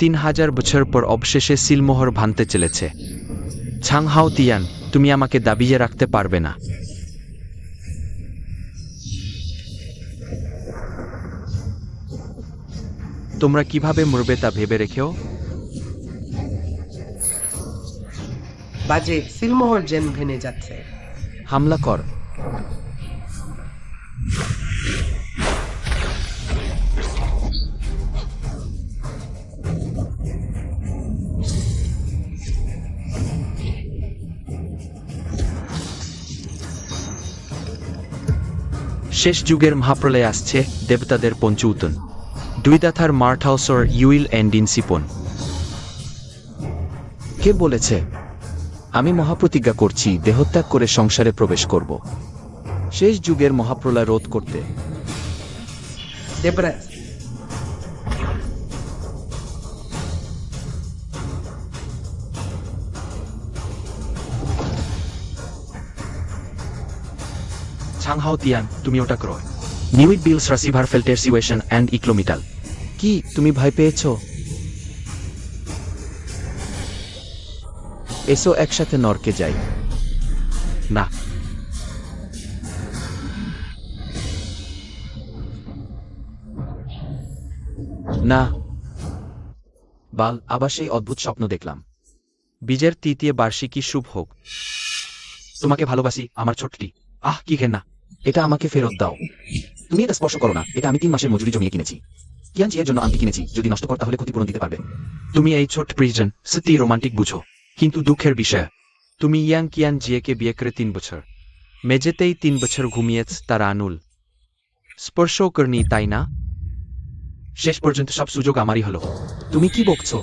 3000 বছর পর অবশেষে সিলমোহর ভাঙতে চলেছে। ছাংহাও তিয়ান, তুমি আমাকে দাবিয়ে রাখতে পারবে না। তোমরা কিভাবে মরবে তা ভেবে রেখেও। বাজে, সিলমোহর জেন ভেঙে যাচ্ছে। হামলা কর। শেষ যুগের মহাপ্রলয় আসছে, দেবতাদের পঞ্চউতন। দুইদাথার মার্থাউসর ইউইল এন্ডিন সিপন। কে বলেছে? আমি মহাপ্রতিজ্ঞা করছি দেহত্যাগ করে সংসারে প্রবেশ করব, শেষ যুগের মহাপ্রলয় রোধ করতে। দেবরাজ, ছাংহাও তিয়ান, তুমি ওটা করো। নিউইট বিলস রাসিভার ফেল্টের সিওয়েশন অ্যান্ড ইক্লোমিটাল। কি তুমি ভয় পেয়েছ? এসো একসাথে নরকে যাই। না, না বাল, আবার সেই অদ্ভুত স্বপ্ন দেখলাম। বীজের তৃতীয় বার্ষিকী শুভ হোক। তোমাকে ভালোবাসি আমার ছোট্টটি। আহ, কি ঘেন্না! এটা আমাকে ফেরত দাও। তুমি এটা স্পর্শ করো না, এটা আমি 3 মাসের মজুরি জমিয়ে কিনেছি। কিয়ান জিয়ের জন্য আংটি কিনেছি, যদি নষ্ট কর তাহলে ক্ষতিপূরণ দিতে পারবে। তুমি এই ছোট্ট প্রিজন সত্যি রোমান্টিক বুঝো, কিন্তু দুঃখের বিষয় তুমি ইয়াং কিয়ান জিয়েকে বিয়ে করে 3 বছর মেঝেতেই 3 বছর ঘুমিয়েছ, তার আনুল স্পর্শও করনি, তাই না? শেষ পর্যন্ত সব সুযোগ আমারই হলো। তুমি কি বকছো?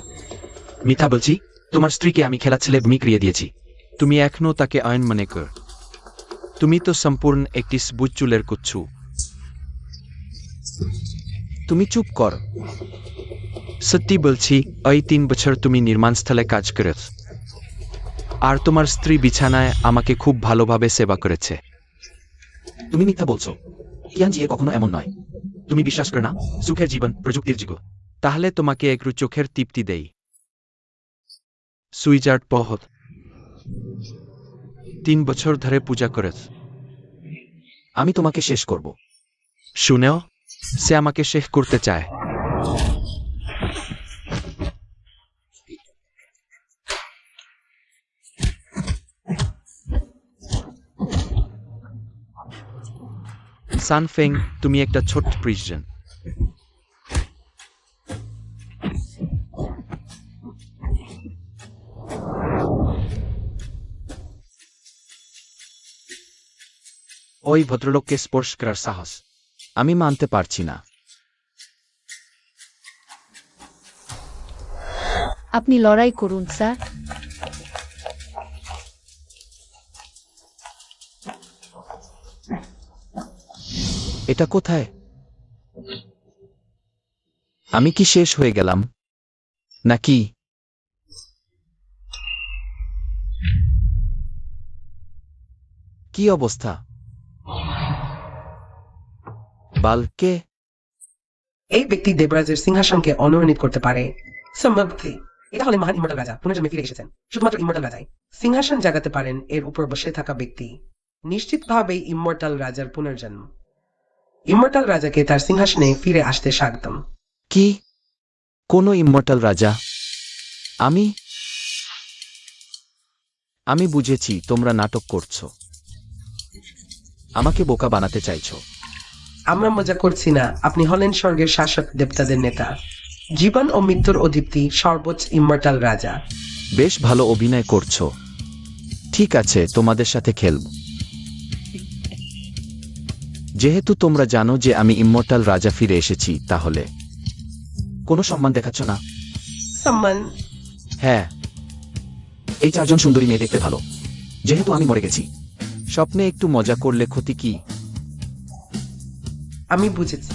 মিথ্যা বলছি। তোমার স্ত্রীকে আমি খেলা ছেলে ভূমি ক্রিয়ে দিয়েছি। তুমি এখনো তাকে আইন মনে কর। তুমি তো সম্পূর্ণ একটি সবুজ চুলের কুচ্ছু। তুমি চুপ কর। সত্যি বলছি, ওই 3 বছর তুমি নির্মাণস্থলে কাজ করেছ, আর তোমার স্ত্রী বিছানায় আমাকে খুব ভালোভাবে সেবা করেছে। তুমি মিথ্যা বলছো। কিয়ান জিয়ে কখনো এমন নয়। তুমি বিশ্বাস করো না সুখের জীবন প্রযুক্তির যুগ? তাহলে তোমাকে একটু চোখের তৃপ্তি দেই। সুইজার্ড পহত 3 বছর ধরে পূজা করেছ। আমি তোমাকে শেষ করব। শুনেও, সে আমাকে শেষ করতে চায়। সানফেং, তুমি একটা ছোট্ট প্রিজন। ওই ভদ্রলোককে স্পর্শ করার সাহস আমি মানতে পারছি না। আপনি লড়াই করুন, স্যার। এটা কোথায়? আমি কি শেষ হয়ে গেলাম নাকি? কি অবস্থা? বালকে এই ব্যক্তি দেবরাজের সিংহাসনকে অনুরণিত করতে পারে। সম্ভবতি এটা হলে মহান ইমর্টাল রাজা পুনর্জন্মে ফিরে এসেছেন। শুধুমাত্র ইমর্টাল রাজাই সিংহাসন জাগাতে পারেন এর উপর বসে থাকা ব্যক্তি। নিশ্চিতভাবেই ইমর্টাল রাজার পুনর্জন্ম। ইমর্টাল রাজাকে তার সিংহাসনে ফিরে আসতে স্বাগতম। কি? কোন ইমমর্টাল রাজা? আমি বুঝেছি তোমরা নাটক করছো, আমাকে বোকা বানাতে চাইছো। আমরা মজা করছি না। আপনি হলেন স্বর্গের শাসক, দেবতাদের নেতা, জীবন ও মৃত্যুর অধিপতি, সর্বোচ্চ ইমর্টাল রাজা। বেশ ভালো অভিনয় করছো। ঠিক আছে, তোমাদের সাথে খেলব। যেহেতু তোমরা জানো যে আমি ইমমর্টাল রাজা ফিরে এসেছি, তাহলে কোনো সম্মান দেখাচ্ছ না? সম্মান? হ্যাঁ, এই 4 জন সুন্দরী মেয়ে দেখতে ভালো। যেহেতু আমি মরে গেছি, স্বপ্নে একটু মজা করলে ক্ষতি কি? আমি বুঝেছি।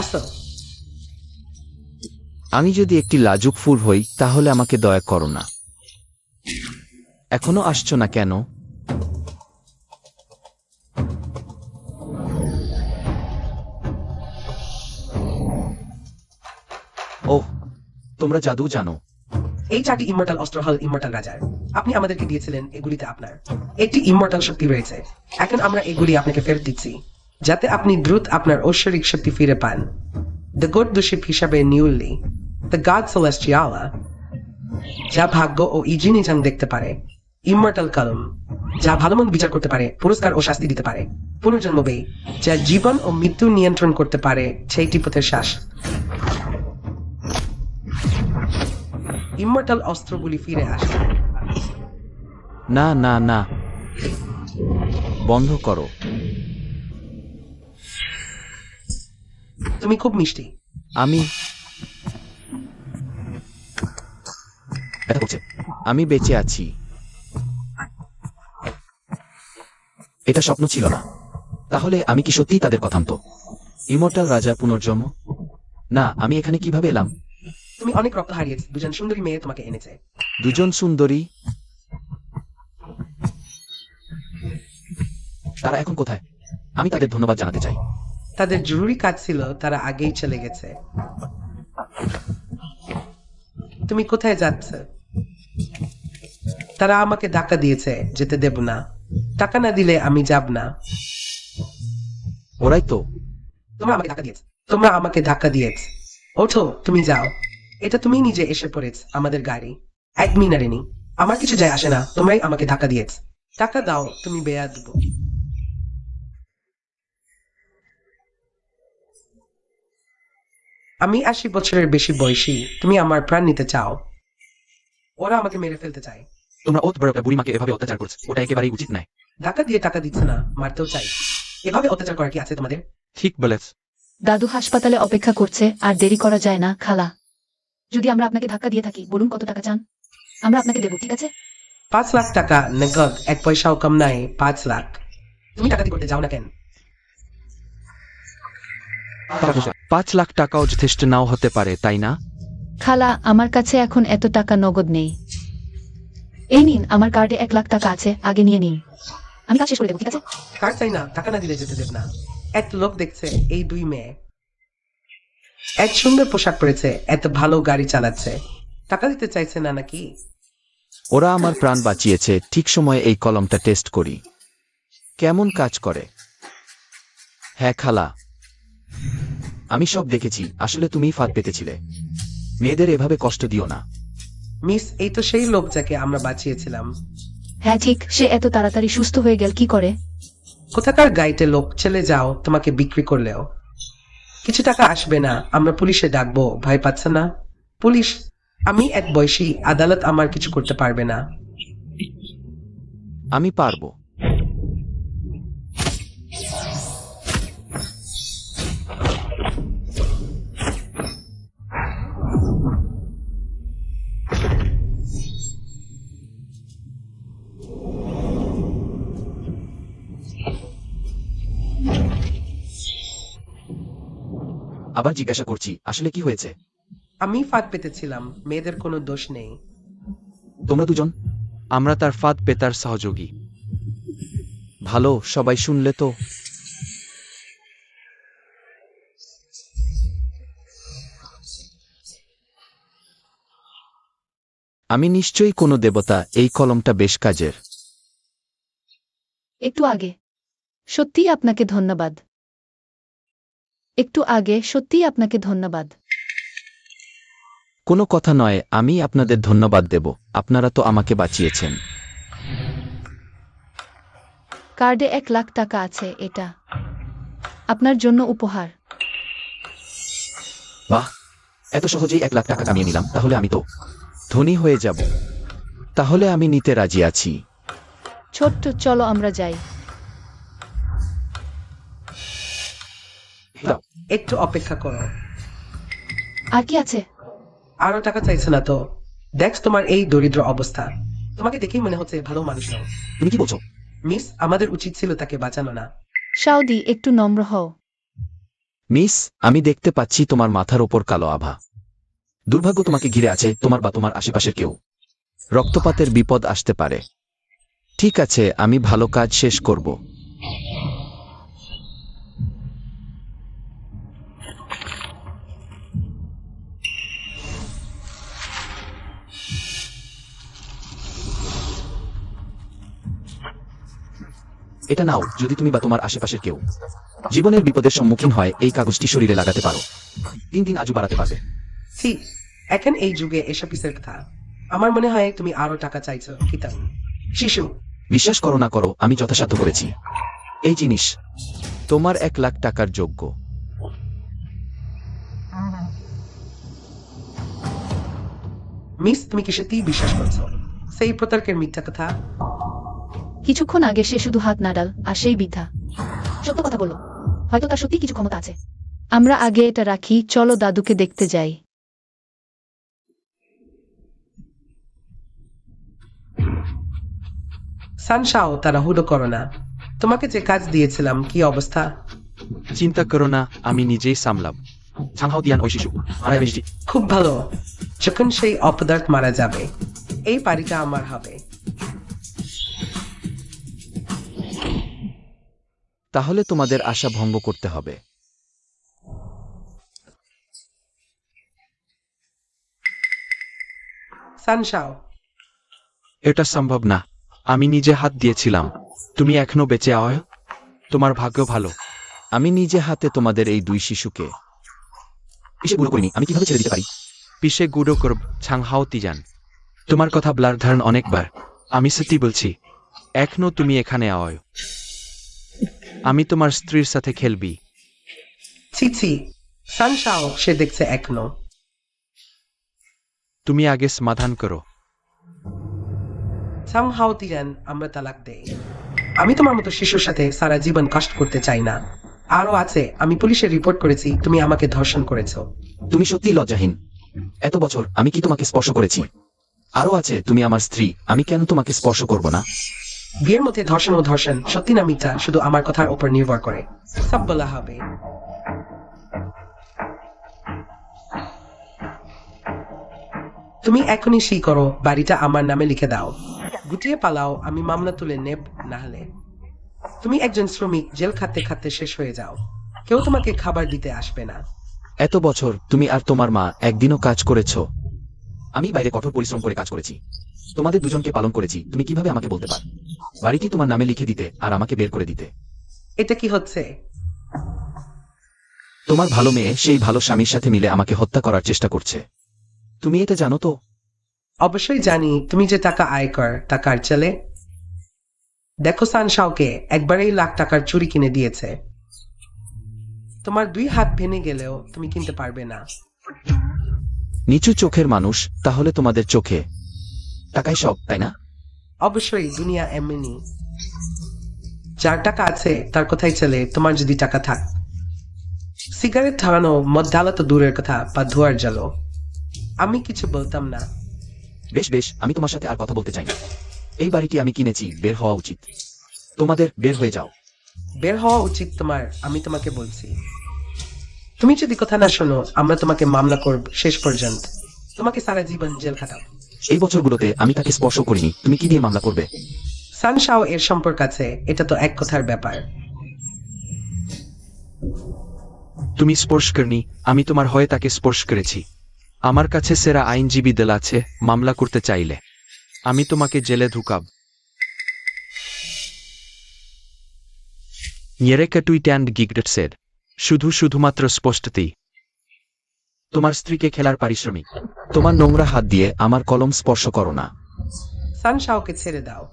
আসো। আমি যদি একটি লাজুক ফুল হই তাহলে আমাকে দয়া করো না। এখনো আসছো না কেন? ওহ, তোমরা জাদু জানো। এই 4টি ইমর্টাল অস্ত্র হল ইমর্টাল রাজার। আপনি আমাদেরকে দিয়েছিলেন, এগুলিতে আপনার একটি ইমর্টাল শক্তি রয়েছে। এখন আমরা এগুলি আপনাকে ফেরত দিচ্ছি, যাতে আপনি দ্রুত আপনার ঐশ্বরিক শক্তি ফিরে পান। দ্য গড দোষিপ হিসাবে নিউলি দ্য গড সেলেস্টিয়ালা, যা ভাগ্য ও ইজিনিজাম দেখতে পারে। ইমর্টাল কলম, যা ভালো মন্দ বিচার করতে পারে, পুরস্কার ও শাস্তি দিতে পারে। পুনর্জন্মবে, যা জীবন ও মৃত্যু নিয়ন্ত্রণ করতে পারে, সেইটি পথের শ্বাস। ইমর্টাল অস্ত্রগুলি ফিরে আসে। না না না, বন্ধ করো। তুমি খুব মিষ্টি। আমি ব্যথা করছে। আমি বেঁচে আছি। এটা স্বপ্ন ছিল না। তাহলে আমি কি সত্যিই তাদের কথান্ত? ইমর্টাল রাজা পুনর্জন্ম? না, আমি এখানে কিভাবে এলাম? তুমি অনেক রক্ত হারিয়েছ, দুজন সুন্দরী মেয়ে তোমাকে এনেছে। দুজন সুন্দরী? তারা এখন কোথায়? আমি তাদের ধন্যবাদ জানাতে চাই। তাদের জরুরি কাজ ছিল, তারা আগেই চলে গেছে। তুমি কোথায় যাচ্ছ? তারা আমাকে ধাক্কা দিয়েছে, যেতে দেব না। টাকা না দিলে আমি যাব না। ওরাই তো। তোমরা আমাকে ধাক্কা দিয়েছ। তোমরা আমাকে ধাক্কা দিয়েছ। ওঠো, তুমি যাও। এটা তুমি নিজে এসে পড়েছ আমাদের গাড়ি। অ্যাডমিনারিনি, আমার কিছু যায় আসে না, তোমরাই আমাকে ধাক্কা দিয়েছ। টাকা দাও, তুমি বেয়াদব। আমি 80 বছরের বেশি বয়সী, তুমি আমার প্রাণ নিতে চাও। ওরা আমাকে মেরে ফেলতে চায়। তোমরা ওত বড় একটা বুড়িমাকে এভাবে অত্যাচার করছো, ওটা একেবারেই উচিত নয়। ধাক্কা দিয়ে টাকা দিচ্ছে না, মারতেও চাই। এভাবে অত্যাচার করা কি আছে তোমাদের? ঠিক বলেছ। দাদু হাসপাতালে অপেক্ষা করছে, আর দেরি করা যায় না খালা। যদি আমরা আপনাকে ধাক্কা দিয়ে থাকি, বলুন কত টাকা চান, আমরা আপনাকে দেবো, ঠিক আছে? 5 লাখ টাকা নগদ, 1 পয়সাও কম নাই। 5 লাখ। তুমি টাকাতি করতে যাও না কেন? 5 লাখ টাকাও যথেষ্ট নাও হতে পারে, তাই না? খালা, আমার কাছে এখন এত টাকা নগদ নেই। এই নিন, আমার কার্ডে 1 লাখ টাকা আছে, আগে নিয়ে নিন। আমি কাজ শেষ করে দেবো, ঠিক আছে? কার চাই না, টাকা না দিলে যেতে দেব না। এক লোক দেখছে এই 2 মেয়ে এক সুন্দর পোশাক পরেছে, এত ভালো গাড়ি চালাচ্ছে, টাকা দিতে চাইছে না নাকি? ওরা আমার প্রাণ বাঁচিয়েছে। ঠিক সময়ে এই কলমটা টেস্ট করি, কেমন কাজ করে। হ্যাঁ খালা, আমি সব দেখেছি। আসলে তুমিই ফাঁদ পেতেছিলে। মেয়েদের এভাবে কষ্ট দিও না। মিস, এই তো সেই লোক যাকে আমরা বাঁচিয়েছিলাম। হ্যাঁ ঠিক, সে এত তাড়াতাড়ি সুস্থ হয়ে গেল কি করে? কোথাকার গাইটে লোক, চলে যাও, তোমাকে বিক্রি করলেও কিছু টাকা আসবে না। আমরা পুলিশে ডাকবো, ভয় পাচ্ছে না? পুলিশ? আমি এক বয়সী, আদালত আমার কিছু করতে পারবে না। আমি পারবো। আবার জিজ্ঞাসা করছি, আসলে কি হয়েছে? আমি ফাঁদ পেতেছিলাম, মেয়েদের কোনো দোষ নেই। তোমরা দুজন? আমরা তার ফাঁদ পেতার সহযোগী। ভালো, সবাই শুনলে তো? আমি নিশ্চয়ই কোনো দেবতা। এই কলমটা বেশ কাজের। একটু আগে সত্যিই আপনাকে ধন্যবাদ। একটু আগে সত্যিই আপনাকে ধন্যবাদ। কোনো কথা নয়, আমি আপনাদের ধন্যবাদ দেব। আপনারা তো আমাকে বাঁচিয়েছেন। কার্ডে 1 লাখ টাকা আছে, এটা আপনার জন্য উপহার। বাহ, এত সহজেই 1 লাখ টাকা কামিয়ে নিলাম। তাহলে আমি তো ধনী হয়ে যাব। তাহলে আমি নিতে রাজি আছি। ছোট্ট, চলো আমরা যাই। একটু অপেক্ষা করো। আর কি আছে? আরো টাকা চাইছে না তো? দেখ তোমার এই দরিদ্র অবস্থা, তোমাকে দেখেই মনে হচ্ছে ভালো মানুষ নও। তুমি কি বলছো? মিস, আমাদের উচিত ছিল তাকে বাঁচানো না? সাউদি, একটু নম্র হও। মিস, আমি দেখতে পাচ্ছি তোমার মাথার ওপর কালো আভা। দুর্ভাগ্য তোমাকে ঘিরে আছে, তোমার বা তোমার আশেপাশের কেউ। রক্তপাতের বিপদ আসতে পারে। ঠিক আছে, আমি ভালো কাজ শেষ করব। এটা নাও, যদি তুমি বা তোমার আশেপাশের কেউ জীবনের বিপদের সম্মুখীন হয় এই কাগজটি শরীরে লাগাতে পারো। 3 দিন আজু বাড়াতে পারবে। ঠিক, এখন এই যুগে এসব পিসের কথা। আমার মনে হয় তুমি আরো টাকা চাইছো, কিতান। শিশু, বিশ্বাস করো না করো, আমি যথাসাধ্য করেছি। এই জিনিস তোমার 1 লাখ টাকার যোগ্য। মিস তুমি কি সত্যিই বিশ্বাস করছো সেই প্রতারকের মিথ্যা কথা? কিছুক্ষণ আগে সে শুধু হাত নাড়াল আর সেই বৃদ্ধা। সত্য কথা বলো, হয়তো তার সত্যি কিছু ক্ষমতা আছে। আমরা আগে এটা রাখি, চলো দাদুকে দেখতে যাই। সানশাও, তাড়াহুড়ো করো না। তোমাকে যে কাজ দিয়েছিলাম কি অবস্থা? চিন্তা করো না, আমি নিজেই সামলাম। ছাংহাও দিয়ান ওই শিশু মারা বেশি। খুব ভালো। যখন সেই অপদার্থ মারা যাবে এই বাড়িটা আমার হবে। তাহলে তোমাদের আশা ভঙ্গ করতে হবে। সানশাও, এটা সম্ভব না। আমি নিজে হাত দিয়েছিলাম। তুমি এখনো বেঁচে আয়, তোমার ভাগ্য ভালো। আমি নিজে হাতে তোমাদের এই 2 শিশুকে পিষে গুঁড়ো করিনি। আমি কিভাবে ছেড়ে দিতে পারি? পিষে গুঁড়ো করব ছাংহাও তিজান। তোমার কথা ব্লার ধারণ অনেকবার। আমি সত্যি বলছি, এখনো তুমি এখানে আয়। আমি তোমার স্ত্রীর সাথে খেলবি। ছি ছি। সানশাও, সে দেখছে এখনো। তুমি আগে সমাধান করো। সামহাও তিরান, আমরা তালাক দেই। আমি তোমার মতো শিশুর সাথে সারা জীবন কষ্ট করতে চাই না। আরো আছে, আমি পুলিশে রিপোর্ট করেছি তুমি আমাকে ধর্ষণ করেছো। তুমি সত্যি লজ্জাহীন। এত বছর আমি কি তোমাকে স্পর্শ করেছি? আরো আছে, তুমি আমার স্ত্রী, আমি কেন তোমাকে স্পর্শ করব না? বিয়ের মধ্যে ধর্ষণ ও ধর্ষণ সত্যি না মিথ্যা শুধু আমার কথার উপর নির্ভর করে। সব বলা হবে। তুমি এখনই সেই করো, বাড়িটা আমার নামে লিখে দাও। গুটিয়ে পালাও, আমি মামলা তুলে নেব না হলে। তুমি একজন শ্রমিক, জেল খাটতে খাটতে শেষ হয়ে যাও। কেউ তোমাকে খাবার দিতে আসবে না। এত বছর তুমি আর তোমার মা একদিনও কাজ করেছ? আমি বাইরে কঠোর পরিশ্রম করে কাজ করেছি, তোমাদের দুজনকে পালন করেছি। তুমি কিভাবে আমাকে বলতে পার বাড়িটি তোমার নামে লিখে দিতে আর আমাকে বের করে দিতে? এটা কি হচ্ছে? তোমার ভালো মেয়ে সেই ভালো স্বামীর সাথে মিলে আমাকে হত্যা করার চেষ্টা করছে। তুমি এটা জানো তো? অবশ্যই জানি। তুমি যে টাকা আয় কর তা কার ছেলে? দেখো সানশাওকে, একবারেই লাখ টাকার চুরি কিনে দিয়েছে। তোমার 2 হাত ভেঙে গেলেও তুমি কিনতে পারবে না। নিচু চোখের মানুষ, তাহলে তোমাদের চোখে টাকাই সব, তাই না? অবশ্যই, দুনিয়া এমনি। যার টাকা আছে তার কথাই চলে। তোমার যদি টাকা থাক, সিগারেট ধরানো, মদ ঢালা তো দূরের কথা, বা ধোয়ার জ্বালো। আমি কিছু বলতাম না। বেশ বেশ, আমি তোমার সাথে আর কথা বলতে চাই না। এই বাড়িটি আমি কিনেছি, বের হওয়া উচিত। তোমাদের বের হয়ে যাও। বের হওয়া উচিত তোমার, আমি তোমাকে বলছি। তুমি যদি কথা না শোনো, আমরা তোমাকে মামলা করব শেষ পর্যন্ত। তোমাকে সারা জীবন জেল খাটাও। এই বছরগুলোতে আমি তাকে স্পর্শ করিনি, তুমি কি দিয়ে মামলা করবে? সানশাও এর সম্পর্ক আছে, এটা তো এক কথার ব্যাপার। তুমি স্পর্শ করনি, আমি তোমার হয়ে তাকে স্পর্শ করেছি। আমার কাছে সেরা আইনজীবী দল আছে, মামলা করতে চাইলে আমি তোমাকে জেলে ঢুকাব। Nyereka টুইট অ্যান্ড গিগডেট সেড, শুধুমাত্র স্পষ্টতেই তোমার স্ত্রীকে খেলার পারিশ্রমিক। তোমার নোংরা হাত দিয়ে আমার কলম স্পর্শ করো না। সানশাওকে ছেড়ে দাও।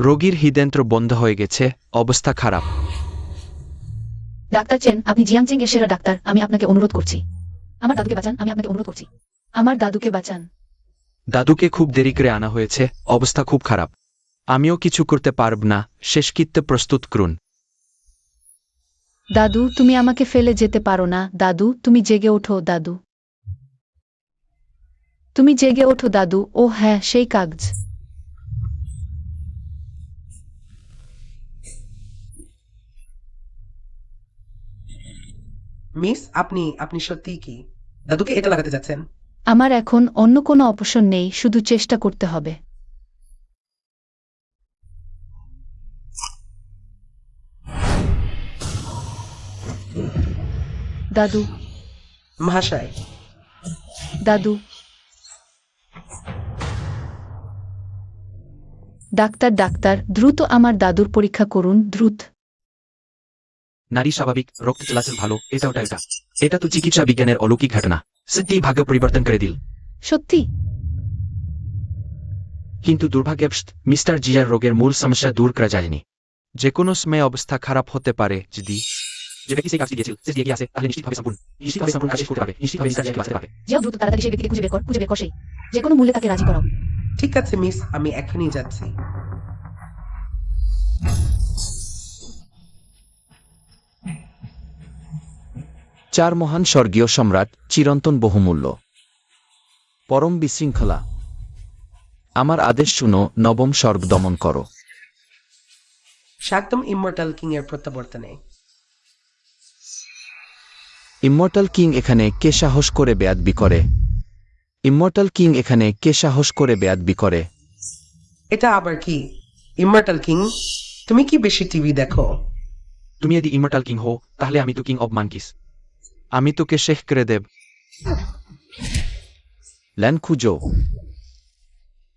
রোগীর হৃদযন্ত্র বন্ধ হয়ে গেছে, অবস্থা খারাপ। ডাক্তার চেন, আপনি জিয়াংচেং এর সেরা ডাক্তার, আমি আপনাকে অনুরোধ করছি। আমার দাদুকে বাঁচান, আমি আপনাকে অনুরোধ করছি। আমার দাদুকে বাঁচান। দাদুকে খুব দেরি করে আনা হয়েছে, অবস্থা খুব খারাপ। আমিও কিছু করতে পারব না, শেষকৃত্য প্রস্তুত করুন। দাদু, তুমি আমাকে ফেলে যেতে পারো না। দাদু, তুমি জেগে ওঠো। দাদু, তুমি জেগে ওঠো। দাদু, ও হ্যাঁ, সেই কাগজ। মিস, আপনি সত্যিই কি দাদুকে এটা লাগাতে যাচ্ছেন? আমার এখন অন্য কোনো অপশন নেই, শুধু চেষ্টা করতে হবে। দাদু, মহাশয়, দাদু। ডাক্তার ডাক্তার, দ্রুত আমার দাদুর পরীক্ষা করুন, দ্রুত। নারী স্বাভাবিক, রক্ত চলাচল ভালো, এটা ওটা এটা। এটা তো চিকিৎসা বিজ্ঞানের অলৌকিক ঘটনা, সত্যিই ভাগ্য পরিবর্তন করে দিল। সত্যি? কিন্তু দুর্ভাগ্যবশত মিস্টার জিয়ার রোগের মূল সমস্যা দূর করা যায়নি। যে কোনো সময় অবস্থা খারাপ হতে পারে। যদি যে ব্যক্তি সেই কাজটি দিয়েছিল সে দিয়ে আসে, তাহলে নিশ্চিতভাবে সম্পূর্ণ কাজ শেষ করতে পারবে, নিশ্চিতভাবে মিস্টার জিয়াকে বাঁচাতে পারবে। যাও দ্রুত তাড়াতাড়ি সেই ব্যক্তিকে খুঁজে বের কর সেই। যে কোনো মূল্যে তাকে রাজি করাও। ঠিক আছে মিস, আমি এখনই যাচ্ছি। চার মহান স্বর্গীয় সম্রাট, চিরন্তন বহুমূল্য, পরম বিশৃঙ্খলা, আমার আদেশ শুনো, নবম স্বর্গ দমন করো। স্বাগতম ইমমর্টাল কিং এর প্রত্যাবর্তনে। ইমমর্টাল কিং এখানে কে সাহস করে বেয়াদবি করে? ইমমর্টাল কিং এখানে কে সাহস করে বেয়াদবি করে? এটা আবার কি? ইমমর্টাল কিং, তুমি কি বেশি টিভি দেখো? তুমি যদি ইমমর্টাল কিং হো, তাহলে আমি তো কিং অব মানকিস। আমি তোকে শেখ করে দেব। ল্যান খুঁজো।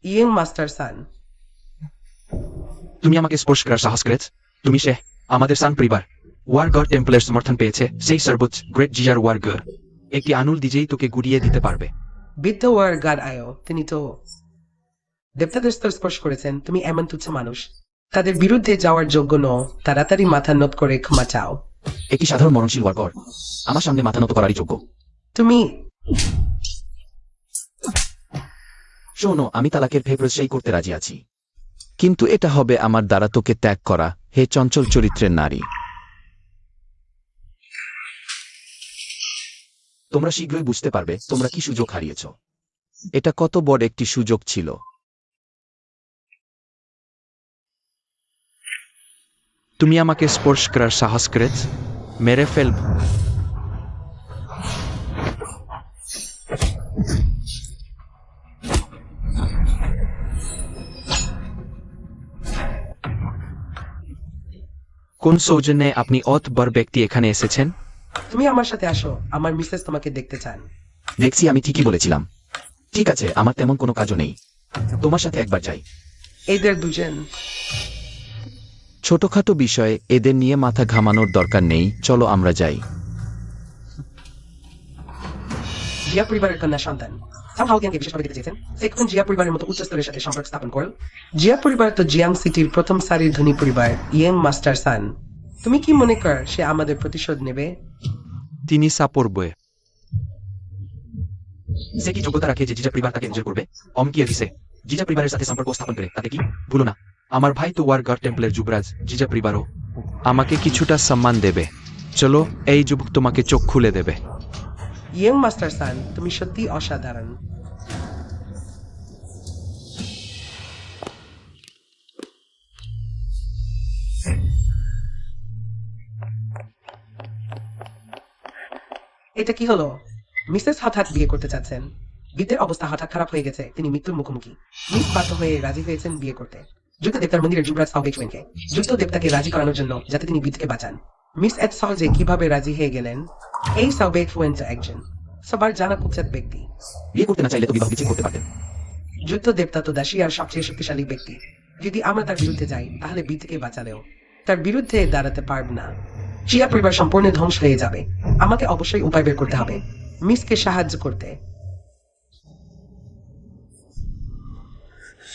ইয়েং মাস্টার সান। তুমি আমাকে স্পর্শ করার সাহস করেছ? তুমি শেখ, আমাদের সান পরিবার ওয়ারগর টেম্পলের সমর্থন পেয়েছে, সেই সর্বোচ্চ গ্রেট জিয়ার ওয়ারগর। একটি আনুল দিজেই তোকে গুড়িয়ে দিতে পারবে। বিদ্য ওয়ার গাড আয়ো, তিনি তো দেবতাদের স্তর স্পর্শ করেছেন। তুমি এমন তুচ্ছ মানুষ, তাদের বিরুদ্ধে যাওয়ার যোগ্য নও। তাড়াতাড়ি মাথা নত করে ক্ষমা চাও। একটি সাধারণ মরণশীল ওয়ারগর আমার সামনে মাথা নত করারই যোগ্য। তুমি শোনো, আমি তালাকের ফেব্রুয়ারি সেই করতে রাজি আছি, কিন্তু এটা হবে আমার দ্বারা তোকে ত্যাগ করা, হে চঞ্চল চরিত্রের নারী। তোমরা শীঘ্রই বুঝতে পারবে তোমরা কি সুযোগ হারিয়েছ। এটা কত বড় একটি সুযোগ ছিল। তুমি আমাকে স্পর্শ করার সাহস করেছ? মেরে ফেলব। কোন সৌজন্যে আপনি অতবর ব্যক্তি এখানে এসেছেন? তুমি আমার সাথে আসো, আমার মিসেস তোমাকে দেখতে চান। দেখছি আমি ঠিকই বলেছিলাম। ঠিক আছে, আমার তেমন কোনো কাজও নেই, তোমার সাথে একবার যাই। এদের দুজন ছোটখাটো বিষয়ে এদের নিয়ে মাথা ঘামানোর দরকার নেই, চলো আমরা যাই। জিয়া পরিবারের কন্যা সন্তান। সামহাও জ্ঞানকে বিশেষভাবে দেখতে চেয়েছেন, সে এখন জিয়া পরিবারের মতো উচ্চ স্তরের সাথে সম্পর্ক স্থাপন করল। জিয়া পরিবার তো জিয়াং সিটির প্রথম সারির ধনী পরিবার, ইয়েং মাস্টার সান। তুমি কি মনে কর সে আমাদের প্রতিশোধ নেবে? তিনি সাপোর বয়ে। সে কি যোগ্যতা রাখে যে জিজা পরিবার তাকে নিজের করবে? অমকিয়ে দিছে জিজা পরিবারের সাথে সম্পর্ক স্থাপন করে, তাতে কি? ভুলো না, আমার ভাই তো ওয়ারগর টেম্পলের যুবরাজ, জিজা পরিবারও আমাকে কিছুটা সম্মান দেবে। চলো, এই যুবক তোমাকে চোখ খুলে দেবে। ইয়েং মাস্টার সান, তুমি সত্যি অসাধারণ। এটা কি হলো? মিসেস হঠাৎ বিয়ে করতে চাচ্ছেন। বিদ্যের অবস্থা হঠাৎ খারাপ হয়ে গেছে, তিনি মৃত্যুর মুখোমুখি। মিস বাধ্য হয়ে রাজি হয়েছেন বিয়ে করতে যুদ্ধ দেবতার মন্দিরের যুবরাজ সাউবেকমেনকে। যুদ্ধ দেবতাকে রাজি করানোর জন্য, যাতে তিনি বিদ্যকে বাঁচান। মিস এত সহজে কিভাবে রাজি হয়ে গেলেন? এই সাউবেকমেন একজন সবার জানা কুচ্ছাত ব্যক্তি। বিয়ে করতে না চাইলে তো বিবাহ বিচ্ছেদ করতে পারতেন। যুদ্ধ দেবতা তো দাসিয়ার সবচেয়ে শক্তিশালী ব্যক্তি। যদি আমরা তার বিরুদ্ধে যাই, তাহলে বিদ্যকে বাঁচালেও তার বিরুদ্ধে দাঁড়াতে পারব না। জিয়া পরিবার সম্পূর্ণ ধ্বংস হয়ে যাবে। আমাকে অবশ্যই উপায় বের করতে হবে মিসকে সাহায্য করতে।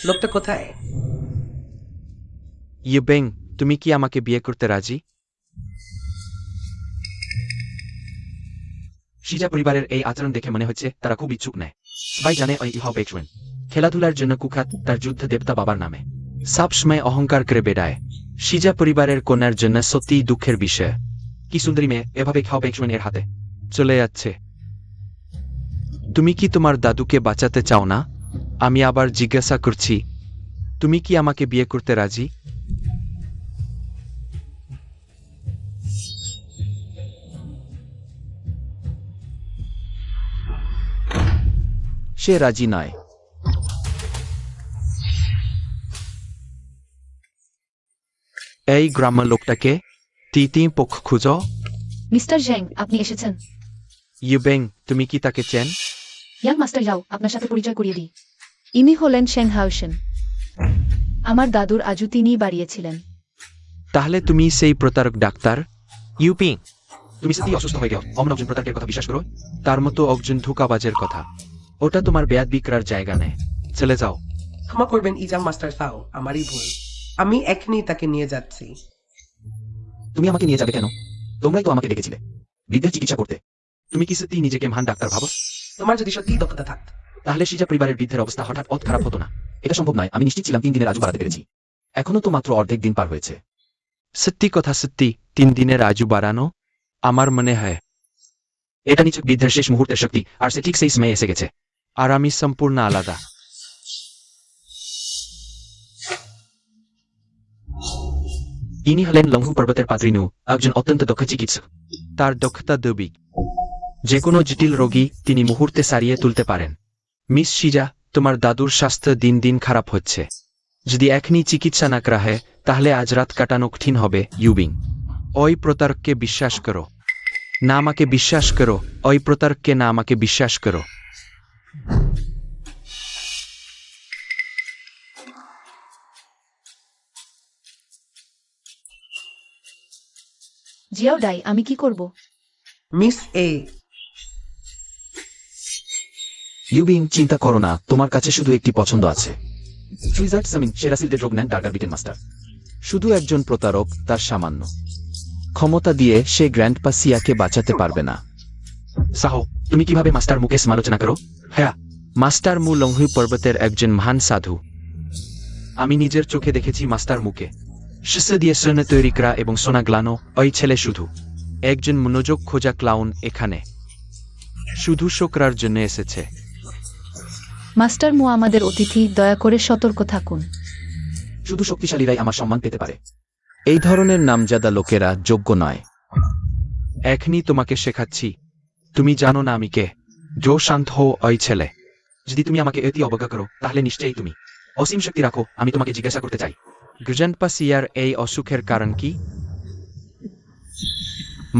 লোকটা কোথায়? ইয়েবেং, তুমি কি আমাকে বিয়ে করতে রাজি? শিজা পরিবারের এই আচরণ দেখে মনে হচ্ছে তারা খুব ইচ্ছুক নেয়। সবাই জানে ওই ইহবেকশন খেলাধুলার জন্য কুখ্যাত, তার যুদ্ধ দেবতা বাবার নামে সব সময় অহংকার করে বেড়ায়। শিজা পরিবারের কন্যার জন্য সত্যিই দুঃখের বিষয়। কি সুন্দরী মেয়ে এভাবে ইহবেকশন এর হাতে চলে যাচ্ছে। তুমি কি তোমার দাদুকে বাঁচাতে চাও না? আমি আবার জিজ্ঞাসা করছি, তুমি কি আমাকে বিয়ে করতে রাজি? সে রাজি নয়। এই গ্রামের লোকটাকে তিন পক্ষ খুঁজো। মিস্টার জ্যাং, আপনি এসেছেন। ইউবেং, তুমি কি তাকে চেন? ইয়াং মাস্টার যাও, আপনার সাথে পরিচয় করিয়ে দিই। ইনি হলেন শেংহাউসেন। আমার দাদুর আজু তিনিই বাড়িয়েছিলেন। তাহলে তুমি সেই প্রতারক ডাক্তার ইউপিং। তুমি সত্যি অসুস্থ হয়ে গেও অমন একজন প্রতারকের কথা বিশ্বাস করো? তার মতো একজন ধোঁকাবাজের কথা। ওটা তোমার বেয়াদবি করার জায়গা নেই। চলে যাও। ক্ষমা করবেন ইজাম মাস্টার সাও, আমারই ভুল। আমি এখনই তাকে নিয়ে যাচ্ছি। তুমি আমাকে নিয়ে যাবে কেন? তোমরাই তো আমাকে ডেকেছিলে বৃদ্ধের চিকিৎসা করতে। তুমি কি সত্যি নিজেকে মহান ডাক্তার ভাবো? তোমার যদি সত্যি দক্ষতা থাকত, তাহলে সিজা পরিবারের বৃদ্ধের অবস্থা হঠাৎ খারাপ হতো না। এটা সম্ভব নয়। আমি নিশ্চিত ছিলাম 3 দিনের আজু বাড়াতে পেরেছি। এখনো তো মাত্র অর্ধেক দিন পার হয়েছে। সত্যি কথা সত্যি 3 দিনের আজু বাড়ানো? আমার মনে হয় এটা নিচে বৃদ্ধের শেষ মুহূর্তের শক্তি, আর সে ঠিক সেই সময়ে এসে গেছে। আর আমি সম্পূর্ণ আলাদা। ইনি হলেন লংহু পর্বতের পাদ্রিনু, একজন অত্যন্ত দক্ষ চিকিৎসক। তার দক্ষতা দবিক। যে কোনো জটিল রোগী তিনি মুহূর্তে সারিয়ে তুলতে পারেন। মিস শিজা, তোমার দাদুর স্বাস্থ্য দিন দিন খারাপ হচ্ছে। যদি এখনই চিকিৎসা না করা হয় তাহলে আজ রাত কাটানো কঠিন হবে। ইউবিং, ওই প্রতারককে বিশ্বাস করো না আমাকে বিশ্বাস করো। ওই প্রতারককে না আমাকে বিশ্বাস করো। জিয়াও ডাই, আমি কি করব? মিস এ। ইউবিং, চিন্তা করো না, তোমার কাছে শুধু একটি পছন্দ আছে। সুইজার্ড সামিন সেরাসিলদের রোগ নেন টার্গার বিটেন মাস্টার। শুধু একজন প্রতারক তার সামান্য ক্ষমতা দিয়ে সে গ্র্যান্ডপা সিয়াকে বাঁচাতে পারবে না। সাহো, তুমি কিভাবে মাস্টার মুকে সমালোচনা করো? হ্যাঁ, মাস্টার মু লংহু পর্বতের একজন মহান সাধু। আমি নিজের চোখে দেখেছি মাস্টার মুকে শিষ্য দিয়ে সোনা তৈরি করা এবং সোনা গ্লানো। ওই ছেলে শুধু একজন মনোযোগ খোঁজা ক্লাউন, এখানে শুধু শো করার জন্য এসেছে। মাস্টার মু আমাদের অতিথি, দয়া করে সতর্ক থাকুন। শুধু শক্তিশালীরাই আমার সম্মান পেতে পারে। এই ধরনের নামজাদা লোকেরা যোগ্য নয়। এখনই তোমাকে শেখাচ্ছি। তুমি জানো না আমি কে? জো শান্ত হো ওই ছেলে। যদি তুমি আমাকে এটি অবজ্ঞা করো তাহলে নিশ্চয়ই তুমি অসীম শক্তি রাখো। আমি তোমাকে জিজ্ঞাসা করতে চাই, গ্র্যান্ডপা সিয়ার এই অসুখের কারণ কি?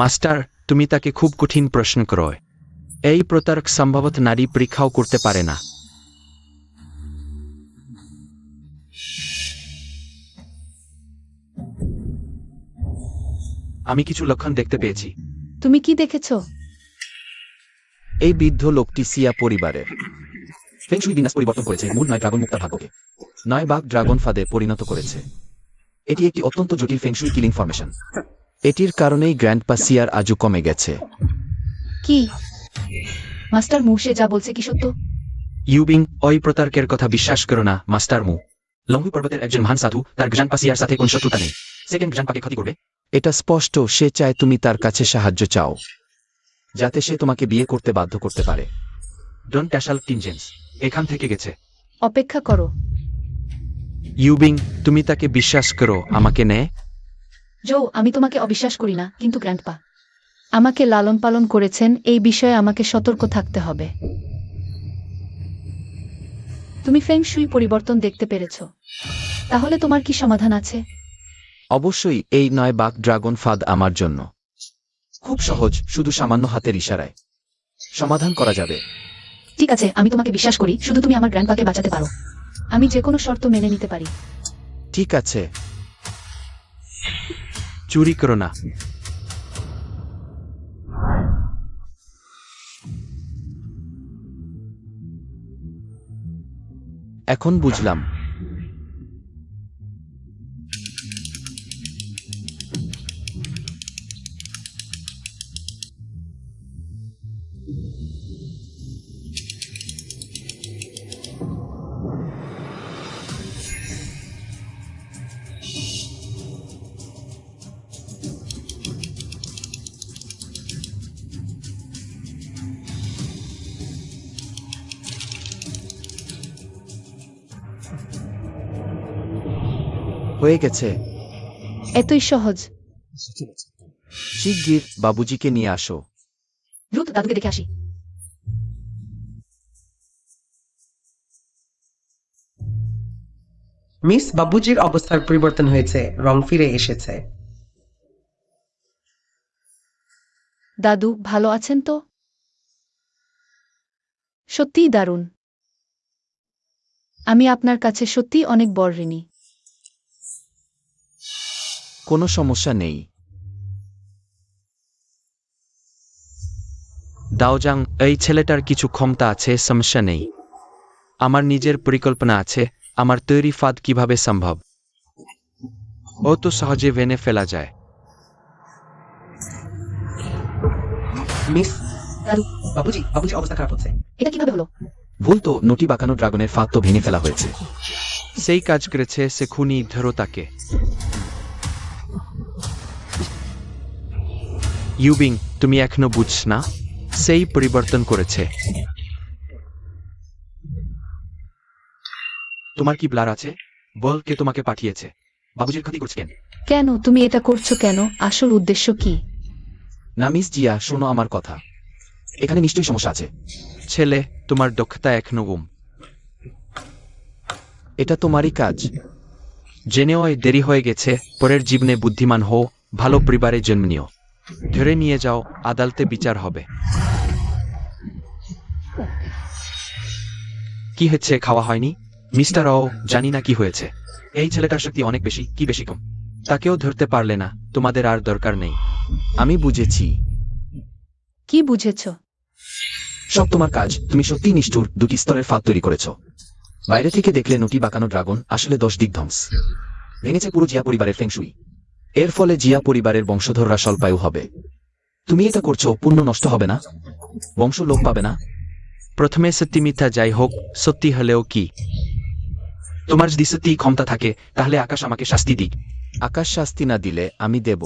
মাস্টার, তুমি তাকে খুব কঠিন প্রশ্ন করো। এই প্রতারক সম্ভবত নারী পরীক্ষাও করতে পারে না। আমি কিছু লক্ষণ দেখতে পেয়েছি। তুমি কি দেখেছ? এই বৃদ্ধ লোকটি সিয়া পরিবারের ফেংশুই বিন্যাস পরিবর্তন করেছে। মূল 9 ড্রাগন মুক্তা ভাগ্যকে 9 বাঘ ড্রাগন ফাঁদে পরিণত করেছে। এটি একটি অত্যন্ত জটিল ফেংশুই কিলিং ফরমেশন। এটির কারণেই গ্র্যান্ডপা সিয়ার আজু কমে গেছে। কি মাস্টার মু সে যা বলছে কি সত্য? ইউবিং, ওই প্রতারকের কথা বিশ্বাস করো না। মাস্টার মু লংহু পর্বতের একজন মহান সাধু, তার গ্র্যান্ডপা সিয়ার সাথে কোন শত্রুতা নেই। সেকেন্ড গ্র্যান্ডপাকে ক্ষতি করবে এটা স্পষ্ট। সে চায় তুমি তার কাছে সাহায্য চাও যাতে সে তোমাকে বিয়ে করতে বাধ্য করতে পারে। ডন ট্যাশাল টিনজেন্স এখান থেকে গেছে। অপেক্ষা করো। ইউবিং, তুমি তাকে বিশ্বাস করো, আমাকে নেয়। জো, আমি তোমাকে অবিশ্বাস করি না, কিন্তু গ্র্যান্ডপা আমাকে লালন পালন করেছেন, এই বিষয়ে আমাকে সতর্ক থাকতে হবে। তুমি ফেং শুই পরিবর্তন দেখতে পেরেছ, তাহলে তোমার কি সমাধান আছে? অবশ্যই। এই 9 বাঘ ড্রাগন ফাঁদ আমার জন্য খুব সহজ, শুধু সামান্য হাতের ইশারায় সমাধান করা যাবে। ঠিক আছে, আমি তোমাকে বিশ্বাস করি, শুধু তুমি আমার গ্র্যান্ডপাকে বাঁচাতে পারো। আমি যে কোনো শর্ত মেনে নিতে পারি। ঠিক আছে, চুরি করো না। এখন বুঝলাম। হয়ে গেছে। এতই সহজ? শিগগির বাবুজিকে নিয়ে আসো। দ্রুত দাদুকে দেখে আসি। মিস বাবুজির অবস্থার পরিবর্তন হয়েছে, রং ফিরে এসেছে। দাদু ভালো আছেন তো? সত্যিই দারুণ। আমি আপনার কাছে সত্যিই অনেক বড় ঋণী। কোনো সমস্যা নেই। দাওজাং, এই ছেলেটার কিছু ক্ষমতা আছে, সমস্যা নেই। আমার নিজের পরিকল্পনা আছে, আমার তৈরি ফাঁদ কিভাবে সম্ভব ও তো সহজে ভেনে ফেলা যায়। মিস দাদু, বাবুজি, বাবুজি অবস্থা খারাপ হচ্ছে। এটা কিভাবে হলো? ভুল তো, নটি বাঁকানো ড্রাগনের ফাঁদ তো ভেঙে ফেলা হয়েছে। সেই কাজ করেছে সে, খুনি, ধরো তাকে। ইউবিং, তুমি এখনো বুঝছ না? সেই পরিবর্তন করেছে। তোমার কি ব্লার আছে? বল, কে তোমাকে পাঠিয়েছে? বাবুজির ক্ষতি করছে কেন? কেন তুমি এটা করছো কেন? আসল উদ্দেশ্য কি? না মিস জিয়া, শোনো আমার কথা। এখানে নিশ্চয়ই সমস্যা আছে। ছেলে, তোমার দক্ষতা এখনো কম। এটা তোমারই কাজ। জেনেও দেরি হয়ে গেছে। পরের জীবনে বুদ্ধিমান হও, ভালো পরিবারে জন্ম নিও। ধরে নিয়ে যাও, আদালতে বিচার হবে। কি হচ্ছে, খাওয়া হয়নি? মিস্টার ও, জানি না কি হয়েছে। এই ছেলেটার শক্তি অনেক বেশি, কি বেশি কম? তাকেও ধরতে পারলে না, তোমাদের আর দরকার নেই। আমি বুঝেছি। কি বুঝেছ? সব তোমার কাজ। তুমি সত্যিই নিষ্ঠুর, দুটি স্তরের ফাঁদ তৈরি করেছ। বাইরে থেকে দেখলে নটি বাঁকানো ড্রাগন, আসলে 10 দিক ধ্বংস। ভেঙেছে পুরো জিয়া পরিবারের ফেংশুই। এর ফলে জিয়া পরিবারের বংশধররা স্বল্পায়ু হবে। তুমি এটা করছো, পুণ্য নষ্ট হবে না? বংশ লোপ পাবে না? প্রথমে সত্যি মিথ্যা যাই হোক, সত্যি হলেও কি? তোমার যদি সত্যি ক্ষমতা থাকে, তাহলে আকাশ আমাকে শাস্তি দিক। আকাশ শাস্তি না দিলে আমি দেব।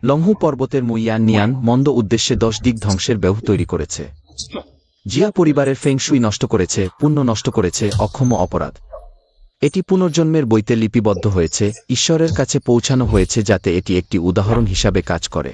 লংহু পর্বতের মুইয়ান নিয়ান মন্দ উদ্দেশ্যে 10 দিক ধ্বংসের ব্যূহ তৈরি করেছে। জিয়া পরিবারের ফেংশুই নষ্ট করেছে, পুণ্য নষ্ট করেছে, অক্ষম্য অপরাধ। এটি পুনর্জন্মের বইতে লিপিবদ্ধ হয়েছে, ঈশ্বরের কাছে পৌঁছানো হয়েছে যাতে এটি একটি উদাহরণ হিসাবে কাজ করে।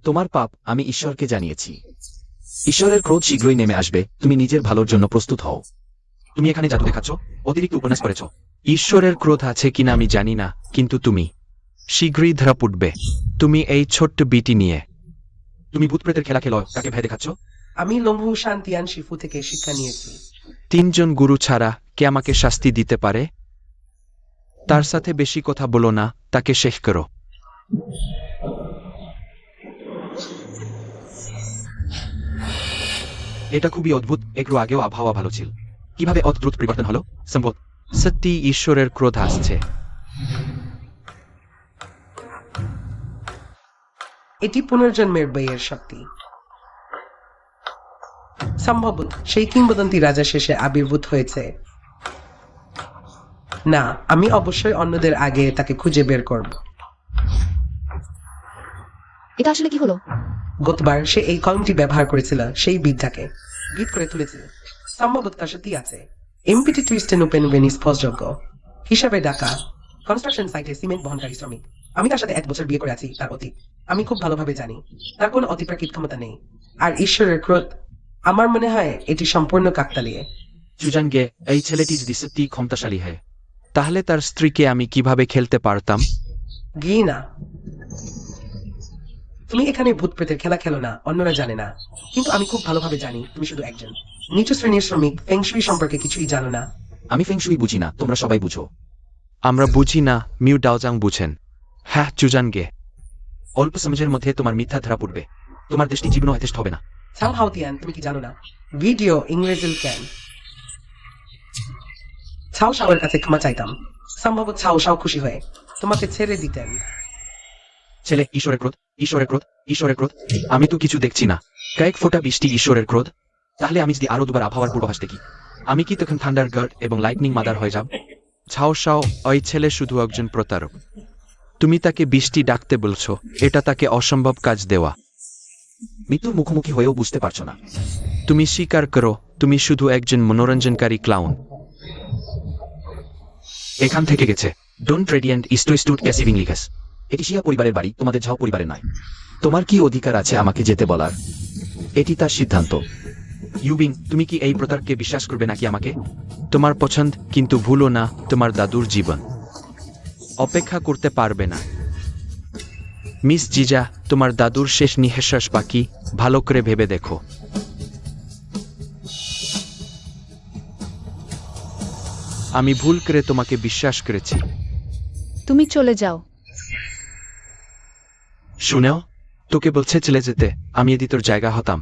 তোমার পাপ আমি ঈশ্বরকে জানিয়েছি। ঈশ্বরের ক্রোধ শীঘ্রই নেমে আসবে, তুমি নিজের ভালোর জন্য প্রস্তুত হও। তুমি এখানে জাদু দেখাচ্ছ, অতিরিক্ত উপন্যাস করেছ। ঈশ্বরের ক্রোধ আছে কিনা আমি জানি না, কিন্তু তুমি শীঘ্রই ধরা পড়বে। তুমি এই ছোট্ট বিটি নিয়ে তুমি ভূতপ্রেতের খেলা খেলো, তাকে ভয় দেখাচ্ছ। আমি লংহু শান্তিয়ান শিফু থেকে শিক্ষা নিয়েছি। 3 জন গুরু ছাড়া কে আমাকে শাস্তি দিতে পারে? তার সাথে বেশি কথা বলো না, তাকে শেষ করো। এটা খুবই অদ্ভুত, একটু আগেও আবহাওয়া ভালো ছিল। কিভাবে অদ্ভুত পরিবর্তন হলো? সম্ভব। সত্যি ঈশ্বরের ক্রোধ আসছে। এটি পুনর্জন্মের বইয়ের শক্তি। সম্ভবত সেই কিংবদন্তি রাজা শেষে আবির্ভূত হয়েছে। না, আমি অবশ্যই অন্যদের আগে তাকে খুঁজে বের করব। এটা আসলে কি হলো? গতবার সে এই কলমটি ব্যবহার করেছিল সেই বিদ্যাকে গীত করে তুলেছিল। সম্ভবত তার সত্যি আছে। এমপিটি টুইস্টেন ওপেন ভেনিস স্পষ্টযোগ্য হিসাবে ডাকা কনস্ট্রাকশন সাইটে সিমেন্ট বহনকারী শ্রমিক। আমি তার সাথে 1 বছর বিয়ে করে আছি। তার অতীত আমি খুব ভালোভাবে জানি। তার কোনো অতিপ্রাকৃত ক্ষমতা নেই। আর ঈশ্বরের ক্রোধ, আমার মনে হয় এটি সম্পূর্ণ কাকতালীয়। সুজানগে, এই ছেলেটি যদি সত্যি ক্ষমতাশালী হয়, তাহলে তার স্ত্রীকে আমি কিভাবে খেলতে পারতাম? গিয়ে না, তুমি এখানে ভূত প্রেতের খেলা খেলো না, অন্যরা জানে না। কিন্তু আমি খুব ভালোভাবে জানি তুমি শুধু একজন নিচু শ্রেণীর শ্রমিক, ফেংশুই সম্পর্কে কিছুই জানো না। আমি ফেংশুই বুঝি না, তোমরা সবাই বুঝো। আমরা বুঝি না, মিউ ডাওজাং বুঝেন। হ্যাঁ চুজানগে, অল্প সময়ের মধ্যে তোমার মিথ্যা ধরা পড়বে। তোমার দেশটি জীবনও যথেষ্ট হবে না। ছাও হাউতিয়ান, তুমি কি জানো না ভিডিও ইংরেজিল ক্যান ছাও শাওয়ের কাছে ক্ষমা চাইতাম। সম্ভবত ছাও শাও খুশি হয়ে তোমাকে ছেড়ে দিতেন। ছেলে, ঈশ্বরের ক্রোধ, ঈশ্বরের ক্রোধ, ঈশ্বরের ক্রোধ। আমি তো কিছু দেখছি না। কয়েক ফোঁটা বৃষ্টি ঈশ্বরের ক্রোধ। তাহলে আমি যদি আরো 2 বার আবহাওয়ার পূর্বাভাস দেখি, আমি কি তখন থান্ডার গার্ড এবং লাইটনিং মাদার হয়ে যাব? ছাও শাও, ওই ছেলে শুধু একজন প্রতারক। তুমি তাকে বৃষ্টি ডাকতে বলছো, এটা তাকে অসম্ভব কাজ দেওয়া। মৃত্যুর মুখোমুখি হয়েও বুঝতে পারছো না। তুমি স্বীকার করো, তুমি শুধু একজন মনোরঞ্জনকারী ক্লাউন। এখান থেকে গেছে। ডোন্ট রেডিয়েন্ট ইস্টুড ক্যাসিভিং লিখেস। এটি শিয়া পরিবারের বাড়ি, তোমাদের ঝাও পরিবারের নয়। তোমার কি অধিকার আছে আমাকে যেতে বলার? এটি তার সিদ্ধান্ত। ইউবিং, তুমি কি এই প্রতারকে বিশ্বাস করবে নাকি আমাকে? তোমার পছন্দ, কিন্তু ভুলো না তোমার দাদুর জীবন অপেক্ষা করতে পারবে না। মিস জিজা, তোমার দাদুর শেষ নিঃশ্বাস বাকি, ভালো করে ভেবে দেখো। আমি ভুল করে তোমাকে বিশ্বাস করেছি। তুমি চলে যাও। শুনেও, তোকে বলছে চলে যেতে, আমি যদি তোর জায়গা হতাম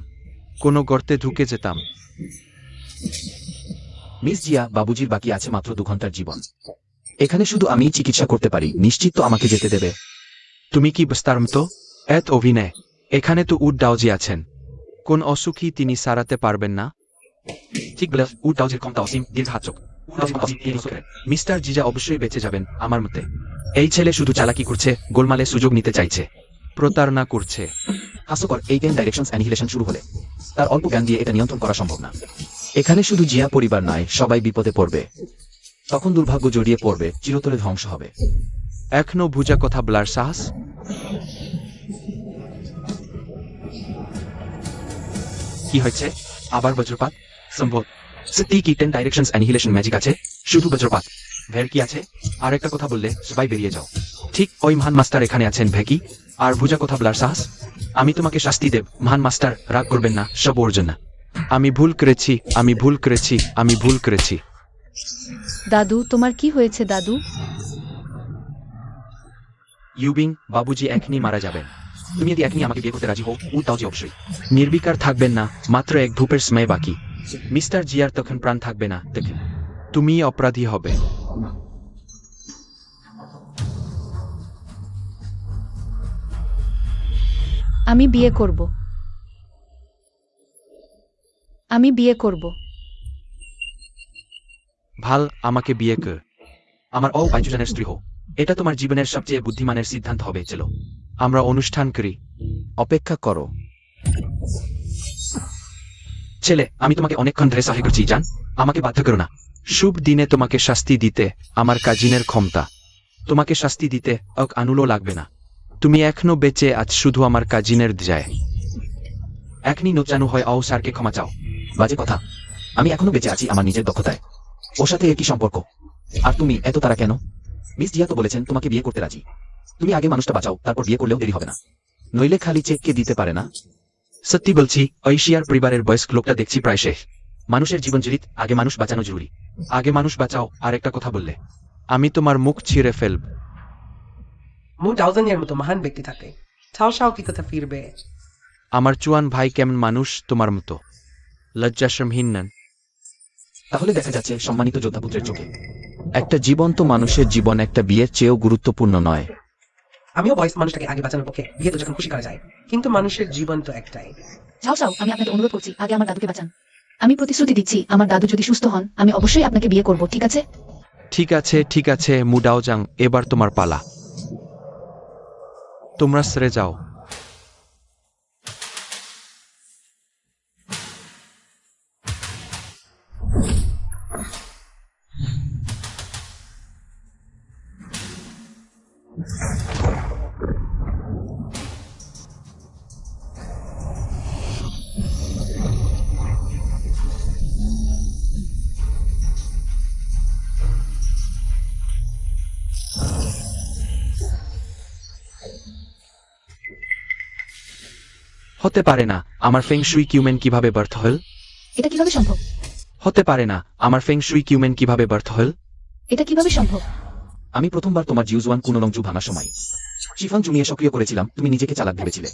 কোনো গর্তে ঢুকে যেতাম। মিস জিয়া, বাবুজির বাকি আছে মাত্র 2 ঘন্টার জীবন। এখানে শুধু আমি চিকিৎসা করতে পারি, নিশ্চিত তো আমাকে যেতে দেবে? তুমি কি বিস্তারমত এত অভিনয়? এখানে তো উড ডাউজি আছেন, কোন অসুখী তিনি সারাতে পারবেন না। ঠিক বলে, উড ডাউজির ক্ষমতা অসীম, দীর্ঘ হাত চোখ। মিস্টার জিজা অবশ্যই বেঁচে যাবেন আমার মতে। এই ছেলে শুধু চালাকি করছে, গোলমালে সুযোগ নিতে চাইছে, প্রতারণা করছে। হাস্যকর, এই 10 ডাইরেকশনস অ্যানিহিলেশন শুরু হলে তার অল্প জ্ঞান দিয়ে এটা নিয়ন্ত্রণ করা সম্ভব না। এখানে শুধু জিয়া পরিবার নয়, সবাই বিপদে পড়বে। তখন দুর্ভাগ্য জড়িয়ে পড়বে, চিরতরে ধ্বংস হবে। এখনো ভুজা কথা বলার সাহস? কি হয়েছে? আবার বজ্রপাত? সম্ভব। সত্যি কি 10 ডাইরেকশনস অ্যানিহিলেশন ম্যাজিক আছে? শুধু বজ্রপাত? ভের কি আছে? আর একটা কথা বললে সবাই বেরিয়ে যাও। ঠিক ওই মহান মাস্টার এখানে আছেন ভেকি, আর ভুজা কথা বলার সাহস? আমি তোমাকে শাস্তি দেব মহান মাস্টার, রাগ করবেন না, সব ওর জন্য। আমি ভুল করেছি, আমি ভুল করেছি, আমি ভুল করেছি। দাদু, তোমার কি হয়েছে দাদু? ইউবিং, বাবুজি এখনই মারা যাবেন। তুমি যদি এখনই আমাকে বিয়ে করতে রাজি হও, তাও যে অবশ্যই। নির্বিকার থাকবেন না, মাত্র এক ধূপের সময় বাকি। মিস্টার জিয়ার তখন প্রাণ থাকবে না, দেখেন তুমি অপরাধী হবে। আমি বিয়ে করব। আমি বিয়ে করব। ভাল, আমাকে বিয়ে কর। আমার বাইজুজানের স্ত্রী হও। এটা তোমার জীবনের সবচেয়ে বুদ্ধিমানের সিদ্ধান্ত হবে। চলো আমরা অনুষ্ঠান করি। অপেক্ষা করো ছেলে, আমি তোমাকে অনেকক্ষণ ধরে সহায় করছি, জান। আমাকে বাধ্য করো না। শুভ দিনে তোমাকে শাস্তি দিতে আমার কাজিনের ক্ষমতা। তোমাকে শাস্তি দিতে আনুলো লাগবে না। তুমি এখনো বেঁচে আজ শুধু আমার কাজিনের যায়। এখনই নোচানো হয় স্যারকে ক্ষমা চাও। বাজে কথা। আমি এখনো বেঁচে আছি আমার নিজের দক্ষতায়। ওর সাথে একই সম্পর্ক। আর তুমি এত তারা কেন? মিস জিয়া তো বলেছেন তোমাকে বিয়ে করতে রাজি। তুমি আগে মানুষটা বাঁচাও, তারপর বিয়ে করলেও দেরি হবে না। নইলে খালি চেক কে দিতে পারে না। সত্যি বলছি, ঐশিয়ার পরিবারের বয়স্ক লোকটা দেখছি প্রায় শেষ। মানুষের জীবন জড়িত, আগে মানুষ বাঁচানো জরুরি। আগে মানুষ বাঁচাও। আর একটা কথা বললে আমি তোমার মুখ ছিঁড়ে ফেলব। মু ডাউজেনের মতো মহান ব্যক্তি থাকে, ছাও সাও কি কথা ফিরবে? আমার চুয়ান ভাই কেমন মানুষ তোমার মতো? লজ্জাশরমহীন নন। তাহলে দেখা যাচ্ছে সম্মানিত যোদ্ধাপুত্রের চোখে একটা জীবন্ত মানুষের জীবন একটা বিয়ের চেয়েও গুরুত্বপূর্ণ নয়। আমিও বয়স মানুষটাকে আগে বাঁচানোর পক্ষে, বিয়ে তো যখন খুশি করা যায়, কিন্তু মানুষের জীবন তো একটাই। যাও যাও, আমি আপনাকে অনুরোধ করছি, আগে আমার দাদুকে বাঁচান। আমি প্রতিশ্রুতি দিচ্ছি, আমার দাদু যদি সুস্থ হন, আমি অবশ্যই আপনাকে বিয়ে করব, ঠিক আছে? ঠিক আছে, ঠিক আছে মুডাও জাং, এবার তোমার পালা। তোমরা সেরে যাও। হতে পারে না, আমার ফেং শুই কিউমেন কিভাবে বার্থ হল? এটা কিভাবে সম্ভব? হতে পারে না, আমার ফেং শুই কিউমেন কিভাবে বার্থ হল? এটা কিভাবে সম্ভব? আমি প্রথমবার তোমার জিউজওয়ান কুনোলংজু ভাঙার সময় শিফাং জুনিয়ে সক্রিয় করেছিলাম। তুমি নিজেকে চালাক ভেবেছিলে।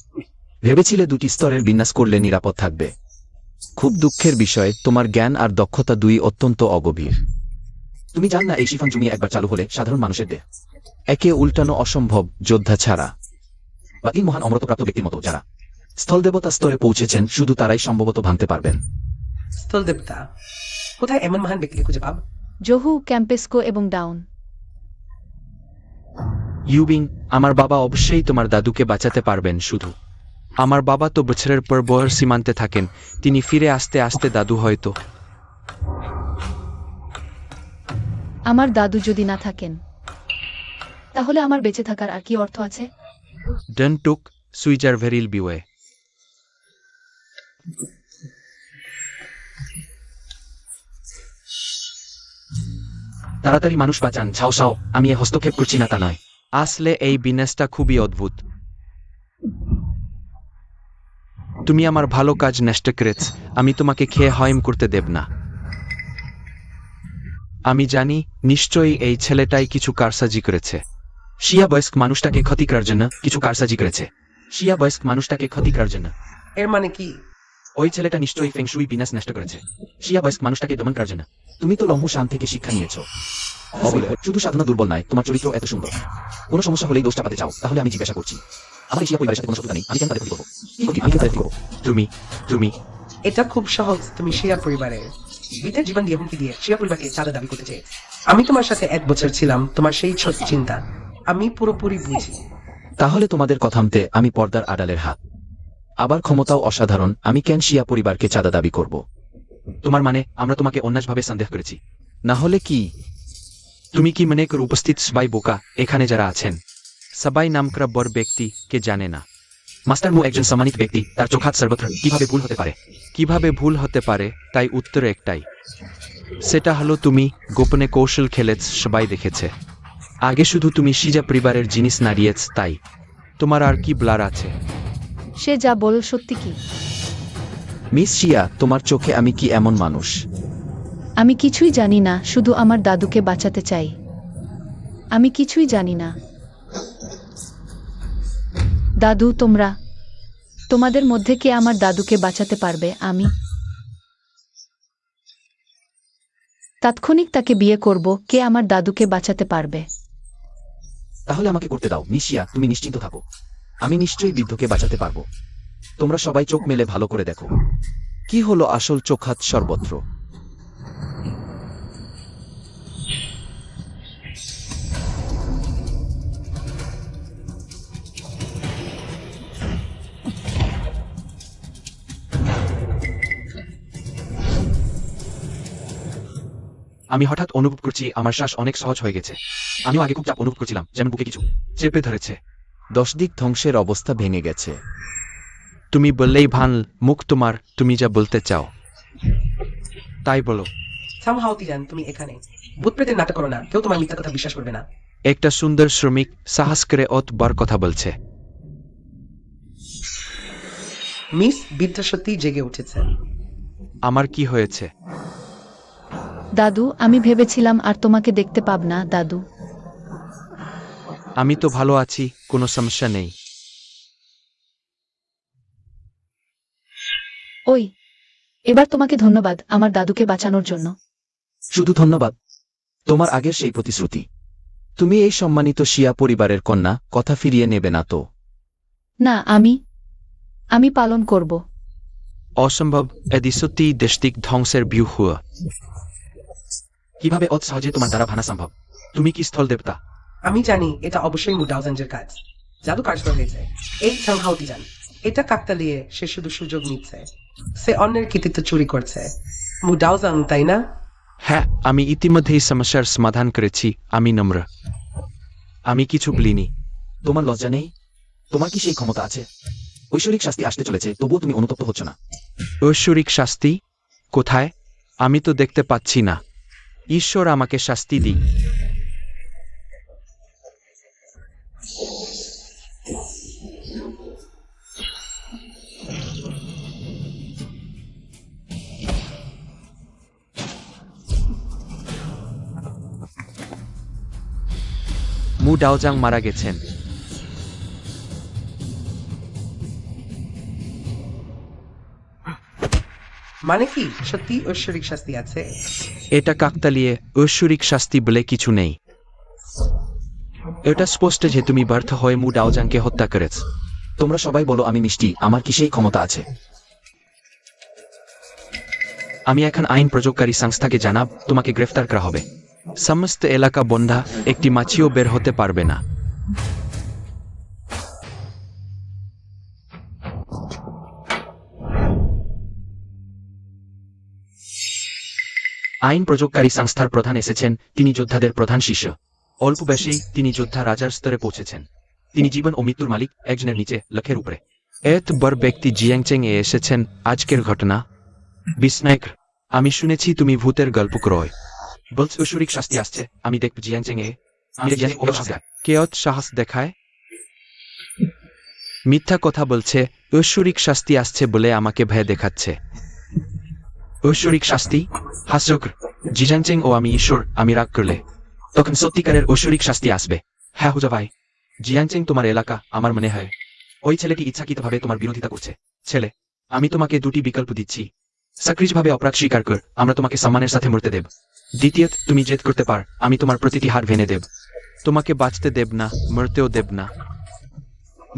ভেবেছিলে 2টি স্তরের বিন্যাস করলে নিরাপদ থাকবে। খুব দুঃখের বিষয়, তোমার জ্ঞান আর দক্ষতা দুই অত্যন্ত অগভীর। তুমি জান না এই শিফাং জুমি একবার চালু হলে সাধারণ মানুষের দেহ একে উল্টানো অসম্ভব, যোদ্ধা ছাড়া বা 3 মহান অমরতপ্রাপ্ত ব্যক্তির মতো যারা স্থলদেবতা স্তরে পৌঁছেছেন, শুধু তারাই সম্ভবত ভাঙতে পারবেন। স্থল দেবতা কোথায়? এমন মহান ব্যক্তিকে খুঁজে পাব? জহু, ক্যাম্পেস্কো এবং ডাউন। ইউবিং, আমার বাবা অবশ্যই তোমার দাদুকে বাঁচাতে পারবেন। শুধু আমার বাবা তো বছরের পর বছর সীমান্তে থাকেন। তিনি ফিরে আসতে আসতে দাদু হয়তো আমার দাদু যদি না থাকেন তাহলে আমার বেঁচে থাকার আর কি অর্থ আছে? ডেন টুক সুইজার ভেরিল বিওয়ে। তাড়াতাড়ি মানুষ বাঁচান, ছাও ছাও, আমি এ হস্তক্ষেপ করছি না তা নয়। আসলে এই বিন্যাসটা খুবই অদ্ভুত। তুমি আমার ভালো কাজ নষ্ট করেছ, আমি তোমাকে খেয়ে হয়ম করতে দেব না। আমি জানি নিশ্চয়ই এই ছেলেটাই কিছু কারসাজি করেছে। শিয়া বয়স্ক মানুষটাকে ক্ষতি করার জন্য কিছু কারসাজি করেছে। শিয়া বয়স্ক মানুষটাকে ক্ষতি করার জন্য। এর মানে কি? ওই ছেলেটা নিশ্চয়ই ফেংশুই বিন্যাস নষ্ট করেছে শিয়া বয়স্ক মানুষটাকে দমন করার জন্য। তুমি তো লম্বু শান থেকে শিক্ষা নিয়েছো। শুধু সাধনা দুর্বল নয়, তোমার চরিত্র এত সুন্দর। কোনো সমস্যা হলেই দোষটা পাতে চাও, তাহলে আমি জিজ্ঞাসা করছি, আমার এই শিয়া পরিবারের সাথে কোনো শত্রুতা নেই, আমি কেন তাদের ক্ষতি করবো? কি করবি? আমি কেন তাদের ক্ষতি করবো? তুমি তুমি এটা খুব সহজ। তুমি শিয়া পরিবারের বিদের জীবন দিয়ে হুমকি দিয়ে শিয়া পরিবারকে চাঁদা দাবি করতে চেয়ে। আমি তোমার সাথে 1 বছর ছিলাম, তোমার সেই ছোট চিন্তা আমি পুরোপুরি বুঝি। তাহলে তোমাদের কথামতে আমি পর্দার আড়ালের হাত। আবার ক্ষমতাও অসাধারণ, আমি কেন শিয়া পরিবারকে চাঁদা দাবি করব? তোমার মানে আমরা তোমাকে অন্যাযভাবে সন্দেহ করেছি? না হলে কি? তুমি কি মনে কর উপস্থিত সবাই বোকা? এখানে যারা আছেন সবাই নামকরা বড় ব্যক্তি, কে জানে না মাস্টার মু একজন সম্মানিত ব্যক্তি, তার চোখাত সর্বত্র। কিভাবে ভুল হতে পারে? কিভাবে ভুল হতে পারে তাই উত্তর একটাই, সেটা হলো তুমি গোপনে কৌশল খেলেছ, সবাই দেখেছে। আগে শুধু তুমি শিজা পরিবারের জিনিস নাড়িয়েছ, তাই তোমার আর কি ব্লার আছে? সে যা বল সত্যি কি? মিস শিয়া, তোমার চোখে আমি কি এমন মানুষ? আমি কিছুই জানি না, শুধু আমার দাদুকে বাঁচাতে চাই। আমি কিছুই জানি না। দাদু, তোমাদের মধ্যে কে আমার দাদুকে বাঁচাতে পারবে? আমি তাৎক্ষণিক তাকে বিয়ে করব। কে আমার দাদুকে বাঁচাতে পারবে? তাহলে আমাকে করতে দাও মিস শিয়া, তুমি নিশ্চিন্ত থাকো, আমি নিশ্চয়ই বৃদ্ধকে বাঁচাতে পারবো। তোমরা সবাই চোখ মেলে ভালো করে দেখো, কি হলো আসল চোখাত সর্বত্র। আমি হঠাৎ অনুভব করছি আমার শ্বাস অনেক সহজ হয়ে গেছে। আমিও আগে খুব চাপ অনুভব করছিলাম, যেমন বুকে কিছু চেপে ধরেছে। 10 দিক ধ্বংসের অবস্থা ভেঙে গেছে। তুমি বললেই ভান মুখ তোমার, তুমি যা বলতে চাও তাই বলো। সামহাও তিজান, তুমি এখানে ভূত প্রেতের নাটক করো না, কেউ তোমার মিথ্যা কথা বিশ্বাস করবে না। একটা সুন্দর শ্রমিক সাহস করে বার কথা বলছে। মিস বিদ্যা সত্যি জেগে উঠেছে। আমার কি হয়েছে? দাদু, আমি ভেবেছিলাম আর তোমাকে দেখতে পাব না। দাদু, আমি তো ভালো আছি, কোনো সমস্যা নেই। ওই, এবার তোমাকে ধন্যবাদ আমার দাদুকে বাঁচানোর জন্য। শুধু ধন্যবাদ? তোমার আগের সেই প্রতিশ্রুতি? তুমি এই সম্মানিত শিয়া পরিবারের কন্যা, কথা ফিরিয়ে নেবে না তো? না, আমি পালন করব। অসম্ভব, এদি সত্যি দেশটিক ধ্বংসের ব্যূহ। কিভাবে অত সহজে তোমার দ্বারা ভানা সম্ভব? তুমি কি স্থল দেবতা? আমি জানি এটা অবশ্যই মুডাউজানজের কাজ। জাদু কার্যকর হয়েছে। এই সামহাও তিজান, এটা কাকতালিয়ে সে শুধু সুযোগ নিচ্ছে। সে অন্যের কৃতিত্ব চুরি করছে। মুডাউজাং, তাই না? হ্যাঁ, আমি ইতিমধ্যেই সমস্যার সমাধান করেছি। আমি নম্র। আমি কিছু বলিনি। তোমার লজ্জা নেই? তোমার কি সেই ক্ষমতা আছে? ঐশ্বরিক শাস্তি আসতে চলেছে, তবুও তুমি অনুতপ্ত হচ্ছ না। ঐশ্বরিক শাস্তি? কোথায়? আমি তো দেখতে পাচ্ছি না। ঈশ্বর আমাকে শাস্তি দিই। মু ডাওজাং মারা গেছেন। মানে কি সত্যি ঐশ্বরিক শাস্তি আছে? এটা কাকতালিয়ে, ঐশ্বরিক শাস্তি বলে কিছু নেই। এটা স্পষ্ট যে তুমি ব্যর্থ হয়ে মু ডাওজাংকে হত্যা করেছ। তোমরা সবাই বলো আমি মিষ্টি, আমার কি সেই ক্ষমতা আছে? আমি এখন আইন প্রযোগকারী সংস্থাকে জানাব, তোমাকে গ্রেফতার করা হবে। সমস্ত এলাকা বন্ধা, একটি মাছিও বের হতে পারবে না। আইন প্রযোগকারী সংস্থার প্রধান এসেছেন, তিনি যোদ্ধাদের প্রধান শিষ্য। অল্প বয়সেই তিনি যোদ্ধা রাজার স্তরে পৌঁছেছেন। তিনি জীবন ও মৃত্যুর মালিক, একজনের নিচে লক্ষ্যের উপরে। এত বড় ব্যক্তি জিয়াংচেং এ এসেছেন। আজকের ঘটনা বিস্ময়কর। আমি শুনেছি তুমি ভূতের গল্প ক্রয় বলছ। ঐশ্বরিক শাস্তি আসছে। আমি দেখব জিয়াংচেং এ। আমি জিয়াংচেং ওকে সাহস দেখায়। কেয়ত সাহস দেখায়? মিথ্যা কথা বলছে। ঐশ্বরিক শাস্তি আসছে বলে আমাকে ভয় দেখাচ্ছে। ঐশ্বরিক শাস্তি? হাস্যকর। জিয়াংচেং ও আমি ঈশ্বর। আমি রাগ করলে তখন সত্যিকারের ঐশ্বরিক শাস্তি আসবে। হ্যাঁ হুজা ভাই, জিয়াংচেং তোমার এলাকা। আমার মনে হয় ওই ছেলেটি ইচ্ছাকৃতভাবে তোমার বিরোধিতা করছে। ছেলে, আমি তোমাকে দুটি বিকল্প দিচ্ছি। সাকৃজভাবে অপরাধ স্বীকার কর, আমরা তোমাকে সম্মানের সাথে মরতে দেব। দ্বিতীয়ত, তুমি জেদ করতে পার, আমি তোমার প্রতিটি হাড় ভেঙে দেব। তোমাকে বাঁচতে দেব না, মরতেও দেব না।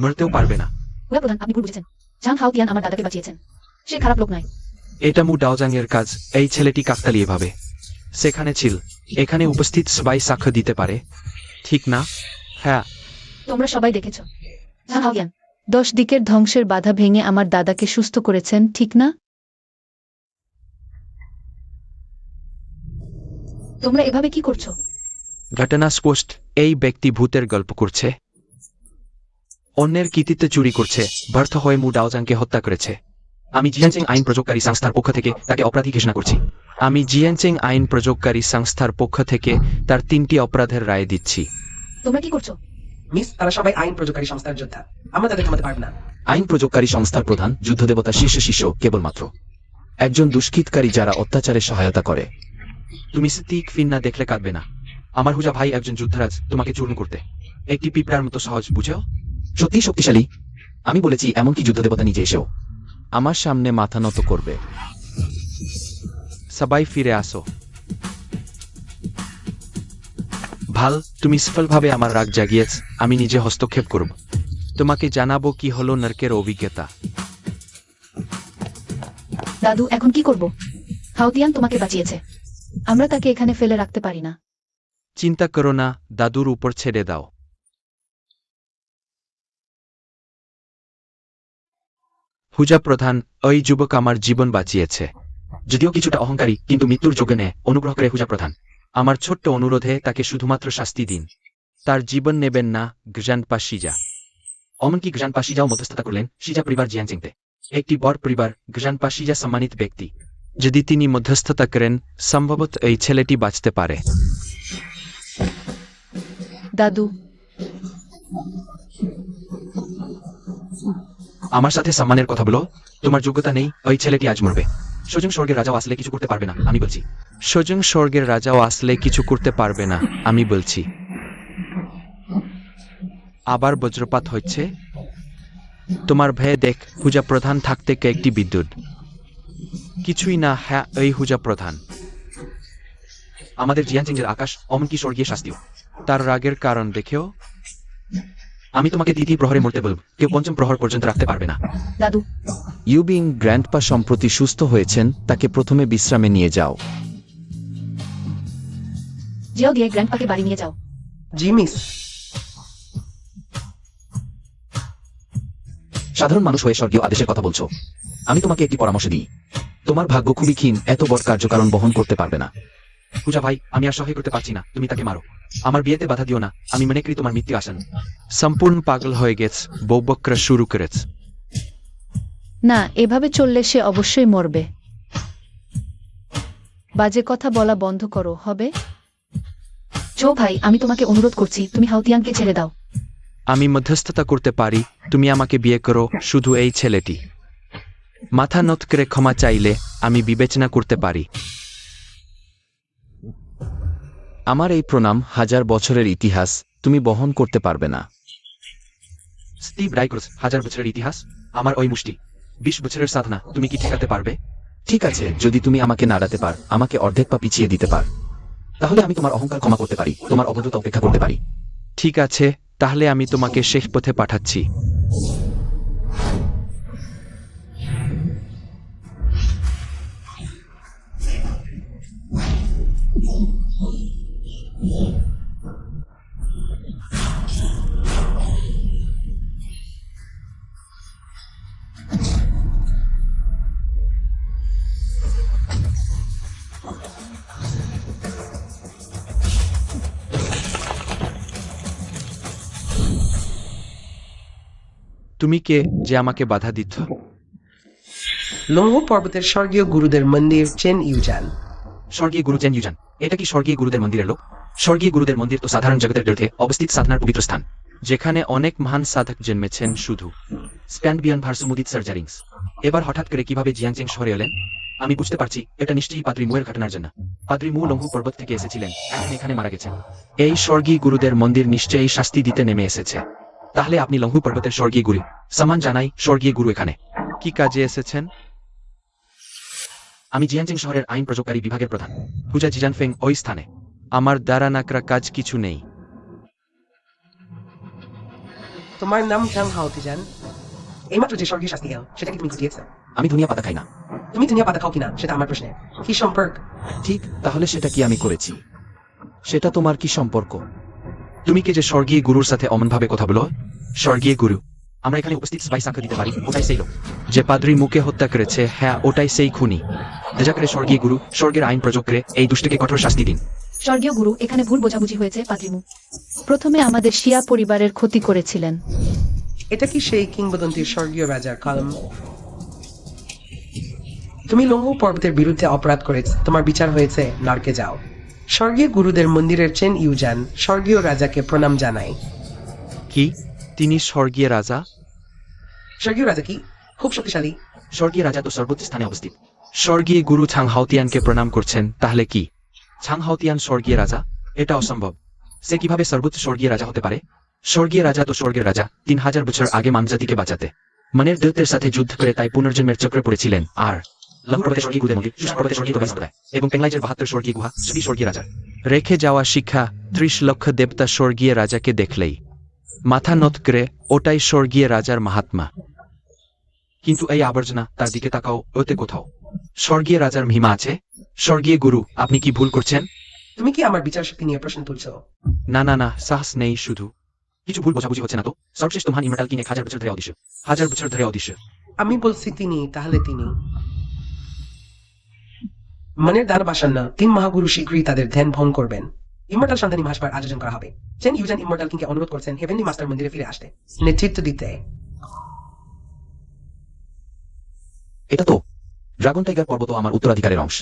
মরতেও পারবে না। হুয়া প্রধান, আপনি ভুল বুঝেছেন। ঝাং হাওতিয়ান আমার দাদাকে বাঁচিয়েছেন। সে খারাপ লোক নয়। এটা মু ডাওজাং এর কাজ। এই ছেলেটি কাকতালীয় ভাবে সেখানে ছিল। এখানে উপস্থিত সবাই সাক্ষ্য দিতে পারে, ঠিক না? হ্যাঁ। তোমরা সবাই দেখেছ। ঝাং হাওতিয়ান 10 দিকের ধ্বংসের বাধা ভেঙে আমার দাদাকে সুস্থ করেছেন, ঠিক না? তোমরা এভাবে কি করছো? ঘটনা স্পষ্ট। এই ব্যক্তি ভূতের গল্প করছে, অন্যের কৃতিত্ব চুরি করছে, ব্যর্থ হয়ে মু ডাওজাংকে হত্যা করেছে। আমি জিয়াংচেং আইন প্রযোগকারী সংস্থার পক্ষ থেকে তাকে অপরাধী ঘোষণা করছি। আমি জিয়াংচেং আইন প্রযোগকারী সংস্থার পক্ষ থেকে তার 3টি অপরাধের রায় দিচ্ছি। তোমরা কি করছো? মিস, তারা সবাই আইন প্রযোগকারী সংস্থার যোদ্ধা। আমরা তাদের থামাতে পারব না। আইন প্রযোগকারী সংস্থার প্রধান যুদ্ধদেবতা শীর্ষ শিষ্য কেবলমাত্র একজন দুষ্কৃতকারী যারা অত্যাচারে সহায়তা করে। তুমি স্তিক ফিন্না দেখলে কাঁদবে না। আমার হুজা ভাই একজন যুদ্ধরাজ, তোমাকে চূর্ণ করতে একটি পিঁপড়ার মতো সহজ, বুঝো? সত্যি শক্তিশালী। আমি বলেছি এমনকি যুদ্ধদেবতা নিজে এসেও আমার সামনে মাথা নত করবে। সবাই ফিরে আসো। ভাল, তুমি সফলভাবে আমার রাগ জাগিয়েছ। আমি নিজে হস্তক্ষেপ করব। তোমাকে জানাবো কি হলো নরকের অভিজ্ঞতা। দাদু, এখন কি করব? হাওতিয়ান তোমাকে বাঁচিয়েছে। আমরা তাকে এখানে ফেলে রাখতে পারি না। চিন্তা করো না, দাদুর উপর ছেড়ে দাও। হুজা প্রধান, ওই যুবক আমার জীবন বাঁচিয়েছে। যদিও কিছুটা অহংকারী, কিন্তু মৃত্যুর যোগে নেয়। অনুগ্রহ করে হুজা প্রধান, আমার ছোট্ট অনুরোধে তাকে শুধুমাত্র শাস্তি দিন। তার জীবন নেবেন না। গ্রান্ডপা শিজা, এমনকি গ্রান্ডপা শিজাও মধ্যস্থতা করলেন শিজা পরিবার জিয়াংচেংতে। একটি বড় পরিবার। গ্রান্ডপা শিজা সম্মানিত ব্যক্তি। যদি তিনি মধ্যস্থতা করেন, সম্ভবত এই ছেলেটি বাঁচতে পারে। দাদু, আমার সাথে সম্মানের কথা বলো। তোমার যোগ্যতা নেই, ওই ছেলেটি আজ মরবে। সজং স্বর্গের রাজাও আসলে কিছু করতে পারবে না, আমি বলছি। সজং স্বর্গের রাজাও আসলে কিছু করতে পারবে না, আমি বলছি। আবার বজ্রপাত হচ্ছে। তোমার ভয়ে দেখ, হুজা প্রধান থাকতে একটি বিদ্যুৎ কিছুই না। হ্যাঁ, এই হুজা প্রধান। আমাদের জিয়াংচেংয়ের আকাশ, এমনকি স্বর্গীয় শাস্তিও তার রাগের কারণ দেখেও। আমি তোমাকে দ্বিতীয় প্রহরে মরতে বলব, কেউ পঞ্চম প্রহর পর্যন্ত রাখতে পারবে না। দাদু, ইউবিং গ্র্যান্ডপা সম্প্রতি সুস্থ হয়েছেন, তাকে প্রথমে বিশ্রামে নিয়ে যাও। যেও দিয়ে গ্র্যান্ডপাকে বাড়ি নিয়ে যাও। জি মিস। সাধারণ মানুষ হয়ে স্বর্গীয় আদেশের কথা বলছো। আমি তোমাকে একটি পরামর্শ দিই। তোমার ভাগ্য খুবই ক্ষীণ, এত বড় কার্যকারণ বহন করতে পারবে না। পূজা ভাই, আমি আর সহায় করতে পারছি না, তুমি তাকে মারো। আমার বিয়েতে বাধা দিও না, আমি মনে করি তোমার মৃত্যু আসেন। সম্পূর্ণ পাগল হয়ে গেছ, বকরা শুরু করেছ। না, এভাবে চললে সে অবশ্যই মরবে। বাজে কথা বলা বন্ধ করো, হবে? চো ভাই, আমি তোমাকে অনুরোধ করছি, তুমি হাওতিয়ানকে ছেড়ে দাও। আমি মধ্যস্থতা করতে পারি, তুমি আমাকে বিয়ে করো। শুধু এই ছেলেটি মাথা নত করে ক্ষমা চাইলে আমি বিবেচনা করতে পারি। আমার এই প্রণাম 1000 বছরের ইতিহাস তুমি বহন করতে পারবে না। স্টিভ রাইকোস, 1000 বছরের ইতিহাস? আমার ওই মুষ্টি 20 বছরের সাধনা তুমি কি ঠেকাতে পারবে? ঠিক আছে, যদি তুমি আমাকে নাড়াতে পার, আমাকে অর্ধেক পা পিছিয়ে দিতে পার, তাহলে আমি তোমার অহংকার ক্ষমা করতে পারি, তোমার অবদ্ধতা উপেক্ষা করতে পারি। ঠিক আছে, তাহলে আমি তোমাকে শেষ পথে পাঠাচ্ছি। তুমি কে যে আমাকে বাধা দিচ্ছ? লৌহ পর্বতের স্বর্গীয় গুরুদের মন্দির চেন ইউজান। স্বর্গীয় গুরু চেন ইউজান, এটা কি স্বর্গীয় গুরুদের মন্দিরের লোক? স্বর্গীয় গুরুদের মন্দির তো সাধারণ জগতের তীর্থে অবস্থিত সাধনার পবিত্র স্থান, যেখানে অনেক মহান সাধক জন্মেছেন। শুধু স্প্যান্ড বিয়ান ভার্সুমুদিত সার্জারিংস। এবার হঠাৎ করে কিভাবে জিয়াংচেং শহরে এলেন? আমি বুঝতে পারছি এটা নিশ্চয়ই পাদ্রি মুয়ের ঘটনার জন্য। পাদ্রি মু লৌহ পর্বত থেকে এসেছিলেন, এখন এখানে মারা গেছেন। এই স্বর্গীয় গুরুদের মন্দির নিশ্চয়ই শাস্তি দিতে নেমে এসেছে। তাহলে আপনি লৌহ পর্বতের স্বর্গীয় গুরু। সামান জানাই স্বর্গীয় গুরু এখানে কি কাজে এসেছেন? আমি জিয়াংচেং শহরের আইন প্রযোগকারী বিভাগের প্রধান হুজা জিজানফেং ওই স্থানে। আমার দ্বারা নাকরা কাজ কিছু নেই। তোমার নাম ঝাং হাওতিয়ান। এইমাত্র যে স্বর্গীয় শাস্তি এলো সেটা কি তুমি ঘটিয়েছো? আমি দুনিয়া পাতা খাই না। তুমি দুনিয়া পাতা খাও কিনা সেটা আমার প্রশ্ন। কি সম্পর্ক? ঠিক, তাহলে সেটা কি আমি করেছি? সেটা তোমার কি সম্পর্ক? তুমি কি যে স্বর্গীয় গুরুর সাথে অমনভাবে কথা বলো? স্বর্গীয় গুরু, আমরা এখানে উপস্থিত সবাই সাক্ষ্য দিতে পারি ওটাই সেই লোক যে পাদ্রি মুকে হত্যা করেছে। হ্যাঁ, ওটাই সেই খুনি। দয়া করে স্বর্গীয় গুরু, স্বর্গের আইন প্রযোগ করে এই দুষ্টকে কঠোর শাস্তি দিন। স্বর্গীয় গুরু, এখানে ভুল বোঝাবুঝি হয়েছে। পাদ্রিমু প্রথমে আমাদের শিয়া পরিবারের ক্ষতি করেছিলেন। এটা কি সেই কিংবদন্তির স্বর্গীয় রাজার কলম? তুমি লৌহ পর্বতের বিরুদ্ধে অপরাধ করেছ, তোমার বিচার হয়েছে, নরকে যাও। স্বর্গীয় গুরুদের মন্দিরের চেন ইউজান স্বর্গীয় রাজাকে প্রণাম জানাই। কি তিনি স্বর্গীয় রাজা? স্বর্গীয় রাজা কি খুব শক্তিশালী? স্বর্গীয় রাজা তো সর্বোচ্চ স্থানে অবস্থিত। স্বর্গীয় গুরু ছাং হাওতিয়ানকে প্রণাম করছেন, তাহলে কি ছাং হাওতিয়ান স্বর্গীয় রাজা? এটা অসম্ভব। সে কিভাবে সর্বোচ্চ স্বর্গীয় রাজা হতে পারে? স্বর্গীয় রাজা তো স্বর্গের রাজা 3000 বছর আগে মানজাতিকে বাঁচাতে মনের দৈত্যের সাথে যুদ্ধ করে তাই পুনর্জন্মের চক্রে পড়েছিলেন। আর লৌহ পর্বতের স্বর্গীয় গুরুদের মন্দির, সুস পর্বতের স্বর্গীয় সম্প্রদায় এবং পেংলাইজের 72 স্বর্গীয় গুহা সবই স্বর্গীয় রাজার। রেখে যাওয়া শিক্ষা 30 লক্ষ দেবতা স্বর্গীয় রাজাকে দেখলেই মাথা নত করে ওটাই স্বর্গীয় রাজার মাহাত্মা। কিন্তু এই আবর্জনা, তার দিকে তাকাও, ওতে কোথাও স্বর্গীয় রাজার মহিমা আছে। স্বর্গীয় গুরু, আপনি কি ভুল করছেন? তুমি কি আমার বিচার শক্তি নিয়ে প্রশ্ন তুলছো? না না না, সাহস নেই। শুধু কিছু ভুল বোঝাবুঝি হচ্ছে না তো? সর্বশেষ মহান ইমর্টাল কিং 1000 বছর ধরে অদৃশ্য, 1000 বছর ধরে অদৃশ্য। আমি বলছি তিনি, তাহলে তিনি মনের দ্বার বাসান্ন 3 মহাগুরু শীঘ্রই তাদের ধ্যান ভঙ্গ করবেন। ইমর্টাল সন্তানী মহাসভার আয়োজন করা হবে। চেন ইউজান ইমর্টাল কিংকে অনুরোধ করছেন হেভেনলি মাস্টার মন্দিরে ফিরে আসতে, নেতৃত্ব দিতে। এটা তো ড্রাগন টাইগার পর্বত আমার উত্তরাধিকারের অংশ।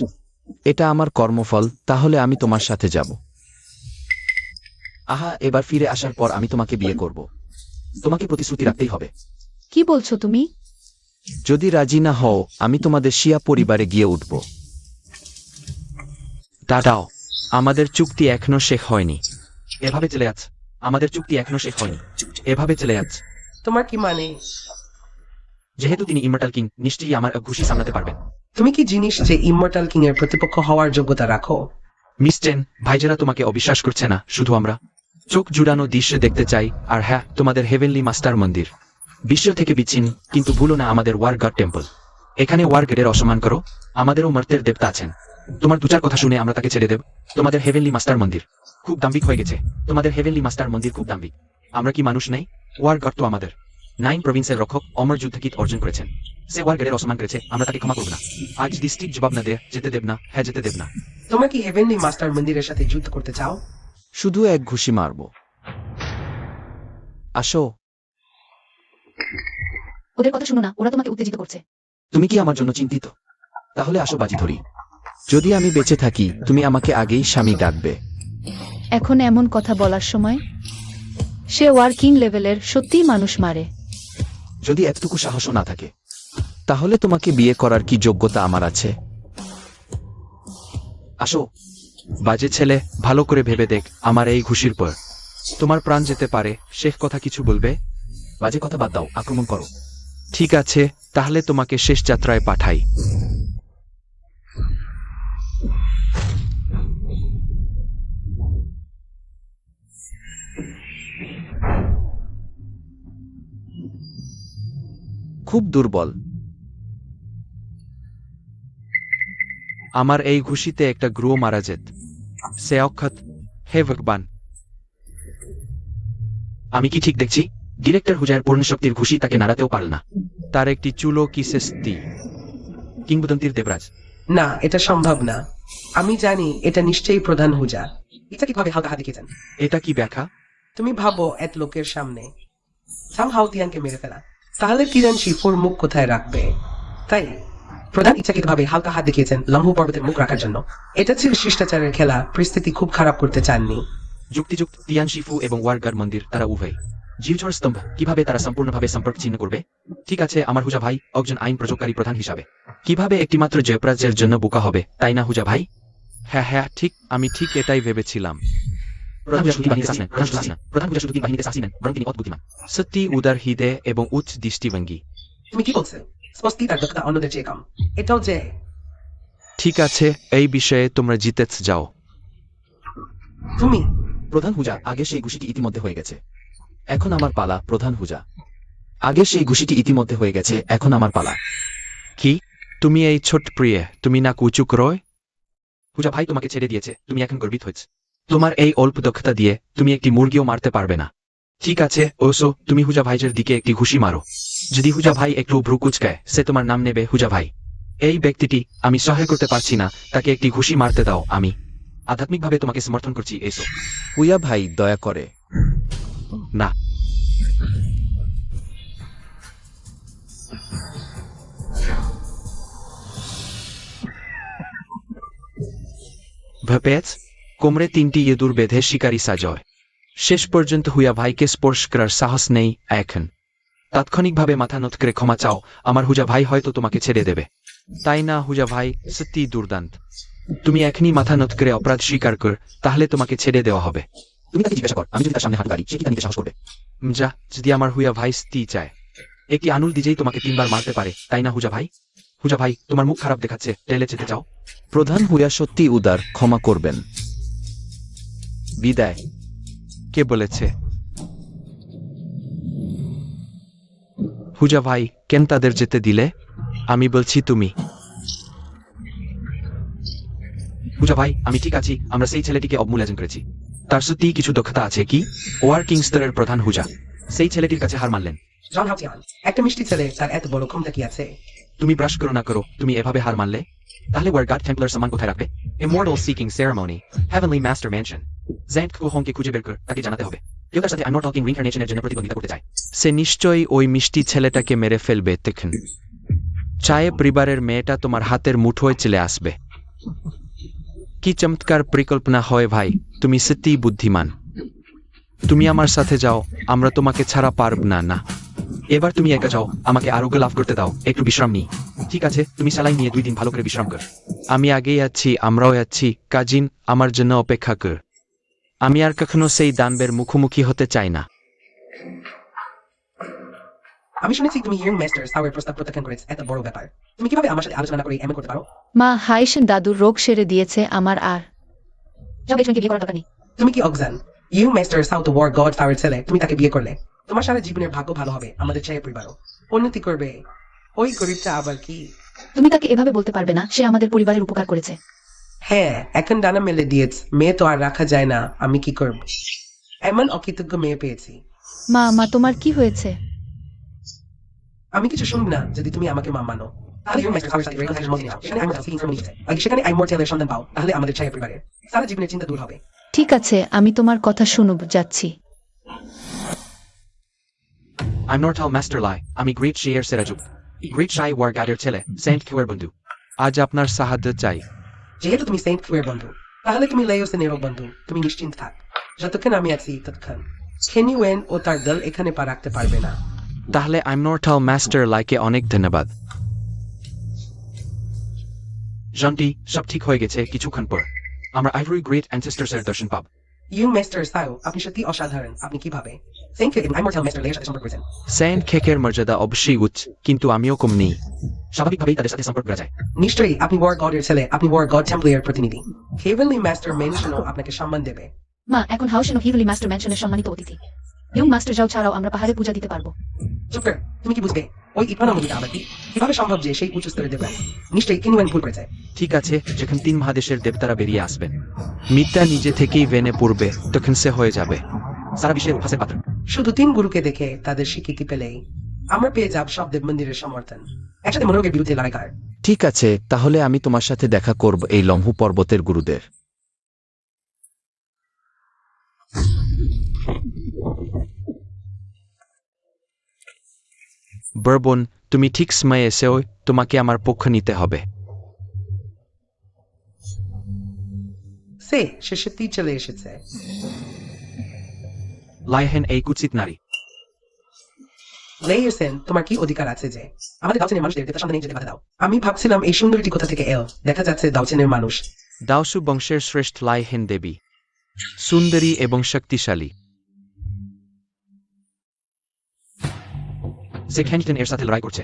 এটা আমার কর্মফল, তাহলে আমি তোমার সাথে যাব। আহা, এবার ফিরে আসার পর আমি তোমাকে বিয়ে করব। তোমাকে প্রতিশ্রুতি রাখতেই হবে। কি বলছো তুমি? যদি রাজি না হও, আমি তোমাদের শিয়া পরিবারে গিয়ে উঠব। দাদাও, আমাদের চুক্তি এখনো শেষ হয়নি। এভাবে চলে যাচ্ছে, আমাদের চুক্তি এখনো শেষ হয়নি। এভাবে চলে যাচ্ছে। তোমার কি মানে? যেহেতু তিনি ইমর্টাল কিং, নিশ্চয়ই আমার ঘুষি সামলাতে পারবেন। তুমি কি জিনিস যে ইমর্টাল কিং এর প্রতিপক্ষ হওয়ার যোগ্যতা রাখো? মিস চেন, ভাইজেরা তোমাকে অবিশ্বাস করছে না, শুধু আমরা চোখ জুড়ানো দৃশ্য দেখতে চাই। আর হ্যাঁ, তোমাদের হেভেনলি মাস্টার মন্দির বিশ্ব থেকে বিচ্ছিন্ন, কিন্তু ভুলো না আমাদের ওয়ার গড টেম্পল। এখানে ওয়ার গেটের অসম্মান করো, আমাদেরও মর্তের দেবতা আছেন। তোমার দু চার কথা শুনে আমরা তাকে ছেড়ে দেব। তোমাদের হেভেনলি মাস্টার মন্দির খুব দাম্ভিক হয়ে গেছে। তোমাদের হেভেনলি মাস্টার মন্দির খুব দাম্ভিক। আমরা কি মানুষ নেই? ওয়ার গড তো আমাদের 9 প্রভিন্সের রক্ষক, অমর যুদ্ধকিত অর্জন করেছেন। সে ওয়ার গেটের অসম্মান করেছে, আমরা তাকে ক্ষমা করব না। আজ ডিস্ট্রিক্ট জবাব না দে, যেতে দেব না। হ্যাঁ, যেতে দেব না। তোমরা কি হেভেনলি মাস্টার মন্দিরের সাথে যুদ্ধ করতে চাও? শুধু এক ঘুষি মারব। আসো। ওদের কথা শুনো না, ওরা তোমাকে উত্তেজিত করছে। তুমি কি আমার জন্য চিন্তিত? তাহলে আসো বাজি ধরি। যদি আমি বেঁচে থাকি, তুমি আমাকে আগেই স্বামী ডাকবে। এখন এমন কথা বলার সময়? সে ওয়ার্কিং লেভেলের, সত্যিই মানুষ মারে। যদি এতটুকু সাহসও না থাকে, তাহলে তোমাকে বিয়ে করার কি যোগ্যতা আমার আছে? আসো বাজে ছেলে, ভালো করে ভেবে দেখ, আমার এই ঘুষির পর তোমার প্রাণ যেতে পারে। শেষ কথা কিছু বলবে? বাজে কথা বাদ দাও, আক্রমণ করো। ঠিক আছে, তাহলে তোমাকে শেষ যাত্রায় পাঠাই। খুব দুর্বল। আমার এই ঘুষিতে একটা গ্রুও মারা যেত। সে অক্ষত। হে ভগবান, আমি কি ঠিক দেখছি? ডিরেক্টর হুজায়ের পূর্ণশক্তির ঘুষি তাকে নাড়াতেও পারল না। তার একটি চুলো কি শেষটি কিংবদন্তির দেবরাজ। না, এটা সম্ভব না। আমি জানি এটা নিশ্চয়ই প্রধান হুজা। এটা কিভাবে হালকা হাতে খেয়েছেন? এটা কি ব্যাখ্যা? তুমি ভাবো এত লোকের সামনে সাম হাওতিয়ানকে মেরে ফেলা, তাহলে কিরণ শিফুর মুখ কোথায় রাখবে? তাই প্রধান ইচ্ছাকৃতভাবে হালকা হাত দেখিয়েছেন লম্বু পর্বতের মুখ রাখার জন্য। এটা ছিল শিষ্টাচারের খেলা, পরিস্থিতি খুব খারাপ করতে চাননি। যুক্তিযুক্ত তিয়ান শিফু এবং ওয়ার্গার মন্দির তারা উভয় জিউচর স্তম্ভ কিভাবে তারা সম্পূর্ণভাবে সম্পর্ক চিহ্ন করবে? ঠিক আছে আমার হুজা ভাই একজন আইন প্রযোগকারী প্রধান হিসাবে কিভাবে একটিমাত্র জয়প্রাজ্যের জন্য বোকা হবে, তাই না হুজা ভাই? হ্যাঁ হ্যাঁ ঠিক, আমি ঠিক এটাই ভেবেছিলাম। প্রধান হুজা শুধু বাহিনীকে শাসিনেন, প্রধান হুজা শুধু বাহিনীকে শাসিনেন, বরং তিনি অদ্ভুতিমান। সত্যি উদার হৃদয় এবং উচ্চ দৃষ্টিভঙ্গি। তুমি কি বলছো? স্পষ্টই তার দক্ষতা অন্যদের চেয়ে কম। এটাও যে ঠিক আছে, এই বিষয়ে তোমরা জিতেছ যাও। তুমি প্রধান হুজা আগে সেই ঘুষিটি ইতিমধ্যে হয়ে গেছে, এখন আমার পালা। প্রধান হুজা আগে সেই ঘুষিটি ইতিমধ্যে হয়ে গেছে, এখন আমার পালা। কি তুমি এই ছোট প্রিয়ে, তুমি না কুচুক রয়? হুজা ভাই তোমাকে ছেড়ে দিয়েছে, তুমি এখন গর্বিত হয়েছ। তোমার এই অল্প দক্ষতা দিয়ে তুমি একটি মুরগিও মারতে পারবে না। ঠিক আছে ওসো, তুমি হুজা ভাইজের দিকে একটি ঘুষি মারো। যদি হুজা ভাই একটু ভ্রু কুচকায় সে তোমার নাম নেবে হুজা ভাই। এই ব্যক্তিটি আমি সহায় করতে পারছি না, তাকে একটি ঘুষি মারতে দাও। আমি আধ্যাত্মিকভাবে তোমাকে সমর্থন করছি, এসো। হুইয়া ভাই দয়া করে না, ভেপেছ কোমরে 3টি ইঁদুর বেঁধে শিকারী সাজয়। শেষ পর্যন্ত হুইয়া ভাইকে স্পর্শ করার সাহস নেই এখন। তাৎক্ষণিকভাবে মাথা নত করে ক্ষমা চাও, আমার হুজা ভাই হয়তো তোমাকে ছেড়ে দেবে। তাই না হুজা ভাই, সত্যি দুর্দান্ত। তুমি এখনই মাথা নত করে অপরাধ স্বীকার কর, তাহলে তোমাকে ছেড়ে দেওয়া হবে। তুমি তাকে জিজ্ঞাসা কর, আমি যদি তার সামনে হাঁটু গাড়ি সে কি তা নিতে সাহস করবে? যা, যদি আমার হুইয়া ভাই স্ত্রী চায়। একটি আনুল দিজেই তোমাকে 3বার মারতে পারে, তাই না হুজা ভাই? হুজা ভাই তোমার মুখ খারাপ দেখাচ্ছে, টেলে যেতে চাও? প্রধান হুইয়া সত্যি উদার, ক্ষমা করবেন। বিদায়। কে বলেছে? হুজা ভাই কেন তাদের যেতে দিলে? আমি বলছি তুমি। হুজা ভাই আমি ঠিক আছি, আমরা সেই ছেলেটিকে অবমূল্যায়ন করেছি। তার সত্যিই কিছু দক্ষতা আছে কি? ওয়ার কিংস্তরের প্রধান হুজা সেই ছেলেটির কাছে হার মানলেন। জন হাউচিয়ান, একটা মিষ্টি ছেলে, তার এত বড় ক্ষমতা কি আছে? তুমি ব্রাশ করো না করো, তুমি এভাবে হার মানলে, তাহলে ওয়ার গার্ড টেম্পলার সম্মান কোথায় রাখবে? Immortal seeking ceremony, heavenly master mansion. জ্যান্ট কুহংকে খুঁজে বের কর, তাকে জানাতে হবে কেউ তার সাথে ইমর্টাল কিং রিইনকার্নেশনের জন্য প্রতিদ্বন্দ্বিতা করতে চায়। সে নিশ্চয়ই ওই মিষ্টি ছেলেটাকে মেরে ফেলবে তখন। চায়ে পরিবারের মেয়েটা তোমার হাতের মুঠোয় চলে আসবে। কি চমৎকার পরিকল্পনা হয় ভাই, তুমি সত্যিই বুদ্ধিমান। তুমি আমার সাথে যাও, আমরা তোমাকে ছাড়া পারব না। না, এবার তুমি একা যাও, আমাকে আরোগ্য লাভ করতে দাও, একটু বিশ্রাম নিই। ঠিক আছে, তুমি স্যালাইন নিয়ে 2 দিন ভালো করে বিশ্রাম কর। আমি আগেই আছি, আমরাও আছি। কাজিন আমার জন্য অপেক্ষা কর। আমি আর কখনো সেই দানবের মুখোমুখি হতে চাই না। আমি শুনেছি তুমি ইয়ং মাস্টার সাওয়ের প্রস্তাব প্রত্যাখ্যান করেছ, এত বড় ব্যাপার তুমি কিভাবে আমার সাথে আলোচনা না করে এমন করতে পারো? মা হাইসেন দাদুর রোগ সেরে দিয়েছে আমার আর যাও পেছনকে বিয়ে করার দরকার নেই। তুমি কি অজ্ঞান? ইয়ং মাস্টার সাউ তো ওয়ার গড সাওয়ের ছেলে, তুমি তাকে বিয়ে করলে তোমার সারা জীবনের ভাগ্য ভালো হবে, আমাদের চাই পরিবারও উন্নতি করবে। ওই গরিবটা আবার কি? তুমি তাকে এভাবে বলতে পারবে না, সে আমাদের পরিবারের উপকার করেছে। হ্যাঁ, এখন ডানা মেলে দিয়েছ, মেয়ে তো আর রাখা যায় না। আমি কি করব? এমন অকৃতজ্ঞ মেয়ে পেয়েছি। মা তোমার কি হয়েছে? আমি কিছু শুনব না যদি তুমি আমাকে মা মানো। তাহলে ইয়ং মাস্টার সাওয়ের সাথে রেকনসাইলেশন মধ্যে নাও, সেখানে ইমর্টাল ফিলিংস সেরেমনি আছে। আর সেখানে ইমর্টালের সন্ধান পাও, তাহলে আমাদের চাই পরিবারের সারা জীবনের চিন্তা দূর হবে। ঠিক আছে, আমি তোমার কথা শুনব, যাচ্ছি। ইমর্টাল মাস্টার লাই, আমি গ্রেট শেয়ার সেরাজুক, গ্রেট শাই ওয়ার গার্ডের ছেলে, সেন্ট কিউয়ের বন্ধু। আজ আপনার সাহায্য চাই। যেহেতু তুমি সেন্ট কিউয়ের বন্ধু, তাহলে তুমি লেওসেনেরও বন্ধু। তুমি নিশ্চিন্ত থাক, যতক্ষণ আমি আছি ততক্ষণ খেনিওয়েন ও তার দল এখানে পা রাখতে পারবে না। তাহলে ইমর্টাল মাস্টার লাইকে অনেক ধন্যবাদ। জন্টি সব ঠিক হয়ে গেছে, কিছুক্ষণ পর আমরা আইভরি গ্রেট অ্যানসেস্টার্সের দর্শন পাব। ইয়ং মাস্টার সাও, আপনি সত্যি অসাধারণ। আপনি কিভাবে সেন্ট কিউ এবং ইমর্টাল মাস্টার লেয়ার সাথে সম্পর্ক করেছেন? সেন্ট খেকের মর্যাদা অবশ্যই উচ্চ, কিন্তু আমিও কম নেই। স্বাভাবিকভাবেই তাদের সাথে সম্পর্ক করা যায়। নিশ্চয়ই আপনি ওয়ার গডের ছেলে, আপনি ওয়ার গড টেম্পলিয়ার প্রতিনিধি। হেভেনলি মাস্টার মেনশনও আপনাকে সম্মান দেবে। মা এখন হাউসেন ও হিভলি মাস্টার ম্যানশনের সম্মানিত অতিথি। ইয়ং মাস্টার যাও ছাড়াও আমরা পাহাড়ে পূজা দিতে পারবো। চুপ কর, তুমি কি বুঝবে? ওই ইকোনমিটা আবার কি? কিভাবে সম্ভব যে সেই উচ্চ স্তরের দেবতা? নিশ্চয়ই কিনুয়েন ভুল করেছে। ঠিক আছে, যখন 3 মহাদেশের দেবতারা বেরিয়ে আসবেন, মিথ্যা নিজে থেকেই ভেনে পড়বে, তখন সে হয়ে যাবে। সারা বিশ্বের উপহাসের পাত্র। শুধু 3 গুরুকে দেখে তাদের স্বীকৃতি পেলেই আমরা পেয়ে যাব সব দেব মন্দিরের সমর্থন। একসাথে মনোরোগের বিরুদ্ধে লড়াই কর। ঠিক আছে, তাহলে আমি তোমার সাথে দেখা করব এই লম্হু পর্বতের গুরুদের। বারবন, তুমি ঠিক সময়ে এসেও তোমাকে আমার পক্ষ নিতে হবে। সে সত্যিই চলে এসেছে। লাইহেন এই কুৎসিত নারী। লেইসেন, তোমার কি অধিকার আছে যে আমাদের দাউচেনের মানুষদের দেবতার সামনে নিয়ে যেতে বাধা দাও? আমি ভাবছিলাম এই সুন্দরীটি কোথা থেকে এল। দেখা যাচ্ছে দাউচেনের মানুষ। দাওসু বংশের শ্রেষ্ঠ লাইহেন দেবী, সুন্দরী এবং শক্তিশালী। সে খ্যানটেন এর সাথে লড়াই করছে।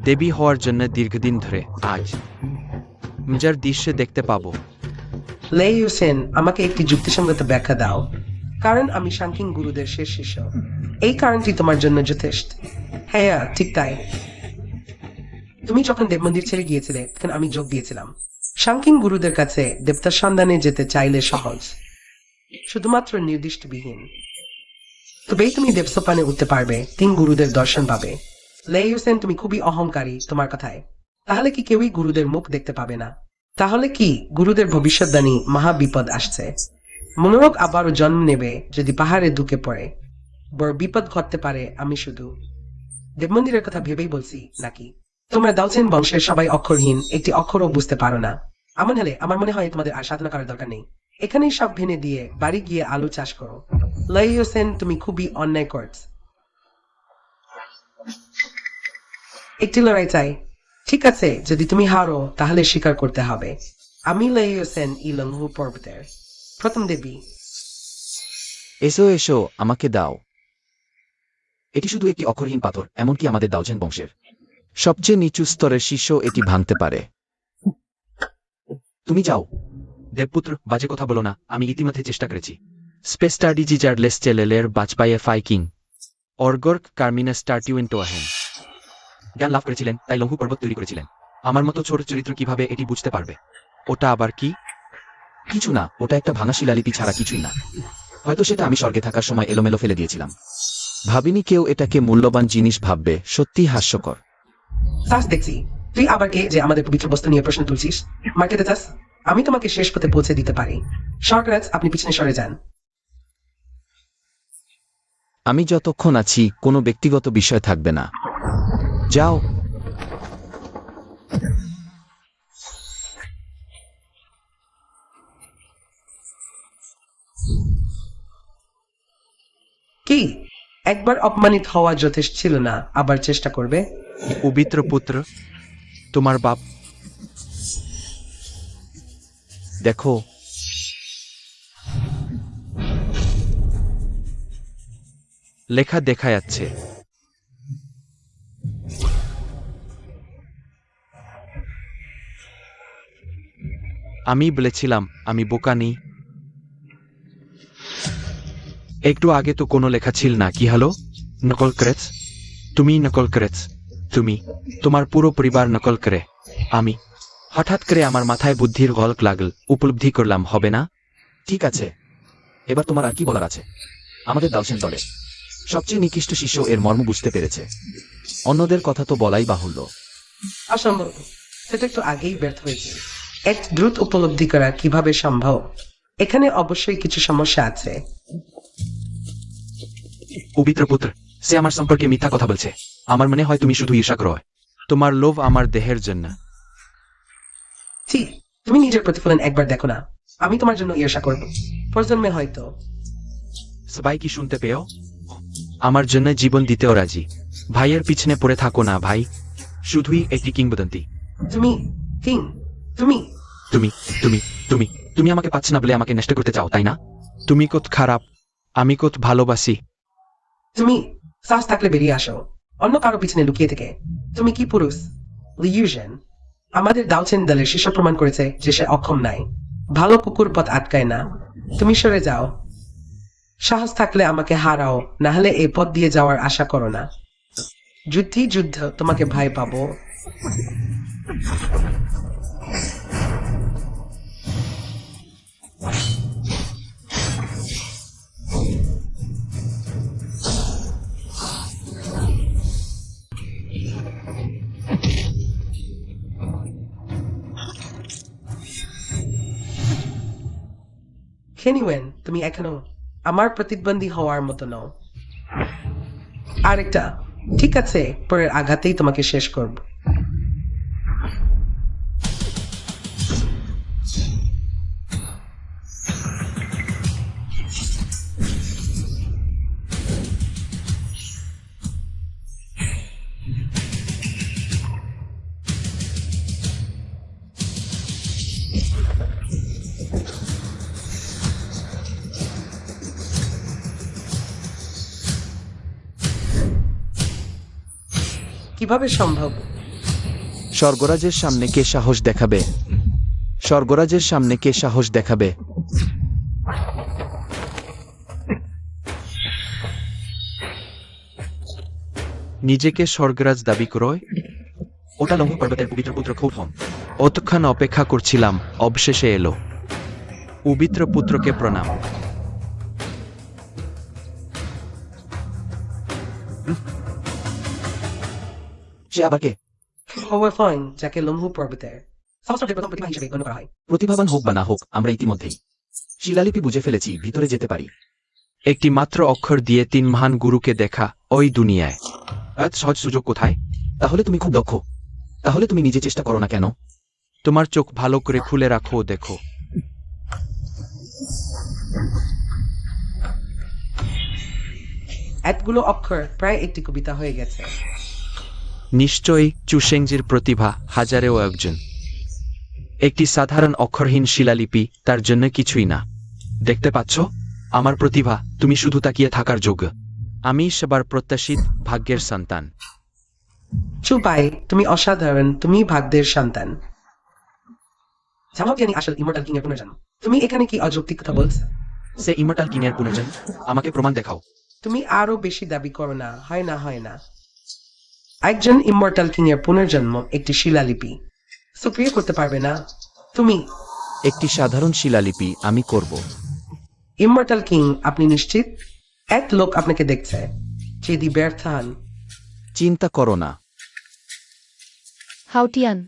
দেবী হওয়ার জন্য দীর্ঘদিন ধরে আজ মজার দৃশ্য দেখতে পাবো। লেইসেন, আমাকে একটি যুক্তিসঙ্গত ব্যাখ্যা দাও। কারণ আমি শাঙ্কিং গুরুদের শেষ শিষ্য। এই কারণটি তোমার জন্য যথেষ্ট। হ্যাঁ, ঠিক তাই। তুমি যখন দেব মন্দির ছেড়ে গিয়েছিলে তখন আমি যোগ দিয়েছিলাম। শাঙ্কিং গুরুদের কাছে দেবতার সন্ধানে যেতে চাইলে সহজ, শুধুমাত্র নির্দিষ্টবিহীন। তবেই তুমি দেবসোপানে উঠতে পারবে, 3 গুরুদের দর্শন পাবে। লেইসেন, তুমি খুবই অহংকারী তোমার কথায়। তাহলে কি কেউই গুরুদের মুখ দেখতে পাবে না? তাহলে কি গুরুদের ভবিষ্যৎবাণী মহা বিপদ আসছে? মনোরোগ আবারও জন্ম নেবে যদি পাহাড়ে ঢুকে পড়ে। বড় বিপদ ঘটতে পারে। আমি শুধু দেবমন্দিরের কথা ভেবেই বলছি নাকি? তোমরা দাউচেন বংশের সবাই অক্ষরহীন, একটি অক্ষরও বুঝতে পারো না। এমন হলে আমার মনে হয় তোমাদের আর সাধনা করার দরকার নেই। এখানেই সব ভেঙে দিয়ে বাড়ি গিয়ে আলু চাষ করো। লেইসেন, তুমি খুবই অন্যায় করছ। একটি লড়াই চাই। ঠিক আছে, যদি তুমি হারো তাহলে স্বীকার করতে হবে আমি লেইসেন ইলংহু পর্বতের প্রথম দেবী। এসো এসো, আমাকে দাও। এটি শুধু একটি অক্ষরহীন পাথর, এমনকি আমাদের দাউচেন বংশের সবচেয়ে নিচু স্তরের শিষ্য এটি ভাঙতে পারে। তুমি যাও। দেবপুত্র, বাজে কথা বলো না। আমি ইতিমধ্যে চেষ্টা করেছি। স্পেস্টাডি জিজারলেস চেলেলের বাজপাইয়ে ফাইকিং অর্গর্ক কার্মিনাস টার্টিউয়েন্টো আহেন। জ্ঞান লাভ করেছিলেন, তাই লঘু পর্বত তৈরি করেছিলেন। আমার মতো ছোট চরিত্র কিভাবে এটি বুঝতে পারবে? ওটা আবার কি? কিছু না, ওটা একটা ভাঙা শিলালিপি ছাড়া কিছুই না। হয়তো সেটা আমি স্বর্গে থাকার সময় এলোমেলো ফেলে দিয়েছিলাম। ভাবিনি কেউ এটাকে মূল্যবান জিনিস ভাববে। সত্যি হাস্যকর। চাস দেখছি। তুই আবার কে যে আমাদের পবিত্র বস্তু নিয়ে প্রশ্ন তুলছিস? মার্কেটে চাস? আমি তোমাকে শেষ পথে পৌঁছে দিতে পারি। সরকারাজ, আপনি পিছনে সরে যান। আমি যতক্ষণ আছি কোনো ব্যক্তিগত বিষয় থাকবে না। যাও। কি একবার অপমানিত হওয়া যথেষ্ট ছিল না? আবার চেষ্টা করবে? পবিত্র পুত্র, তোমার বাপ। দেখো, লেখা দেখা যাচ্ছে। আমি বলেছিলাম আমি বোকা নেই। একটু আগে তো কোনো লেখা ছিল না। কি হলো? নকল করেছ? তুমি নকল করেছ। তুমি, তোমার পুরো পরিবার নকল করে। আমি হঠাৎ করে আমার মাথায় বুদ্ধির গলক লাগল। উপলব্ধি করলাম, হবে না। ঠিক আছে, এবার তোমার আর কি বলার আছে? আমাদের দাউচেন দলের সবচেয়ে নিকৃষ্ট শিষ্য এর মর্ম বুঝতে পেরেছে। অন্যদের কথা তো বলাই বাহুল্য। অসম্ভব। সেটা একটু আগেই ব্যর্থ হয়েছে। এক দ্রুত উপলব্ধি করা কিভাবে সম্ভব? এখানে অবশ্যই কিছু সমস্যা আছে। পবিত্র পুত্র, সে আমার সম্পর্কে মিথ্যা কথা বলছে। আমার মনে হয় তুমি শুধু ঈর্ষাগ্রহ। তোমার লোভ আমার দেহের জন্য। ছি, তুমি নিজের প্রতিফলন একবার দেখো না। আমি তোমার জন্য ঈর্ষা করব। প্রজন্মে হয়তো। সবাই কি শুনতে পেও? আমার জন্য জীবন দিতেও রাজি। ভাইয়ের পিছনে পড়ে থাকো না ভাই। শুধুই একটি কিংবদন্তি। তুমি কিং, তুমি তুমি তুমি তুমি তুমি আমাকে পাচ্ছ না বলে আমাকে নষ্ট করতে চাও, তাই না? তুমি কত খারাপ, আমি কত ভালোবাসি। তুমি সাহস থাকলে বেরিয়ে আসো অন্য কারো পিছনে লুকিয়ে থেকে। তুমি কি পুরুষ? লিউশন আমাদের দাউচেন দলের শিষ্য প্রমাণ করেছে যে সে অক্ষম নাই। ভালো কুকুর পথ আটকায় না। তুমি সরে যাও। সাহস থাকলে আমাকে হারাও, না হলে এই পথ দিয়ে যাওয়ার আশা করো না। যুদ্ধই যুদ্ধ, তোমাকে ভয় পাবো। খেনিওয়েন, তুমি এখনো আমার প্রতিদ্বন্দ্বী হওয়ার মতো নও। আরেকটা, ঠিক আছে, পরের আঘাতেই তোমাকে শেষ করব। কিভাবে সম্ভব? স্বর্গরাজের সামনে কে সাহস দেখাবে? স্বর্গরাজের সামনে কে সাহস দেখাবে? নিজেকে স্বর্গরাজ দাবি করয়? ওটা লম্ব পর্বতের পবিত্র পুত্র ক্ষৌথম। অতক্ষণ অপেক্ষা করছিলাম, অবশেষে এলো। পবিত্র পুত্রকে প্রণাম। সে আবার কে? হোয়াফাইন, যাকে লম্বু পর্বতের সহস্রাব্দের প্রথম প্রতিভা হিসেবে গণ্য করা হয়। প্রতিভাবান হোক বা না হোক, আমরা ইতিমধ্যেই শিলালিপি বুঝে ফেলেছি, ভিতরে যেতে পারি। একটি মাত্র অক্ষর দিয়ে 3 মহান গুরুকে দেখা ওই দুনিয়ায়। এত সহজ সুযোগ কোথায়? তাহলে তুমি খুব দক্ষ। তাহলে তুমি নিজে চেষ্টা করো না কেন? তোমার চোখ ভালো করে খুলে রাখো ও দেখো। এতগুলো অক্ষর প্রায় একটি কবিতা হয়ে গেছে। নিশ্চয়ই চুশেংজির প্রতিভা হাজারেও একজন। একটি সাধারণ অক্ষরহীন শিলালিপি তার জন্য কিছুই না। দেখতে পাচ্ছ আমার প্রতিভা? তুমি শুধু তাকিয়ে থাকার যোগ্য। আমি সবার প্রত্যাশিত ভাগ্যের সন্তান। চুপাই, তুমি অসাধারণ, তুমি ভাগ্যের সন্তান। জামাও জানি আসল ইমর্টাল কিং এর পুনর্জন্ম। তুমি এখানে কি অযৌক্তিক কথা বলছো? সে ইমর্টাল কিং এর পুনর্জন্ম? আমাকে প্রমাণ দেখাও। তুমি আরো বেশি দাবি করো না, হয় না হয় না। একজন ইমর্টাল কিং এর পুনর্জন্ম একটি শিলালিপি সক্রিয় করতে পারবে না তুমি। একটি সাধারণ শিলালিপি আমি করব। ইমর্টাল কিং, আপনি নিশ্চিত? এক লোক আপনাকে দেখছে, যদি ব্যর্থ হন। চিন্তা করো না। হাউটিয়ান,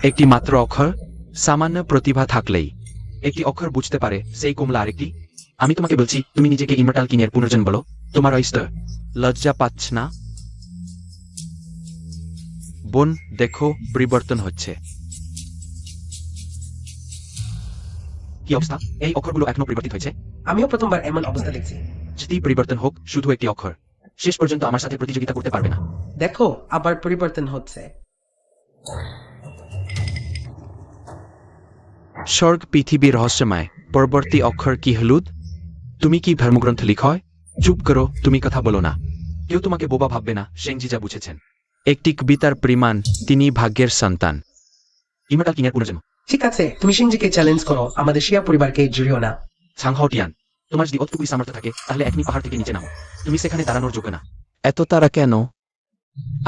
একটি মাত্র অক্ষর, সামান্য প্রতিভা থাকলেই। একটি অক্ষর বুঝতে পারে সেই কমলা আরেকটি। আমি তোমাকে বলছি, তুমি নিজেকে ইমর্টাল কিং এর পুনর্জন্ম বলো। তোমার অস্ত্র। লজ্জা পাচ্ছ না? বোন, দেখো পরিবর্তন হচ্ছে। কি অবস্থা? এই অক্ষরগুলো এখনো পরিবর্তিত হয়েছে। আমিও প্রথমবার এমন অবস্থা দেখছি। যদি পরিবর্তন হোক, শুধু একটি অক্ষর, শেষ পর্যন্ত আমার সাথে প্রতিযোগিতা করতে পারবে না। দেখো, আবার পরিবর্তন হচ্ছে। স্বর্গ পৃথিবীর রহস্যময়। পরবর্তী অক্ষর কি হলুদ? তুমি কি ধর্মগ্রন্থ লিখয়? চুপ করো, তুমি কথা বলো না। কেউ তোমাকে বোবা ভাববে না, শেংজি যা বুঝেছেন। একটি কবিতার প্রমাণ, তিনি ভাগ্যের সন্তান। ইমর্টাল কিং এর পুনর্জন্ম। ঠিক আছে, তুমি সিংজিকে চ্যালেঞ্জ করো, আমাদের শিয়া পরিবারকে জুড়িও না। সাংহাওটিয়ান, তোমার যদি অতটুকুই সামর্থ্য থাকে, তাহলে এখনই পাহাড় থেকে নিচে নামো। তুমি সেখানে দাঁড়ানোর যোগ্য না। এত তারা কেন?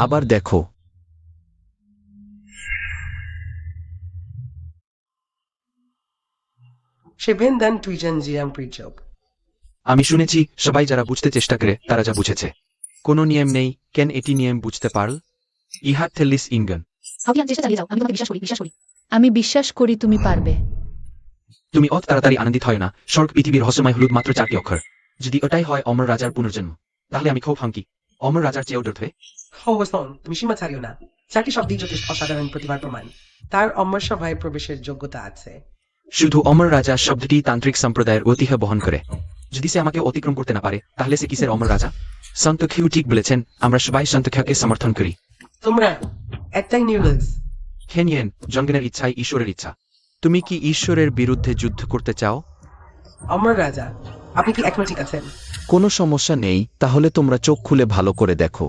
আবার দেখো। সে ভেন দেন টুইজন জিয়াং প্রিচক। আমি শুনেছি সবাই যারা বুঝতে চেষ্টা করে তারা যা বুঝেছে। কোনো নিয়ম নেই, কেন এটি নিয়ম বুঝতে পারল? ইহা থেলিস ইঙ্গন। হাউটিয়ান, চেষ্টা চালিয়ে যাও। আমি তোমাকে বিশ্বাস করি, বিশ্বাস করি। আমি বিশ্বাস করি তুমি পারবে। তুমি অত তাড়াতাড়ি আনন্দিত হয় না। স্বর্গ পৃথিবীর রহস্যময় হলুদ মাত্র 4টি অক্ষর। যদি ওটাই হয় অমর রাজার পুনর্জন্ম, তাহলে আমি খুব হাঙ্কি। অমর রাজার চেয়েও ডর হয়ে। হোয়াফাইন, তুমি সীমা ছাড়িও না। 4টি শব্দই যথেষ্ট অসাধারণ প্রতিভার প্রমাণ। তার অমর সভায় প্রবেশের যোগ্যতা আছে। শুধু অমর রাজা শব্দটি তান্ত্রিক সম্প্রদায়ের ঐতিহ্য বহন করে। যদি সে আমাকে অতিক্রম করতে না পারে, তাহলে সে কিসের অমর রাজা? সন্ত খিউ ঠিক বলেছেন, আমরা সবাই সন্ত খিয়াকে সমর্থন করি। তোমরা একটাই নিউজ। খেনিয়েন, জনগণের ইচ্ছাই ঈশ্বরের ইচ্ছা। তুমি কি ঈশ্বরের বিরুদ্ধে যুদ্ধ করতে চাও? অমর রাজা, আপনি কি এখনো ঠিক আছেন? কোনো সমস্যা নেই, তাহলে তোমরা চোখ খুলে ভালো করে দেখো।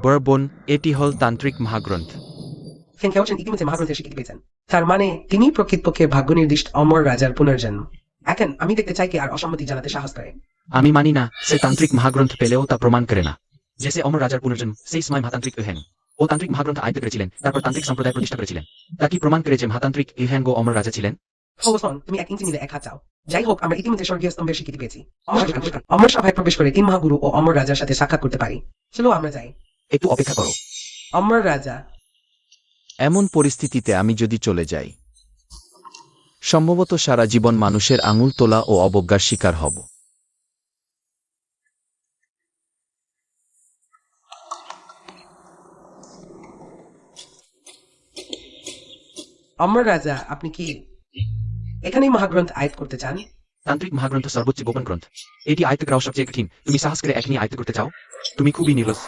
বড় বোন, এটি হল তান্ত্রিক মহাগ্রন্থ। ফেন খেওচেন ইতিমধ্যে মহাগ্রন্থের স্বীকৃতি পেয়েছেন। তার মানে তিনি প্রকৃতপক্ষে ভাগ্য নির্দিষ্ট অমর রাজার পুনর্জন্ম। এখন আমি দেখতে চাই কে আর অসম্মতি জানাতে সাহস করে। আমি মানি না, সে তান্ত্রিক মহাগ্রন্থ পেলেও তা প্রমাণ করে না যে সে অমর রাজার পুনর্জন্ম। সেই সময় মহাতান্ত্রিক ইহেন ও তান্ত্রিক মহাগ্রন্থ আয়ত্ত করেছিলেন, তারপর তান্ত্রিক সম্প্রদায় প্রতিষ্ঠা করেছিলেন। তা কি প্রমাণ করে যে মহাতান্ত্রিক ইহেন গো অমর রাজা ছিলেন? হোসন, তুমি 1 ইঞ্চি নিলে 1 হাত চাও। যাই হোক, আমরা ইতিমধ্যে স্বর্গীয় স্তম্ভের স্বীকৃতি পেয়েছি। অমর সভায় প্রবেশ করে 3 মহাগুরু ও অমর রাজার সাথে সাক্ষাৎ করতে পারি। চলো আমরা যাই। একটু অপেক্ষা করো। অমর রাজা, এমন পরিস্থিতিতে আমি যদি চলে যাই, সম্ভবত সারা জীবন মানুষের আঙুল তোলা ও অবজ্ঞার শিকার হব। অমর রাজা, আপনি কি এখানেই মহাগ্রন্থ আয়াত করতে চান? তান্ত্রিক মহাগ্রন্থ সর্বোচ্চ গোপন গ্রন্থ। এটি আয়ত্ত করা সবচেয়ে কঠিন। তুমি সাহস করে এখনই আয়ত্ত করতে চাও? তুমি খুবই নিরস।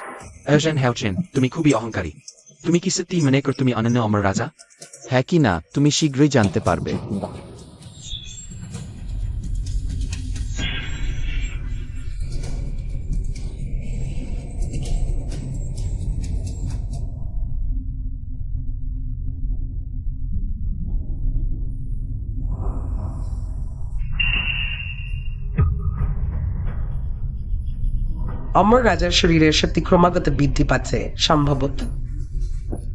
অর্জুন হ্যাওচেন, তুমি খুবই অহংকারী। তুমি কি সত্যি মনে কর তুমি অনন্য অমর রাজা? হ্যাঁ কি না, তুমি শীঘ্রই জানতে পারবে। অমর রাজার শরীরের শক্তি ক্রমাগত বৃদ্ধি পাচ্ছে। সম্ভবত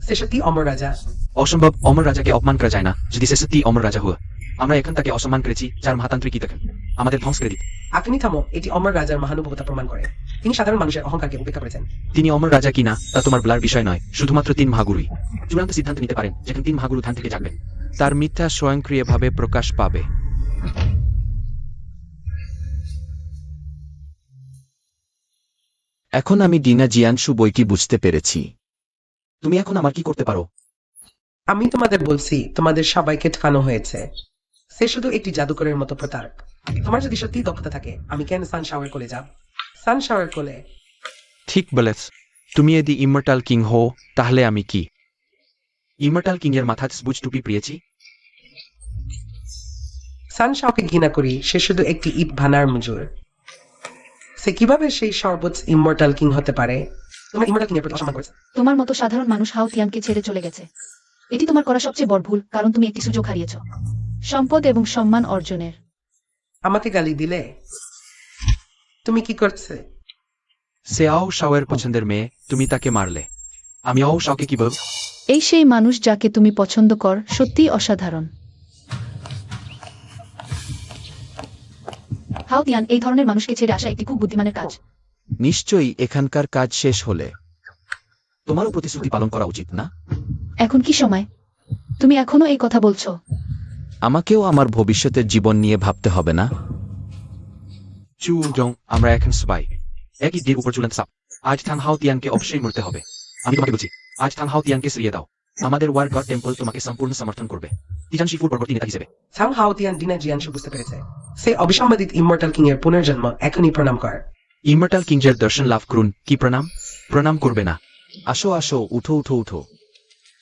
সে সত্যি অমর রাজা। অসম্ভব, অমর রাজাকে অপমান করা যায় না যদি সে সত্যি অমর রাজা হুয়া। আমরা এখন তাকে অসম্মান করেছি, যার মহাতান্ত্রিকই দেখেন আমাদের ধ্বংস করে দিত। আপনি থামো, এটি অমর রাজার মহানুভবতা প্রমাণ করে। তিনি সাধারণ মানুষের অহংকারকে উপেক্ষা করেছেন। তিনি অমর রাজা কিনা তা তোমার বলার বিষয় নয়। শুধুমাত্র 3 মহাগুরুই চূড়ান্ত সিদ্ধান্ত নিতে পারেন, যেখানে 3 মহাগুরু ধ্যান থেকে জাগবেন। তার মিথ্যা স্বয়ংক্রিয়ভাবে প্রকাশ পাবে। এখন আমি ডিনা জিয়ানশু বইটি বুঝতে পেরেছি। তুমি এখন আমার কি করতে পারো? আমি তোমাদের বলছি, তোমাদের সবাইকে ঠকানো হয়েছে। সে শুধু একটি জাদুকরের মতো প্রতারক। তোমার যদি সত্যি দক্ষতা থাকে, আমি কেন সানশাওয়ার কোলে যাব? সানশাওয়ার কোলে? ঠিক বলেছ। তুমি যদি ইমর্টাল কিং হও, তাহলে আমি কি? ইমর্টাল কিং এর মাথায় সবুজ টুপি প্রিয়েছি। সানশাওকে ঘৃণা করি। সে শুধু একটি ইট ভানার মজুর। সে কিভাবে সেই সর্বোচ্চ ইমর্টাল কিং হতে পারে? তোমার ইমর্টাল কিং এর প্রতি অসম্মান করেছে। তোমার মতো সাধারণ মানুষ হাও তিয়ানকে ছেড়ে চলে গেছে। এটি তোমার করা সবচেয়ে বড় ভুল, কারণ তুমি একটি সুযোগ হারিয়েছ সম্পদ এবং সম্মান অর্জনের। আমাকে গালি দিলে? তুমি কি করছে? সে আও শাওয়ের পছন্দের মেয়ে, তুমি তাকে মারলে। আমি ও শাওকে কি বল? এই সেই মানুষ যাকে তুমি পছন্দ কর, সত্যিই অসাধারণ। হাও তিয়ান, এই ধরনের মানুষকে ছেড়ে আসা একটি খুব বুদ্ধিমানের কাজ। নিশ্চয়ই এখানকার কাজ শেষ হলে তোমারও প্রতিশ্রুতি পালন করা উচিত না? এখন কি সময়? তুমি এখনো এই কথা বলছো? আমাকেও আমার ভবিষ্যতের জীবন নিয়ে ভাবতে হবে না? চু জং, আমরা এখন সবাই একই দিন উপর চূড়ান্ত সাপ। আজ থাং হাও তিয়ানকে অবশ্যই মরতে হবে। আমি তোমাকে বলছি, আজ থাং হাও তিয়ানকে সরিয়ে দাও। আমাদের ওয়ার গড টেম্পল তোমাকে সম্পূর্ণ সমর্থন করবে। তিজান শিফুর পরবর্তী নেতা হিসেবে। সাং হাওতিয়ান ডিনা জিয়ানশু বুঝতে পেরেছে। সে অবিসম্বাদিত ইমর্টাল কিং এর পুনর্জন্ম এখনই প্রণাম কর। ইমর্টাল কিংজের দর্শন লাভ করুন। কি প্রণাম? প্রণাম করবে না। আসো আসো, উঠো উঠো উঠো।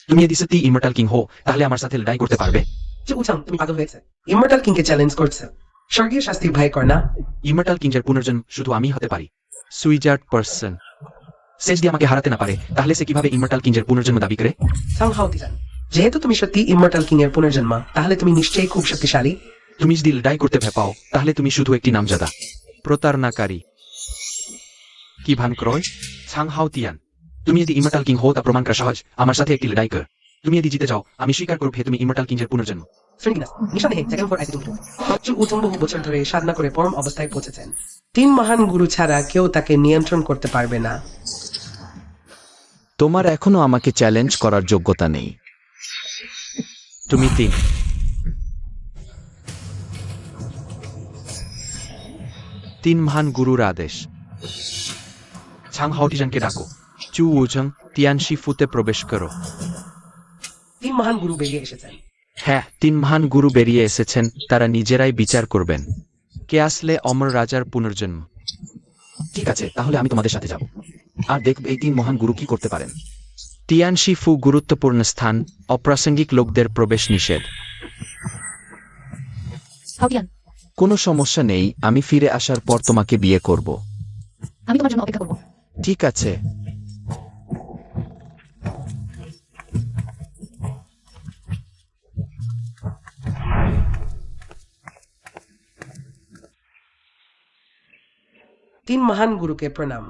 তুমি যদি সত্যি ইমর্টাল কিং হো, তাহলে আমার সাথে লড়াই করতে পারবে? যে উচাং, তুমি পাগল হয়েছে। ইমর্টাল কিং কে চ্যালেঞ্জ করছে। স্বর্গীয় শাস্তির ভয় কর না। ইমর্টাল কিংজের পুনর্জন্ম শুধু আমি হতে পারি। সুইজার্ড পার্সন। সে যদি আমাকে হারাতে না পারে, তাহলে সে কিভাবে ইমর্টাল কিংজের পুনর্জন্ম দাবি করে? সাং হাওতিয়ান, যেহেতু তুমি সত্যি ইমর্টাল কিং এর পুনর্জন্ম, তাহলে তুমি নিশ্চয়ই খুব শক্তিশালী। তুমি যদি লড়াই করতে ভয় পাও, তাহলে তুমি শুধু একটি নামজাদা প্রতারণাকারী। কি ভান ক্রয় ছাং হাও তিয়ান। তুমি যদি ইমর্টাল কিং হো তা প্রমাণ করা সহজ। আমার সাথে একটি লড়াই কর। তুমি যদি জিতে যাও, আমি স্বীকার করব হে তুমি ইমর্টাল কিংজের পুনর্জন্ম। শ্রেণীবিন্যাস নিঃসন্দেহে সেকেন্ড ফর আইসিটি হচ্ছু উচং বহু বছর ধরে সাধনা করে পরম অবস্থায় পৌঁছেছেন। 3 মহান গুরু ছাড়া কেউ তাকে নিয়ন্ত্রণ করতে পারবে না। তোমার এখনো আমাকে চ্যালেঞ্জ করার যোগ্যতা নেই। তুমি 3 মহান গুরুর আদেশ। ছাং হাও টিজানকে ডাকো। চু উজং, তিয়ানশি ফুতে প্রবেশ করো। 3 মহান গুরু বেরিয়ে এসেছেন। হ্যাঁ, 3 মহান গুরু বেরিয়ে এসেছেন। তারা নিজেরাই বিচার করবেন কে আসলে অমর রাজার পুনর্জন্ম। ঠিক আছে, তাহলে আমি তোমাদের সাথে যাব আর দেখব এই 3 মহান গুরু কি করতে পারেন। তিয়ানশি ফু গুরুত্বপূর্ণ স্থান, অপ্রাসঙ্গিক লোকদের প্রবেশ নিষেধ। হাও তিয়ান, কোনো সমস্যা নেই, আমি ফিরে আসার পর তোমাকে বিয়ে করব। আমি তোমার জন্য অপেক্ষা করব। ঠিক আছে। তিন মহান গুরুকে প্রণাম।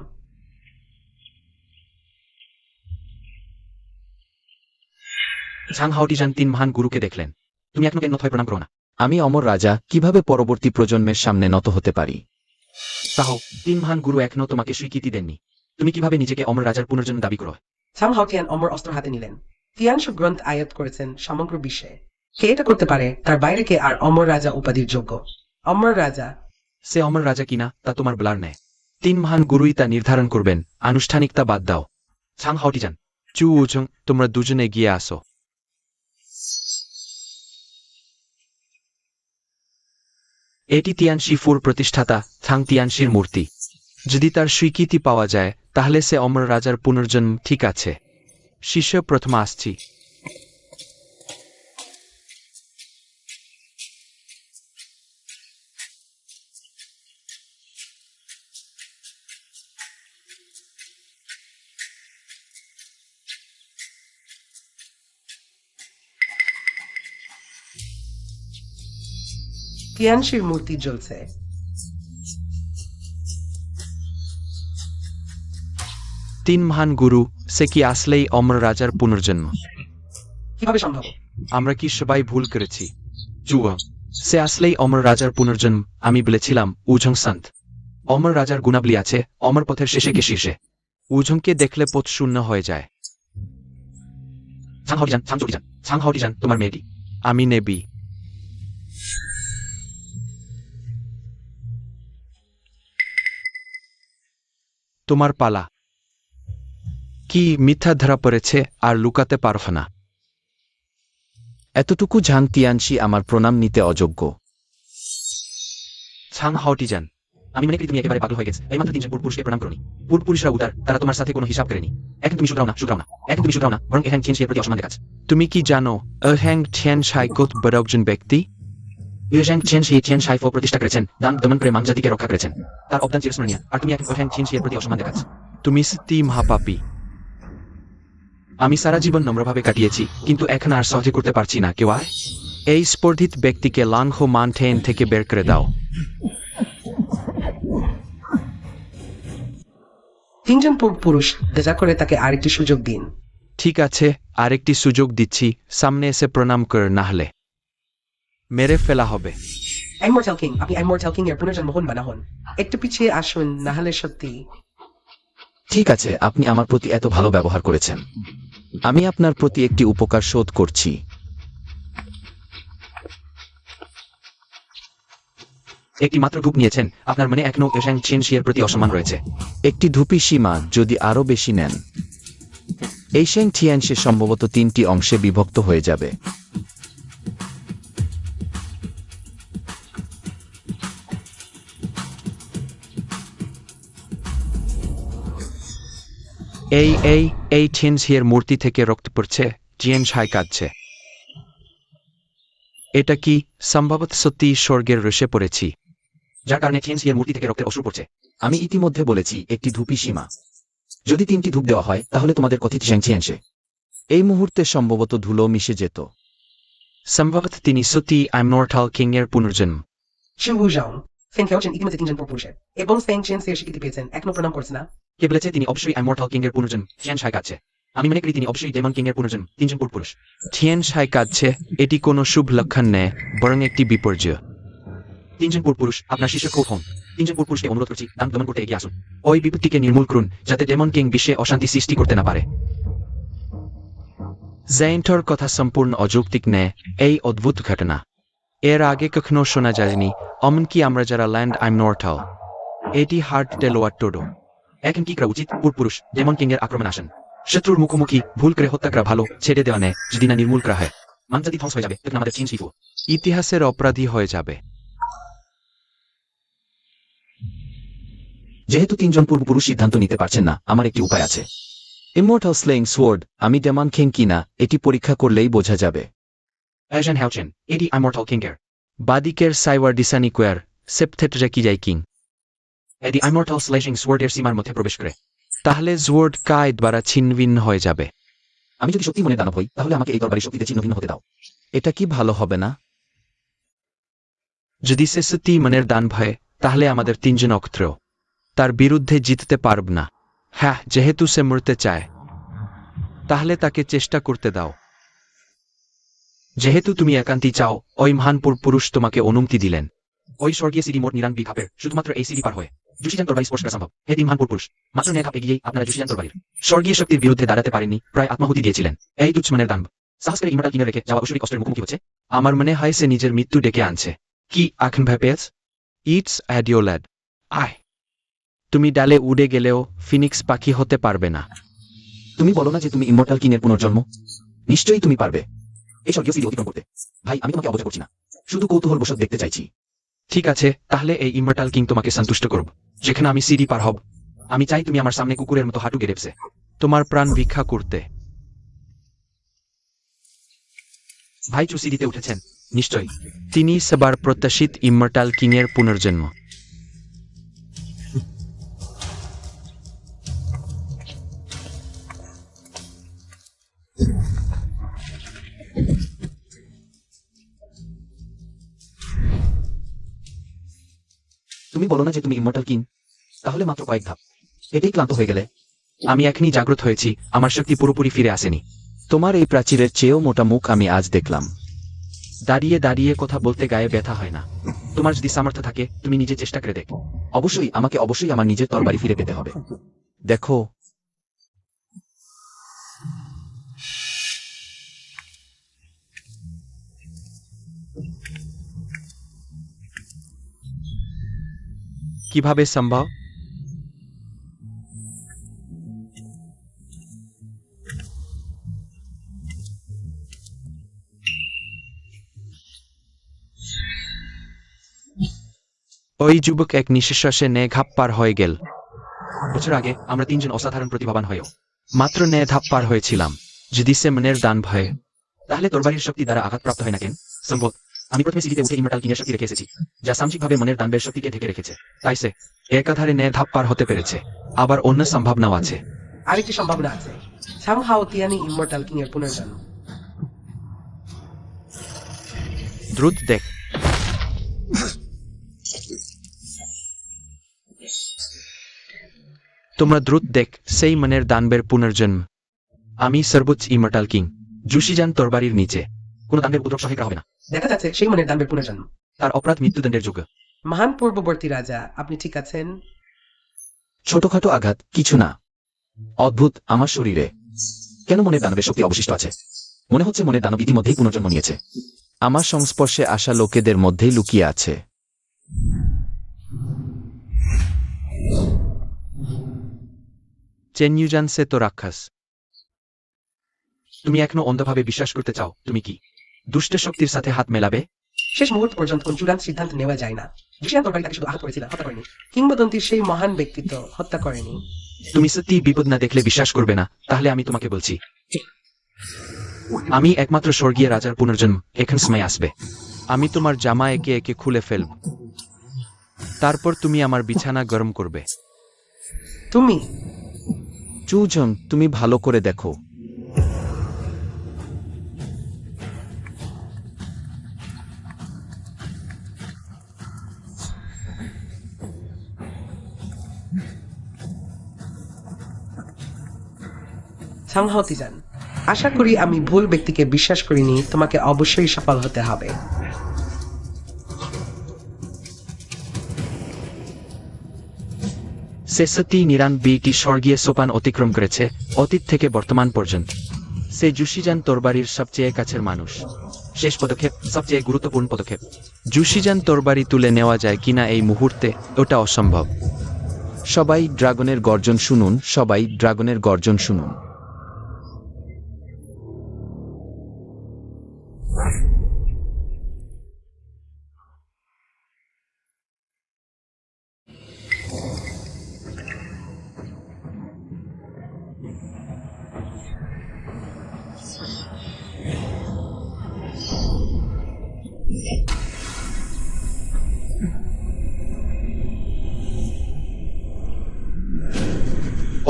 ঝাং হাওটিজান তিন মহান গুরুকে দেখলেন। তুমি এখনো কেন নথয় প্রণাম করো না? আমি অমর রাজা কিভাবে পরবর্তী প্রজন্মের সামনে নত হতে পারি? তাও তিন মহান গুরু এখনো তোমাকে স্বীকৃতি দেননি। তুমি কিভাবে নিজেকে অমর রাজার পুনর্জন্ম দাবি করো? ছাং হাওটিয়ান অমর অস্ত্র হাতে নিলেন। তিয়ানশু গ্রন্থ আয়াত করেছেন সমগ্র বিশ্বে। কে এটা করতে পারে তার বাইরে কে আর অমর রাজা উপাধির যোগ্য? অমর রাজা সে অমর রাজা কিনা তা তোমার বলার নেই। তিন মহান গুরুই তা নির্ধারণ করবেন, আনুষ্ঠানিকতা বাদ দাও। ঝাং হাওটিজান, চু উজং, তোমরা দুজনে গিয়ে আসো। এটি তিয়ানশি ফুর প্রতিষ্ঠাতা ছাং তিয়ানশির মূর্তি। যদি তার স্বীকৃতি পাওয়া যায় তাহলে সে অমর রাজার পুনর্জন্ম ঠিক আছে। শিষ্য প্রথম আসছি। তিয়ানশির মূর্তি জ্বলছে। তিন মহান গুরু, সে কি আসলেই অমর রাজার পুনর্জন্ম? কিভাবে সম্ভব? আমরা কি সবাই ভুল করেছি? জুয়া, সে আসলেই অমর রাজার পুনর্জন্ম। আমি বলেছিলাম উজং সন্ত। অমর রাজার গুণাবলী আছে, অমর পথের শেষে কে শীর্ষে। উজংকে দেখলে পথ শূন্য হয়ে যায়। ছাং হাওটিজান, ছাং চটিজান, ছাং হাওটিজান তোমার মেয়েটি। আমি নেবি। তোমার পালা। কি মিথ্যা ধরা পড়েছে আর লুকাতে পারব না। এতটুকু ঝাং তিয়ানশি আমার প্রণাম নিতে অযোগ্য। ছাং হাওটিজান, আমি মনে করি তুমি একেবারে পাগল হয়ে গেছে। এই মাত্র তিনজন পূর্বপুরুষকে প্রণাম করনি। পূর্বপুরুষরা উদার, তারা তোমার সাথে কোনো হিসাব করেনি। এখন তুমি শুধরাও না, শুধরাও না। এখন তুমি শুধরাও না, বরং এখান ছিনসির প্রতি অসম্মান দেখাচ্ছ। তুমি কি জানো হ্যাং টিয়ান শাই কত বড় একজন ব্যক্তি? ইউজেং ছিন শাইফো প্রতিষ্ঠা করেছেন, দান দমন করে মানজাতিকে রক্ষা করেছেন। তার অবদান চিরস্মরণীয়। আর তুমি এখন হ্যাং ছিনসির প্রতি অসম্মান দেখাচ্ছ। তুমি সত্যি মহাপাপী। আমি সারা জীবন নম্রভাবে কাটিয়েছি, কিন্তু এখন আর সহজে করতে পারছি না। কেউ আয়। এই স্পর্ধিত ব্যক্তিকে লাংহো মানঠেন থেকে বের করে দাও। তিনজন পূর্বপুরুষ দেখা করে তাকে আরেকটি সুযোগ দিন। ঠিক আছে, আরেকটি সুযোগ দিচ্ছি। সামনে এসে প্রণাম কর, না হলে মেরে ফেলা হবে। ইমমর্টাল কিং, আপনি ইমমর্টাল কিং এর পুনর্জন্ম হন বা না হন, একটু পিছিয়ে আসুন, না হলে সত্যি। ঠিক আছে, আপনি আমার প্রতি এত ভালো ব্যবহার করেছেন। আমি আপনার প্রতি একটি উপকার শোধ করছি। একটি মাত্র ধূপ নিয়েছেন, আপনার মনে এখনো ইউজেং ছিনসির প্রতি অসম্মান রয়েছে। একটি ধূপি সীমা, যদি আরো বেশি নেন। এই শেং টিয়ানশি সম্ভবত 3টি অংশে বিভক্ত হয়ে যাবে। এই এই এই ছিনসিয়ের মূর্তি থেকে রক্ত পড়ছে, জিয়েন শাই কাঁদছে। এটা কি সম্ভবত সত্যি স্বর্গের রসে পড়েছি? যার কারণে ছিনসির মূর্তি থেকে রক্তের অশ্রু পড়ছে। আমি ইতিমধ্যে বলেছি একটি ধূপি সীমা। যদি 3টি ধূপ দেওয়া হয় তাহলে তোমাদের কথিত শেং টিয়ানশি এই মুহূর্তে সম্ভবত ধুলো মিশে যেত। সম্ভবত তিনি সত্যি ইমমর্টাল কিং এর পুনর্জন্ম। শিবু জাং, ফেং খেয়েছেন ইতিমধ্যে তিনজন পূর্বপুরুষের, এবং ফেং চেন সে স্বীকৃতি পেয়েছেন, এখনো প্রণাম করছে না। কে বলেছে তিনি অবশ্যই ইমমর্টাল কিং এর পুনর্জন্ম? জিয়েন শাই কাঁদছে। আমি মনে করি তিনি অবশ্যই ডেমন কিং এর পুনর্জন্ম। তিনজন পূর্বপুরুষ। টিয়েন শাই কাঁদছে, এটি কোনো শুভ লক্ষণ নেই, বরং একটি বিপর্যয়। তিনজন পূর্বপুরুষ, আপনার শিষ্য খুব হন। তিনজন পূর্বপুরুষকে অনুরোধ করছি, দান দমন করতে এগিয়ে আসুন। ওই বিপত্তিকে নির্মূল করুন, যাতে ডেমন কিং বিশ্বে অশান্তি সৃষ্টি করতে না পারে। জেইন্টর কথা সম্পূর্ণ অযৌক্তিক নেয়, এই অদ্ভুত ঘটনা এর আগে কখনো শোনা যায়নি, এমনকি আমরা যারা ল্যান্ড ইমমর্টাল। এটি হার্ট ডেলোয়ার টোডো। এখন কি করা উচিত? পূর্বপুরুষ ডেমন কিং এর আক্রমণ আসেন। শত্রুর মুখোমুখি ভুল করে হত্যা করা ভালো, ছেড়ে দেওয়া নেয়। যদি না নির্মূল করা হয়, মানজাতি ধ্বংস হয়ে যাবে, তখন আমাদের চীন শিখব। ইতিহাসের অপরাধী হয়ে যাবে। যেহেতু 3জন পূর্বপুরুষ সিদ্ধান্ত নিতে পারছেন না, আমার একটি উপায় আছে। ইমমর্টাল স্লেইং সোয়ার্ড, আমি ডেমন কিং কিনা এটি পরীক্ষা করলেই বোঝা যাবে। এজেন হাওচেন, এটি ইমমর্টাল কিং এর। বাদিকের সাইওয়ার ডিসানিকোয়ার সেপথেটরে কি যায় কিং। এটি ইমমর্টাল স্লেশিং সোয়ার্ডের সীমার মধ্যে প্রবেশ করে। তাহলে জোয়ার্ড কায় দ্বারা ছিন্নভিন্ন হয়ে যাবে। আমি যদি সত্যি মনে দানব হই, তাহলে আমাকে এই দরবারি শক্তিতে ছিন্নভিন্ন হতে দাও। এটা কি ভালো হবে না? যদি সে সত্যি মনের দান ভয়, তাহলে আমাদের 3জন অক্ত্র। তার বিরুদ্ধে জিততে পারব না। হ্যাঁ, যেহেতু সে মরতে চায় তাহলে তাকে চেষ্টা করতে দাও। যেহেতু তুমি একান্তই চাও, ওই মহান পুরুষ তোমাকে অনুমতি দিলেন। ওই স্বর্গীয় সিডি মোট 99 ধাপের, শুধুমাত্র এই সিডি পার হয়ে জুশিজান তরবারি স্পর্শ করা সম্ভব। হে তিন মহান পুরুষ, মাত্র 9 ধাপ এগিয়েই আপনারা জুশিজান তরবারির স্বর্গীয় শক্তির বিরুদ্ধে দাঁড়াতে পারেননি, প্রায় আত্মাহুতি দিয়েছিলেন। এই তুচ্ছমানের দান সাহস করে ইমর্টাল কিনে রেখে যাওয়া অবশ্যই কষ্টের মুখোমুখি হচ্ছে। আমার মনে হয় সে নিজের মৃত্যু ডেকে আনছে। কি এখন ভয় পেয়েছ? ইটস অ্যাডিওল্যাড। আয়, তুমি ডালে উড়ে গেলেও ফিনিক্স পাখি হতে পারবে না। তুমি বলো না যে তুমি ইমমর্টাল কিংয়ের পুনর্জন্ম? নিশ্চয়ই তুমি পারবে এই স্বর্গীয় সিডি অতিক্রম করতে। ভাই, আমি তোমাকে অবজ্ঞা করছি না, শুধু কৌতূহলবশত দেখতে চাইছি। ঠিক আছে, তাহলে এই ইমর্টাল কিং তোমাকে সন্তুষ্ট করব। যেখানে আমি সিডি পার হব, আমি চাই তুমি আমার সামনে কুকুরের মতো হাঁটু গেড়ে বসে তোমার প্রাণ ভিক্ষা করতে। ভাই চু সিডিতে উঠেছেন নিশ্চয়ই। তিনি সবার প্রত্যাশিত ইমর্টাল কিংয়ের পুনর্জন্ম। তুমি বলো না যে তুমি ইমমর্টাল কিং? তাহলে মাত্র কয়েক ধাপ, এটাই ক্লান্ত হয়ে গেলে? আমি এখনই জাগ্রত হয়েছি, আমার শক্তি পুরোপুরি ফিরে আসেনি। তোমার এই প্রাচীরের চেয়েও মোটা মুখ আমি আজ দেখলাম। দাঁড়িয়ে দাঁড়িয়ে কথা বলতে গায়ে ব্যথা হয় না। তোমার যদি সামর্থ্য থাকে, তুমি নিজে চেষ্টা করে দেখো। অবশ্যই, আমাকে অবশ্যই আমার নিজের তরবারি ফিরে পেতে হবে। দেখো, কিভাবে সম্ভব? ওই যুবক এক নিঃশ্বাসে ধাপ পার হয়ে গেল। বছর আগে আমরা তিনজন অসাধারণ প্রতিভাবান হয়েও মাত্র ধাপ পার হয়েছিলাম। যদি সে মনের দান ভয়ে, তাহলে তরবারির শক্তি দ্বারা আঘাতপ্রাপ্ত হয় না কেন? সম্ভব। আমি প্রথমে সিডিতে উঠে ইমর্টাল কিংয়ের শক্তি রেখে এসেছি, যা সাময়িকভাবে মনের দানবের শক্তিকে ঢেকে রেখেছে। তাই সে একাধারে ধাপ পার হতে পেরেছে। আবার অন্য সম্ভাবনাও আছে। আরেকটি সম্ভাবনা আছে, সামহাও তিয়ানি ইমমর্টাল কিং এর পুনর্জন্ম। দ্রুত দেখ। তোমরা দ্রুত দেখ সেই মনের দানবের পুনর্জন্ম। আমি সর্বোচ্চ ইমর্টাল কিং, জুশিজান তরবারির নিচে। কোনো দানবের উপদ্রব সহায়ক হবে না। দেখা যাচ্ছে সেই মনের দানবের পুনর্জন্ম। তার অপরাধ মৃত্যুদণ্ডের যোগ্য। মহান পূর্ববর্তী রাজা, আপনি ঠিক আছেন? ছোটখাটো আঘাত, কিছু না। অদ্ভুত, আমার শরীরে কেন মনের দানবের শক্তি অবশিষ্ট আছে? মনে হচ্ছে মনের দানব ইতিমধ্যেই পুনর্জন্ম নিয়েছে। আমার সংস্পর্শে আসা লোকেদের মধ্যেই লুকিয়ে আছে। চেন্যুজান সে তো রাক্ষস। তুমি এখনো অন্ধভাবে বিশ্বাস করতে চাও তুমি কি দুষ্ট শক্তির সাথে হাত মেলাবে? শেষ মুহূর্ত পর্যন্ত কোন চূড়ান্ত সিদ্ধান্ত নেওয়া যায় না। জুশিয়ান তরবারি তাকে শুধু আহত করেছিল, হত্যা করেনি। কিংবদন্তির সেই মহান ব্যক্তিত্ব হত্যা করেনি। তুমি সত্যি বিপদ না দেখলে বিশ্বাস করবে না, তাহলে আমি তোমাকে বলছি, আমি একমাত্র স্বর্গীয় রাজার পুনর্জন্ম এখন সময় আসবে। আমি তোমার জামা একে একে খুলে ফেলব, তারপর তুমি আমার বিছানা গরম করবে। তুমি চুজন, তুমি ভালো করে দেখো। সামহাও তিজান, আশা করি আমি ভুল ব্যক্তিকে বিশ্বাস করিনি। তোমাকে অবশ্যই সফল হতে হবে। সে সত্যি 99টি স্বর্গীয় সোপান অতিক্রম করেছে অতীত থেকে বর্তমান পর্যন্ত। সে জুশিজান তরবারির সবচেয়ে কাছের মানুষ। শেষ পদক্ষেপ, সবচেয়ে গুরুত্বপূর্ণ পদক্ষেপ। জুশিজান তরবারি তুলে নেওয়া যায় কিনা এই মুহূর্তে, ওটা অসম্ভব। সবাই ড্রাগনের গর্জন শুনুন, সবাই ড্রাগনের গর্জন শুনুন।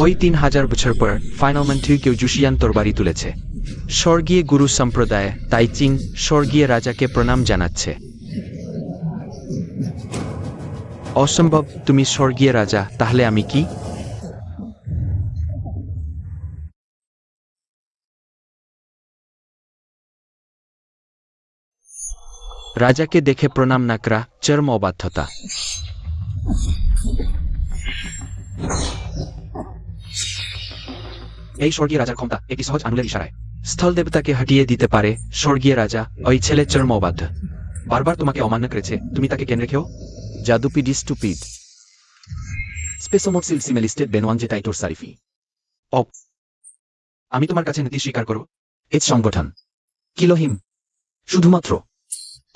ওই 3000 বছর পর ফাইনালম্যান 2 কেউ জুশিয়ান তরবারি তুলেছে। স্বর্গীয় গুরু সম্প্রদায় তাইচিং স্বর্গীয় রাজাকে প্রণাম জানাচ্ছে। অসম্ভব, তুমি স্বর্গীয় রাজা, তাহলে আমি কি? রাজাকে দেখে প্রণাম না করা চরম অবাধ্যতা। এই স্বর্গীয় রাজার ক্ষমতা একটি সহজ আঙুলের ইশারায়। স্থল দেবতাকে হটিয়ে দিতে পারে স্বর্গীয় রাজা, ওই ছেলে চরম অবাধ্য। বারবার তোমাকে অমান্য করেছে, তুমি তাকে কেন রেখেও? জাদুপিডি স্টুপিড। স্পেসোমোক্সিল সিমেলিস্টেড বেনওয়ান জেটাইটোর সারিফি। আমি তোমার কাছে নীতি স্বীকার করো। এর সংগঠন কিলোহিম শুধুমাত্র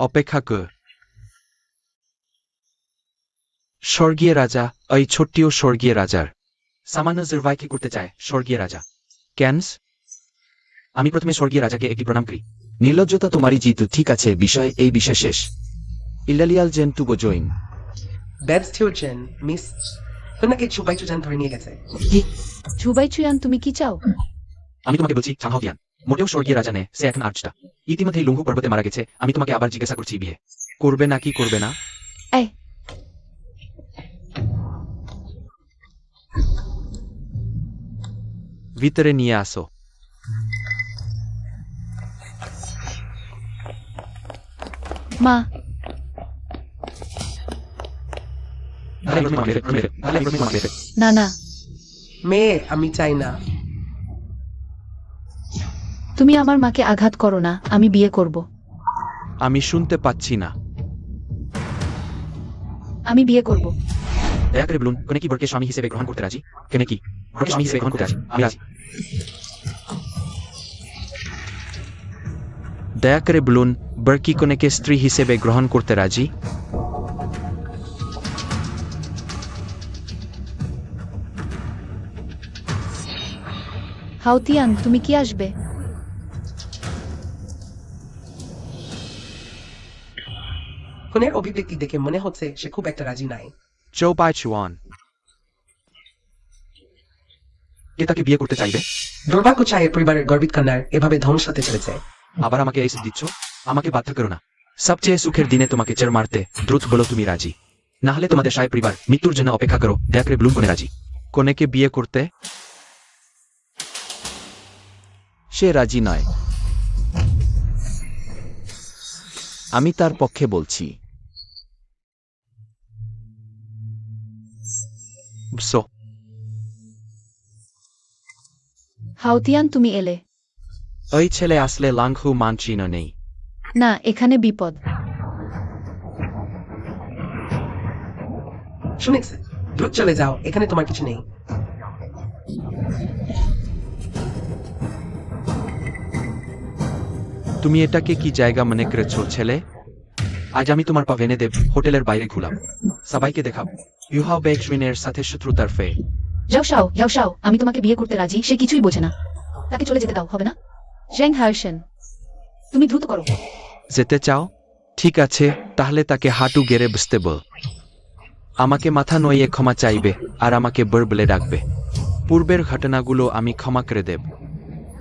অপেক্ষা কর। স্বর্গীয় রাজা, ওই ছোট্টিও স্বর্গীয় রাজার। সামান্য জিরভাইকে করতে চায় স্বর্গীয় রাজা। ক্যান্স আমি প্রথমে স্বর্গীয় রাজাকে একটি প্রণাম করি। নির্লজ্জতা তোমারই জিতু। ঠিক আছে, এই বিষয় শেষ। ইলালিয়াল জেন টুবো জোইন। ব্যাবস্টিউজেন মিস তোমাকে চুবাইচুজান ধরে নিয়ে গেছে। কি? ঝুবাই চুয়ান, তুমি কি চাও? আমি তোমাকে বলছি চাংহাওতিয়ান মোটেও স্বর্গীয় রাজা নেই, সে এখন আর্চটা। ইতিমধ্যেই লুঙ্গু পর্বতে মারা গেছে। আমি তোমাকে আবার জিজ্ঞাসা করছি, বিয়ে করবে নাকি করবে না? এই ভিতরে নিয়ে আসো। মা, না না, মেয়ে আমি চাই না। তুমি আমার মাকে আঘাত করো না, আমি বিয়ে করব। আমি শুনতে পাচ্ছি না। আমি বিয়ে করব। দয়া করে বলুন, কোনে কি বরকে স্বামী হিসেবে গ্রহণ করতে রাজি? কেনে কি বরকে স্বামী হিসেবে গ্রহণ করতে রাজি? আমি রাজি। দয়া করে বলুন, বরকি কনেকে স্ত্রী হিসেবে গ্রহণ করতে রাজি? হাউতিয়ান, তুমি কি আসবে? কোনের অভিব্যক্তি দেখে মনে হচ্ছে সে খুব একটা রাজি নাই। চৌপাই চুয়ান। কে তাকে বিয়ে করতে চাইবে? দুর্ভাগ্য চায়ের পরিবারের গর্বিত কন্যার এভাবে ধ্বংস হতে চলেছে। আবার আমাকে এই দিচ্ছ? আমাকে বাধ্য করো না। সবচেয়ে সুখের দিনে তোমাকে চের মারতে দ্রুত বলো তুমি রাজি। না হলে তোমাদের সাহেব পরিবার মৃত্যুর জন্য অপেক্ষা করো। দয়া করে বলুন, কোনে রাজি? কনেকে বিয়ে করতে? সে রাজি নয়। আমি তার পক্ষে বলছি। সো হাউতিয়ান, তুমি এলে। ওই ছেলে আসলে লাংহু মানচিহ্ন নেই। না, এখানে বিপদ। শুনেছি, দ্রুত চলে যাও, এখানে তোমার কিছু নেই। তুমি এটাকে কি জায়গা মনে করেছো ছেলে? আজ আমি তোমার পা ভেনে দেব, হোটেলের বাইরে ঘুলাম, সবাইকে দেখাব। ইউহাও বেকসুইনের সাথে শত্রুতার ফে। যাও শাও, আমি তোমাকে বিয়ে করতে রাজি, সে কিছুই বোঝে না। তাকে চলে যেতে দাও, হবে না? জেং হার্সেন, তুমি দ্রুত করো। যেতে চাও? ঠিক আছে, তাহলে তাকে হাঁটু গেড়ে বসতে বল। আমাকে মাথা নইয়ে ক্ষমা চাইবে আর আমাকে বর বলে ডাকবে। পূর্বের ঘটনাগুলো আমি ক্ষমা করে দেব।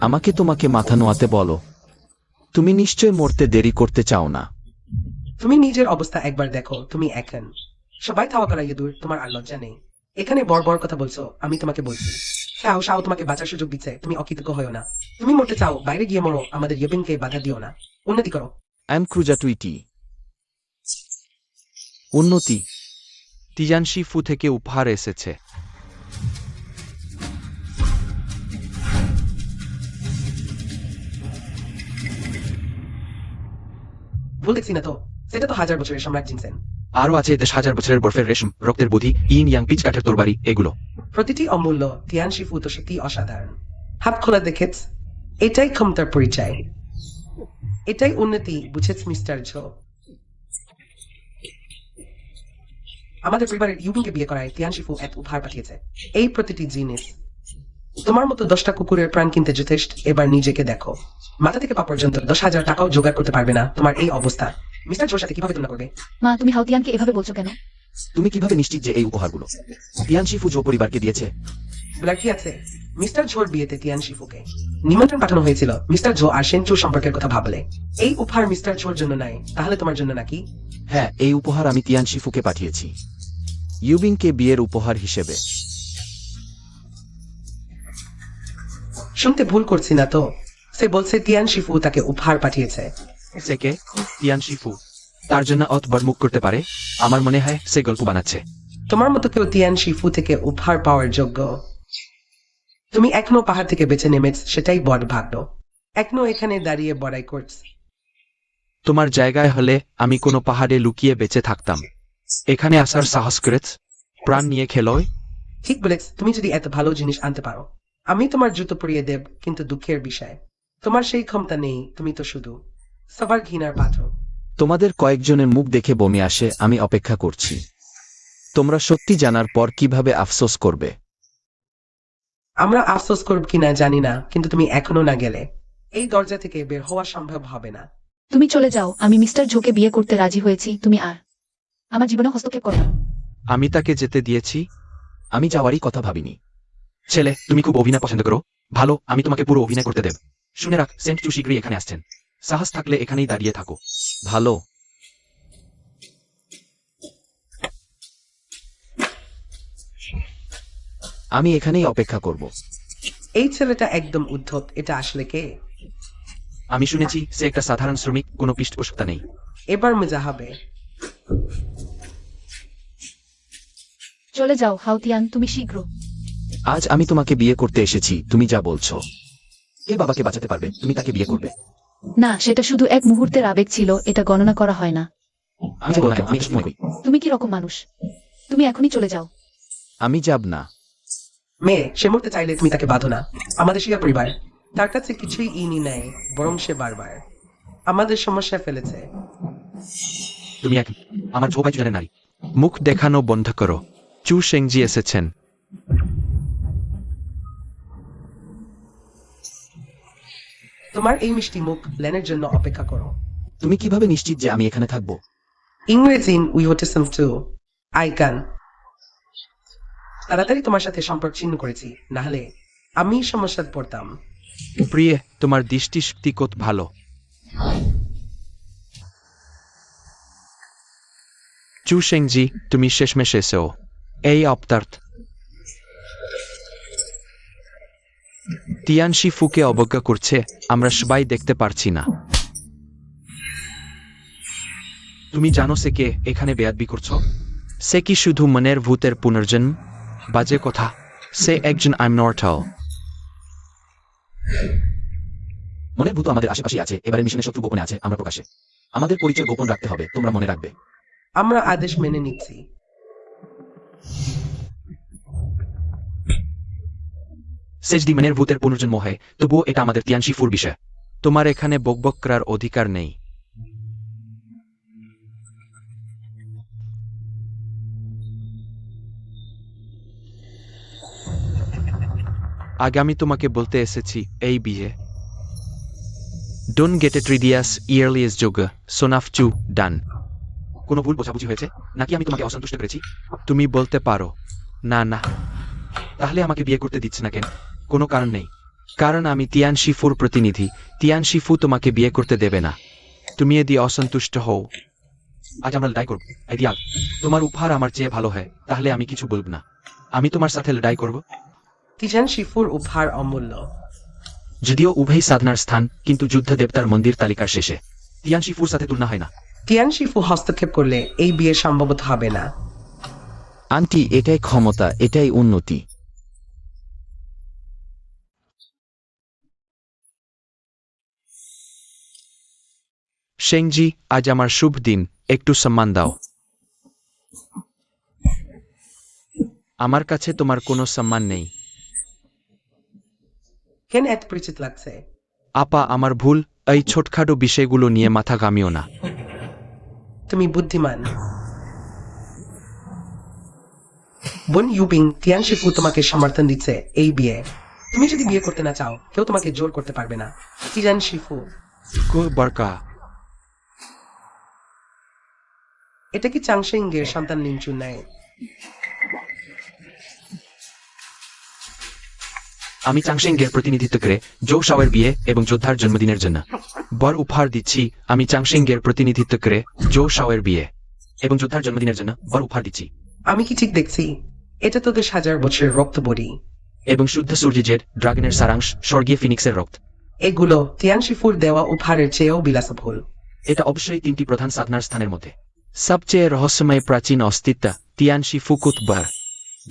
আমাকে তোমাকে মাথা নোয়াতে বলো। তুমি নিশ্চয় মরতে দেরি করতে চাও না। তুমি নিজের অবস্থা একবার দেখো, তুমি এখন সবাই থাওয়া করা ইঁদুর, তোমার আর লজ্জা নেই। এখানে বড় কথা বলছো, আমি তোমাকে বলছি। শাও তোমাকে বাঁচার সুযোগ দিচ্ছে, তুমি অকৃতজ্ঞ হয়েও না। তুমি মরতে চাও, বাইরে গিয়ে মরো, আমাদের ইয়েবিনকে বাধা দিও না। উন্নতি করো। ক্রুজা টুইটি। উন্নতি। তিজানশি ফু থেকে উপহার এসেছে। ভুল দেখছি না তো? সেটা তো 1000 বছরের সম্রাট জিনসেন। আরো আছে 10,000 বছরের বরফের রেশম, রক্তের বুদ্ধি, ইন ইয়াং পিচ কাঠের তরবারি, এগুলো। প্রতিটি অমূল্য। তিয়ান শিফু তো সত্যি অসাধারণ। হাত খোলা দেখেছ? এটাই ক্ষমতার পরিচয়, এটাই উন্নতি, বুঝেছ মিস্টার ঝো? আমাদের পরিবারের ইউবিনকে বিয়ে করায় তিয়ান শিফু এক উপহার পাঠিয়েছে। এই প্রতিটি জিনিস তোমার মতো 10টা কুকুরের প্রাণ কিনতে যথেষ্ট। এবার নিজেকে দেখো, মাথা থেকে পা পর্যন্ত 10,000 টাকাও জোগাড় করতে পারবে না তোমার এই অবস্থা। মিস্টার ঝোর সাথে কিভাবে তুলনা করবে? মা, তুমি হাউতিয়ানকে এভাবে বলছো কেন? তুমি কিভাবে নিশ্চিত যে এই উপহারগুলো তিয়ানশি ফুজো পরিবারকে দিয়েছে? বলার কি আছে? মিস্টার ঝোর বিয়েতে তিয়ান শিফুকে নিমন্ত্রণ পাঠানো হয়েছিল মিস্টার ঝো আর সেনচুর সম্পর্কের কথা ভাবলে। এই উপহার মিস্টার ঝোর জন্য নয়, তাহলে তোমার জন্য নাকি? হ্যাঁ, এই উপহার আমি তিয়ানশি ফুকে পাঠিয়েছি। ইউবিংকে বিয়ের উপহার হিসেবে। শুনতে ভুল করছি না তো? সে বলছে তিয়ান শিফু তাকে উপহার পাঠিয়েছে। সে কে? Tian Shifu. তার জন্য অতবার মুখ করতে পারে? আমার মনে হয় সে গল্প বানাচ্ছে। তোমার মতো কেউ তিয়ান শিফু থেকে উপহার পাওয়ার যোগ্য? তুমি এখনো পাহাড় থেকে বেঁচে নেমেছ, সেটাই বড় ভাগ্য। এখনো এখানে দাঁড়িয়ে বড়াই করছ। তোমার জায়গায় হলে আমি কোনো পাহাড়ে লুকিয়ে বেঁচে থাকতাম। এখানে আসার সাহস করেছ? প্রাণ নিয়ে খেলোয়? ঠিক বলেছ। তুমি যদি এত ভালো জিনিস আনতে পারো, আমি তোমার জুতো পরিয়ে দেব, কিন্তু দুঃখের বিষয় তোমার সেই ক্ষমতা নেই। তুমি তো শুধু সবার ঘৃণার পাত্র। তোমাদের কয়েকজনের মুখ দেখে বমি আসে। আমি অপেক্ষা করছি তোমরা সত্যি জানার পর কিভাবে আফসোস করবে। আমরা আফসোস করব কিনা জানি না, কিন্তু তুমি এখনো না গেলে এই দরজা থেকে বের হওয়া সম্ভব হবে না। তুমি চলে যাও। আমি মিস্টার ঝোকে বিয়ে করতে রাজি হয়েছি। তুমি আর আমার জীবনে হস্তক্ষেপ করো না। আমি তাকে যেতে দিয়েছি। আমি যাওয়ারই কথা ভাবিনি। ছেলে, তুমি খুব অভিনয় পছন্দ করো। ভালো, আমি তোমাকে পুরো অভিনয় করতে দেব। শুনে রাখ, সেন্ট চু শীঘ্রই এখানে আসছেন। সাহস থাকলে এখানেই দাঁড়িয়ে থাকো। ভালো। আমি এখানেই অপেক্ষা করব। এই ছেলেটা একদম উদ্ধত। এটা আসলে কে? আমি শুনেছি সে একটা সাধারণ শ্রমিক, কোনো পৃষ্ঠপোষকতা নেই। এবার মজা হবে। চলে যাও হাউতিয়ান, তুমি শীঘ্র। আজ আমি তোমাকে বিয়ে করতে এসেছি। তুমি যা বলছো, কে বাবাকে বাঁচাতে পারবে? তুমি তাকে বিয়ে করবে? না, সেটা শুধু এক মুহূর্তের আবেগ ছিল। এটা গণনা করা হয় না। আমি বললাম কেন? আমি এসব মনে করি। তুমি কি রকম মানুষ? তুমি এখনই চলে যাও। আমি যাব না। মেয়ে, সে মরতে চাইলে তুমি তাকে বাঁধো না। আমাদের শিয়া পরিবার তার কাছে কিছুই ইনি নেয়, বরং সে বারবার আমাদের সমস্যা ফেলেছে। তুমি এক আমার ঝোপাই জনের নারী। মুখ দেখানো বন্ধ করো। চু শেংজি এসেছেন। তোমার এই মিষ্টি মুখ লেনের জন্য অপেক্ষা করো। তুমি কিভাবে নিশ্চিত যে আমি এখানে থাকবো? ইংরেজি উইহটিসম টু আইকান। তাড়াতাড়ি তোমার সাথে সম্পর্ক ছিন্ন করেছি, না হলে আমি সমস্যায় পড়তাম। প্রিয়ে, তোমার দৃষ্টিশক্তি কত ভালো। চু শেংজি, তুমি শেষমেশ এসেও। এই অপ্তার্থ তিয়ান শিফুকে অবজ্ঞা করছে। আমরা সবাই দেখতে পারছি না। তুমি জানো সে কে? এখানে বেয়াদবি করছো? সে কি শুধু মনের ভূতের পুনর্জন্ম? বাজে কথা। সে একজন আইমনর্টাল। মনের ভূত আমাদের আশেপাশে আছে। এবারে মিশনের শত্রু গোপনে আছে, আমরা প্রকাশে। আমাদের পরিচয় গোপন রাখতে হবে, তোমরা মনে রাখবে। আমরা আদেশ মেনে নিচ্ছি। সেজদি মনের ভূতের পুনর্জন্ম হয়, তবুও এটা আমাদের তিয়ান শিফুর বিষয়। তোমার এখানে বকবক করার অধিকার নেই। আগামী তোমাকে বলতে এসেছি, এই বিয়ে ডোন গেট এট রিডিয়াস ইয়ারলিয়েস যোগ সোনাফ চু ডান। কোনো ভুল বোঝাবুঝি হয়েছে নাকি আমি তোমাকে অসন্তুষ্ট করেছি? তুমি বলতে পারো না না। তাহলে আমাকে বিয়ে করতে দিচ্ছে না কেন? কোনো কারণ নেই। কারণ আমি তিয়ান শিফুর প্রতিনিধি। তিয়ান শিফু তোমাকে বিয়ে করতে দেবে না। তুমি এদি অসন্তুষ্ট হও। আজ আমরা লড়াই করবো। আইডিয়াল, তোমার উপহার আমার চেয়ে ভালো হয়, তাহলে আমি কিছু বলব না। আমি তোমার সাথে লড়াই করব। তিজান শিফুর উপহার অমূল্য। যদিও উভয় সাধনার স্থান, কিন্তু যুদ্ধ দেবতার মন্দির তালিকার শেষে তিয়ান শিফুর সাথে তুলনা হয় না। তিয়ান শিফু হস্তক্ষেপ করলে এই বিয়ে সম্ভবত হবে না। আন্টি, এটাই ক্ষমতা, এটাই উন্নতি। শেংজি, আজ আমার শুভ দিন। একটু সম্মান দাও। আমার কাছে তোমার কোনো সম্মান নেই। কেন এত পরিচিত লাগছে? আপা, আমার ভুল। এই ছোটখাটো বিষয়গুলো নিয়ে মাথা ঘামিও না। তুমি বুদ্ধিমান। বোন ইউবিং, তিয়ান শিফু তোমাকে সমর্থন দিচ্ছে এই বিয়ে। তুমি যদি বিয়ে করতে না চাও, কেউ তোমাকে জোর করতে পারবে না। তিয়ান শিফু, বরকা, এটা কি চাংশেঙ্গের সন্তান লিনচুন নাই? আমি চাংশেঙ্গের প্রতিনিধিত্ব করে জো শাওয়ের বিয়ে এবং যোদ্ধার জন্মদিনের জন্য বর উপহার দিচ্ছি। আমি চাংশেঙ্গের প্রতিনিধিত্ব করে জো শাওয়ের বিয়ে এবং যোদ্ধার জন্মদিনের জন্য বর উপহার দিচ্ছি। আমি কি ঠিক দেখছি? এটা তো 10,000 বছরের রক্ত বড়ি। এবং শুদ্ধ সূর্যের ড্রাগনের সারাংশ স্বর্গীয় ফিনিক্সের রক্ত। এগুলো তিয়ানশিফুর দেওয়া উপহারের চেয়েও বিলাসবহুল। এটা অবশ্যই 3টি প্রধান সাধনার স্থানের মধ্যে। সবচেয়ে রহস্যময় প্রাচীন অস্তিত্ব তিয়ানশি ফুকুতবার।